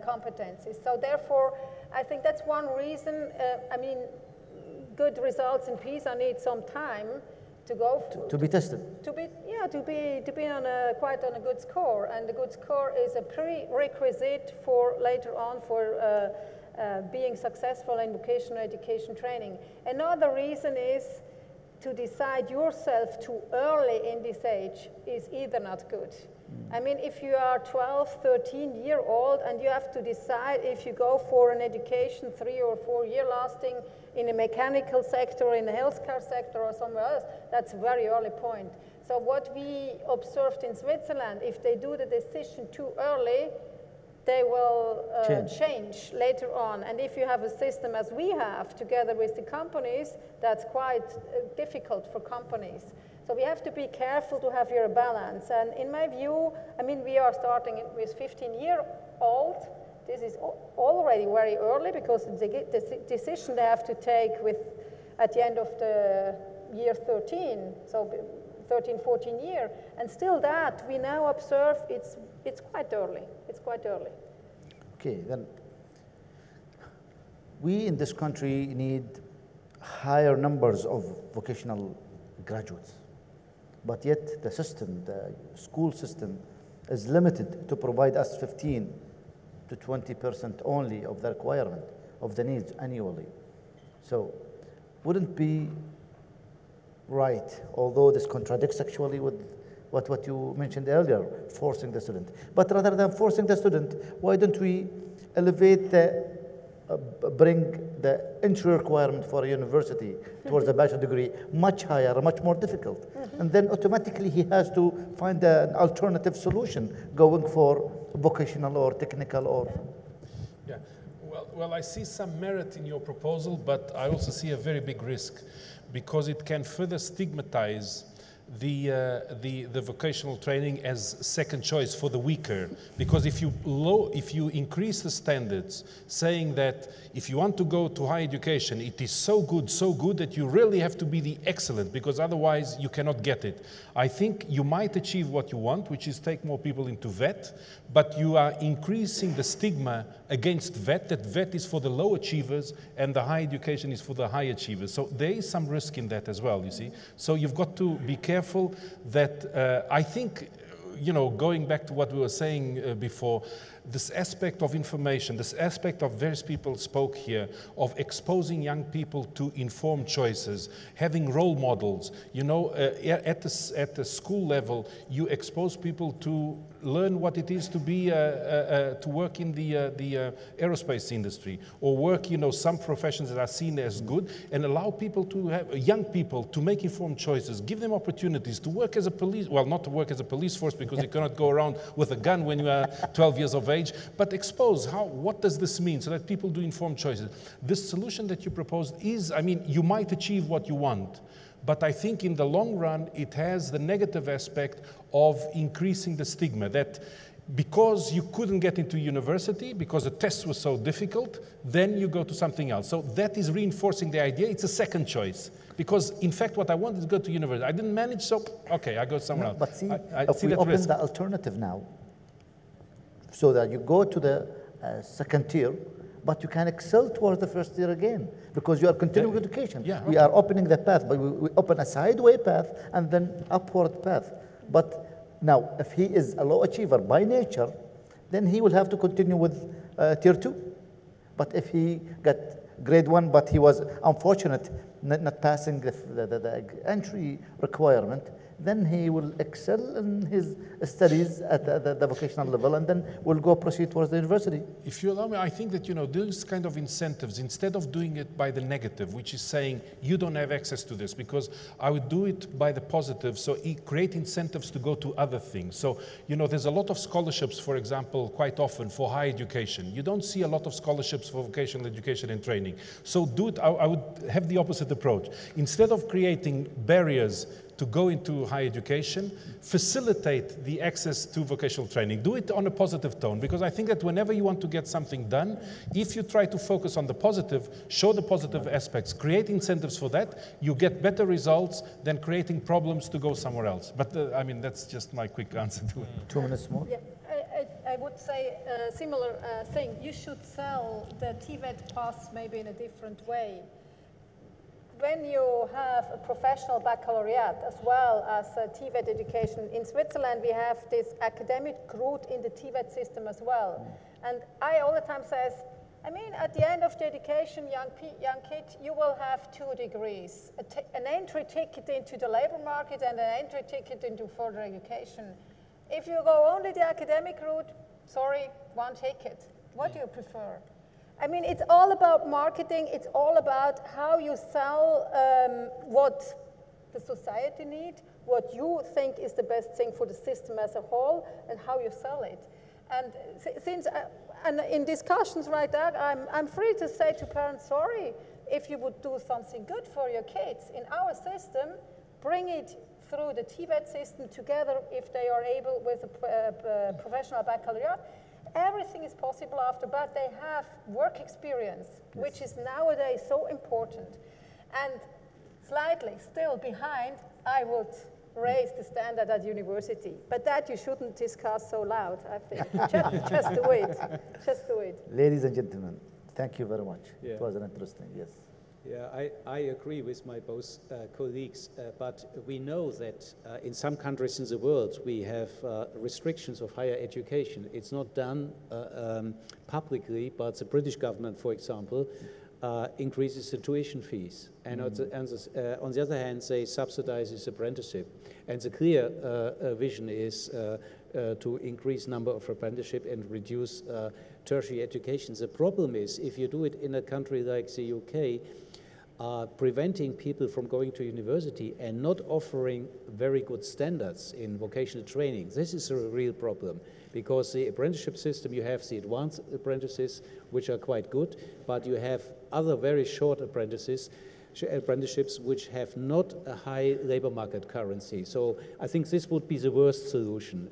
competencies. So therefore, I think that's one reason. I mean, good results in PISA need some time to go to be tested. To be on quite on a good score, and the good score is a prerequisite for later on for being successful in vocational education training. Another reason is to decide yourself too early in this age is either not good. I mean, if you are 12, 13-year-old and you have to decide if you go for an education 3 or 4 year lasting in a mechanical sector, in the healthcare sector or somewhere else, that's a very early point. So what we observed in Switzerland, if they do the decision too early, they will change later on. And if you have a system as we have together with the companies, that's quite difficult for companies. So we have to be careful to have your balance. And in my view, I mean, we are starting with 15-year-old. This is already very early because the decision they have to take at the end of the year 13, so 13, 14 year. And still that, we now observe it's quite early. It's quite early. Okay, then we in this country need higher numbers of vocational graduates. But yet the system, the school system, is limited to provide us 15 to 20% only of the requirement, of the needs annually. So wouldn't be right, although this contradicts actually with what you mentioned earlier, forcing the student. But rather than forcing the student, why don't we elevate bring the entry requirement for a university towards a bachelor degree much higher, much more difficult. And then automatically he has to find an alternative solution going for vocational or technical or... Yeah, well, I see some merit in your proposal, but I also see a very big risk because it can further stigmatize the vocational training as second choice for the weaker, because if you increase the standards, saying that if you want to go to higher education, it is so good that you really have to be the excellent, because otherwise you cannot get it. I think you might achieve what you want, which is take more people into VET, but you are increasing the stigma against VET, that VET is for the low achievers and the higher education is for the high achievers. So there is some risk in that as well, you see. So you've got to be careful that I think, you know, going back to what we were saying before, this aspect of information, this aspect of various people spoke here, of exposing young people to informed choices, having role models. You know, at the school level, you expose people to learn what it is to be to work in the aerospace industry, or work, you know, some professions that are seen as good, and allow people to have young people to make informed choices, give them opportunities to work as a police, well, not to work as a police force because you cannot go around with a gun when you are 12 years of age, but expose what does this mean so that people do informed choices. This solution that you proposed is, I mean, you might achieve what you want, but I think in the long run it has the negative aspect of increasing the stigma, that because you couldn't get into university because the tests were so difficult, then you go to something else. So that is reinforcing the idea it's a second choice. Because in fact what I wanted is to go to university. I didn't manage, so okay, I go somewhere else. But see, I if see we that open risk. the alternative now, so that you go to the second tier, but you can excel towards the first tier again, because you are continuing education. Yeah, We are opening the path, but we open a sideway path and then upward path. But now, if he is a low achiever by nature, then he will have to continue with tier 2. But if he got grade 1, but he was unfortunate not passing the entry requirement, then he will excel in his studies at the vocational level, and then will go proceed towards the university. If you allow me, I think that, you know, those kind of incentives, instead of doing it by the negative, which is saying you don't have access to this, because I would do it by the positive, so create incentives to go to other things. So, you know, there's a lot of scholarships, for example, quite often for higher education. You don't see a lot of scholarships for vocational education and training. So do it, I would have the opposite approach. Instead of creating barriers to go into higher education, facilitate the access to vocational training. Do it on a positive tone, because I think that whenever you want to get something done, if you try to focus on the positive, show the positive aspects, create incentives for that, you get better results than creating problems to go somewhere else. But I mean, that's just my quick answer to it. 2 minutes more. Yeah, I would say a similar thing. You should sell the TVET pass maybe in a different way. When you have a professional baccalaureate as well as a TVET education, in Switzerland we have this academic route in the TVET system as well. And I all the time says, I mean, at the end of the education, young kid, you will have 2 degrees, an entry ticket into the labor market and an entry ticket into further education. If you go only the academic route, sorry, 1 ticket. What do you prefer? I mean, it's all about marketing. It's all about how you sell what the society needs, what you think is the best thing for the system as a whole, and how you sell it. And since, and in discussions right there, I'm free to say to parents, sorry, if you would do something good for your kids in our system, bring it through the TVET system together if they are able with a professional baccalaureate. Everything is possible after, but they have work experience, which is nowadays so important. And slightly still behind, I would raise the standard at university. But that you shouldn't discuss so loud, I think. just do it. Just do it. Ladies and gentlemen, thank you very much. Yeah. It was an interesting, yes. Yeah, I agree with my both colleagues, but we know that in some countries in the world we have restrictions of higher education. It's not done publicly, but the British government, for example, increases the tuition fees. And on the other hand, they subsidize this apprenticeship. And the clear vision is to increase number of apprenticeship and reduce tertiary education. The problem is, if you do it in a country like the UK, preventing people from going to university and not offering very good standards in vocational training. This is a real problem, because the apprenticeship system, you have the advanced apprentices, which are quite good, but you have other very short apprenticeships which have not a high labor market currency. So I think this would be the worst solution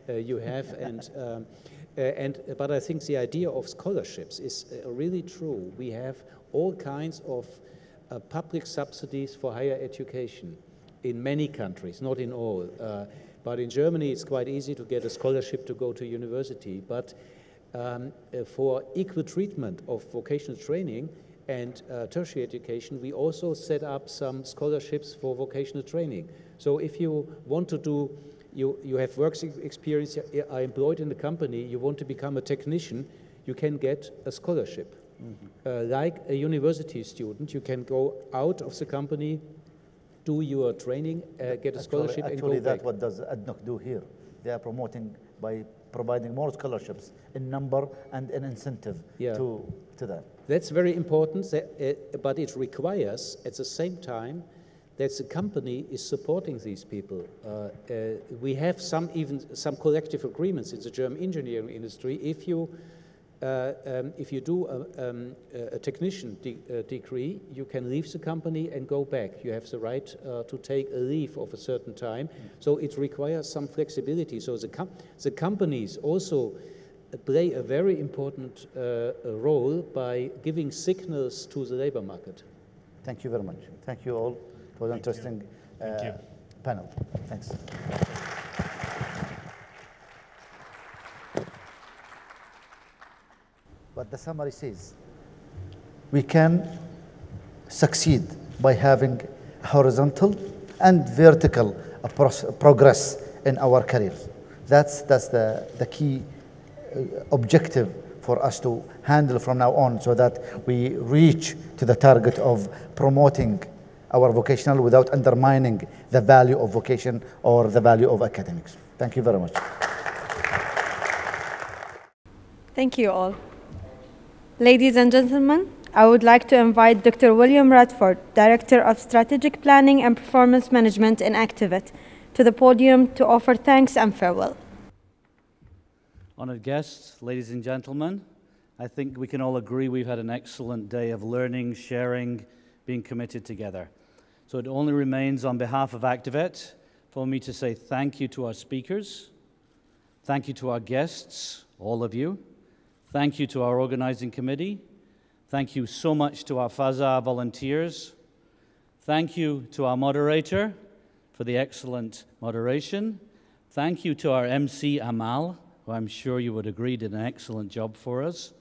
you have. But I think the idea of scholarships is really true. We have all kinds of public subsidies for higher education in many countries, not in all. But in Germany, it's quite easy to get a scholarship to go to university. But for equal treatment of vocational training and tertiary education, we also set up some scholarships for vocational training. So if you want to do, you have work experience, are employed in the company, you want to become a technician, you can get a scholarship. Like a university student, you can go out of the company, do your training, get a scholarship, and go back. Actually, that's what does ADNOC do here. They are promoting by providing more scholarships in number and in incentive to that. That's very important, but it requires, at the same time, that the company is supporting these people. We have even some collective agreements in the German engineering industry. If you do a technician degree, you can leave the company and go back. You have the right to take a leave of a certain time. So it requires some flexibility. So the companies also play a very important role by giving signals to the labor market. Thank you very much. Thank you all for the interesting panel. Thanks. But the summary says, we can succeed by having horizontal and vertical progress in our careers. That's the key objective for us to handle from now on, so that we reach to the target of promoting our vocational without undermining the value of vocation or the value of academics. Thank you very much. Thank you all. Ladies and gentlemen, I would like to invite Dr. William Radford, Director of Strategic Planning and Performance Management in ACTVET, to the podium to offer thanks and farewell. Honored guests, ladies and gentlemen, I think we can all agree we've had an excellent day of learning, sharing, being committed together. So it only remains on behalf of ACTVET for me to say thank you to our speakers, thank you to our guests, all of you, thank you to our organizing committee, thank you so much to our FAZA volunteers, thank you to our moderator for the excellent moderation, thank you to our MC Amal, who I'm sure you would agree did an excellent job for us.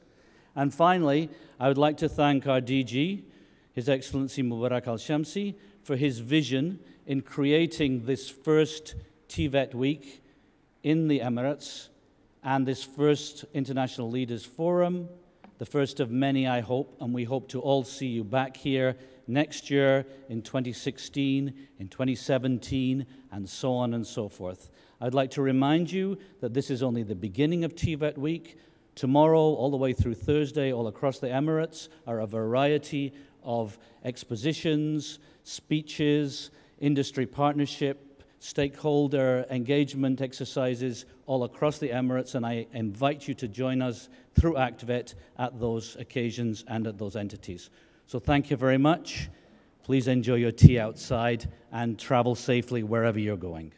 And finally, I would like to thank our DG, His Excellency Mubarak Al-Shamsi, for his vision in creating this first TVET week in the Emirates and this first International Leaders Forum, the first of many, I hope, and we hope to all see you back here next year in 2016, in 2017, and so on and so forth. I'd like to remind you that this is only the beginning of TVET week. Tomorrow, all the way through Thursday, all across the Emirates, are a variety of expositions, speeches, industry partnership, stakeholder engagement exercises all across the Emirates, and I invite you to join us through ACTVET at those occasions and at those entities. So thank you very much. Please enjoy your tea outside and travel safely wherever you're going.